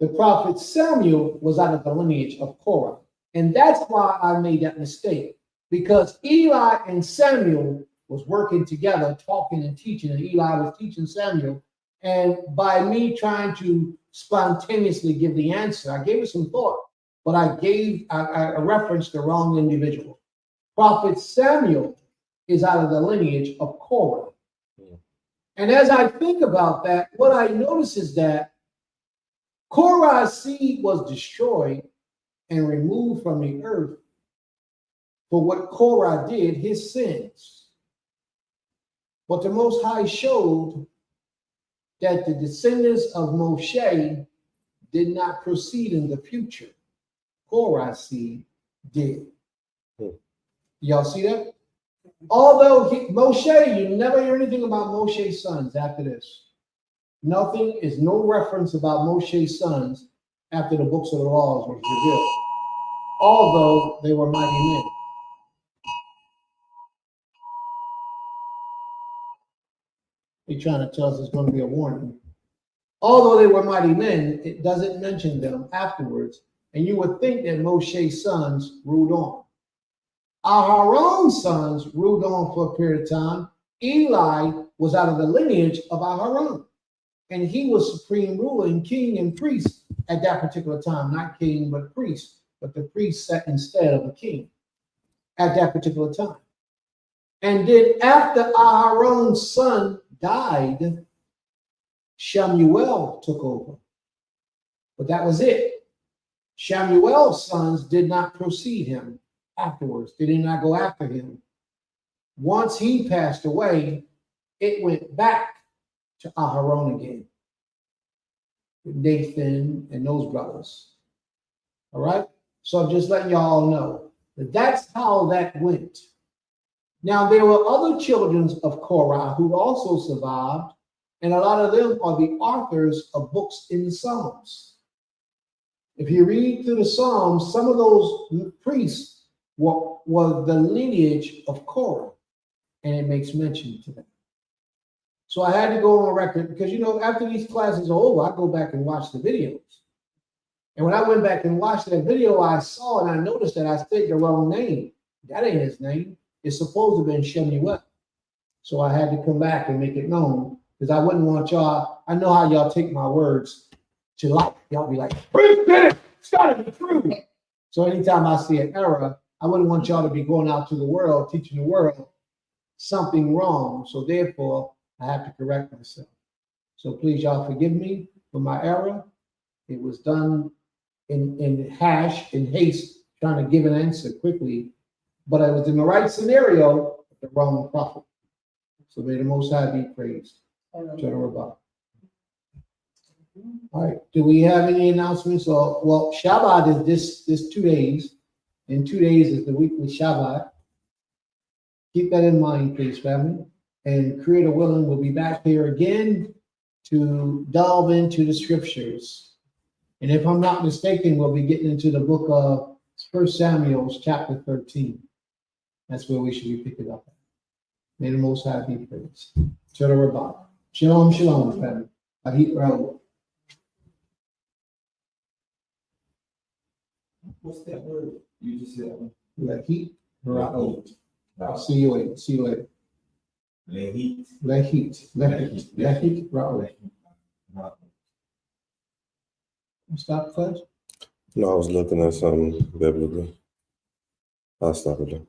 S4: The prophet Samuel was out of the lineage of Korah. And that's why I made that mistake. Because Eli and Samuel was working together, talking and teaching, and Eli was teaching Samuel. And by me trying to spontaneously give the answer, I gave it some thought, but I referenced the wrong individual. Prophet Samuel is out of the lineage of Korah. And as I think about that, what I notice is that Korah's seed was destroyed and removed from the earth for what Korah did, his sins. But the Most High showed that the descendants of Moshe did not proceed in the future. Korah's seed did. Y'all see that? Although Moshe, you never hear anything about Moshe's sons after this. Nothing is no reference about Moshe's sons after the books of the laws were revealed, although they were mighty men. They're trying to tell us it's going to be a warning. Although they were mighty men, it doesn't mention them afterwards, and you would think that Moshe's sons ruled on. Aharon's sons ruled on for a period of time. Eli was out of the lineage of Aharon, and he was supreme ruler and king and priest at that particular time. Not king, but priest. But the priest sat instead of the king at that particular time. And then after Aharon's son died, Shemuel took over. But that was it. Shemuel's sons did not precede him afterwards. They did not go after him. Once he passed away, it went back to Aharon again, with Nathan and those brothers. All right? So I'm just letting y'all know that that's how that went. Now, there were other children of Korah who also survived, and a lot of them are the authors of books in the Psalms. If you read through the Psalms, some of those priests were the lineage of Korah, and it makes mention to them. So I had to go on record because, you know, after these classes are over, I go back and watch the videos. And when I went back and watched that video, I saw and I noticed that I said the wrong name. That ain't his name. It's supposed to have been Shemuel. So I had to come back and make it known because I wouldn't want y'all, I know how y'all take my words to life. Y'all be like, "Bruce did it. It's got to be true." So anytime I see an error, I wouldn't want y'all to be going out to the world, teaching the world something wrong. So therefore, I have to correct myself. So please, y'all forgive me for my error. It was done in haste, trying to give an answer quickly. But I was in the right scenario, with the wrong prophet. So may the Most High be praised. All right. Do we have any announcements? Well, Shabbat is this 2 days. In 2 days is the weekly Shabbat. Keep that in mind, please, family.
S9: and Creator willing, we'll be back here again to delve into the scriptures. And if I'm not mistaken, we'll be getting into the book of 1 Samuel, chapter 13. That's where we should be picking up at. May the Most High be praised. Toda Rabbah. Shalom, shalom, family. Ahit Raoh.
S7: What's that word you just said?
S9: Lahit Raoh. I'll see you later. See you later.
S7: Lehit.
S9: Lahit. Lahit. Lahit Raoh. Stop, Fudge.
S1: No, I was looking at something biblically. I'll stop it there.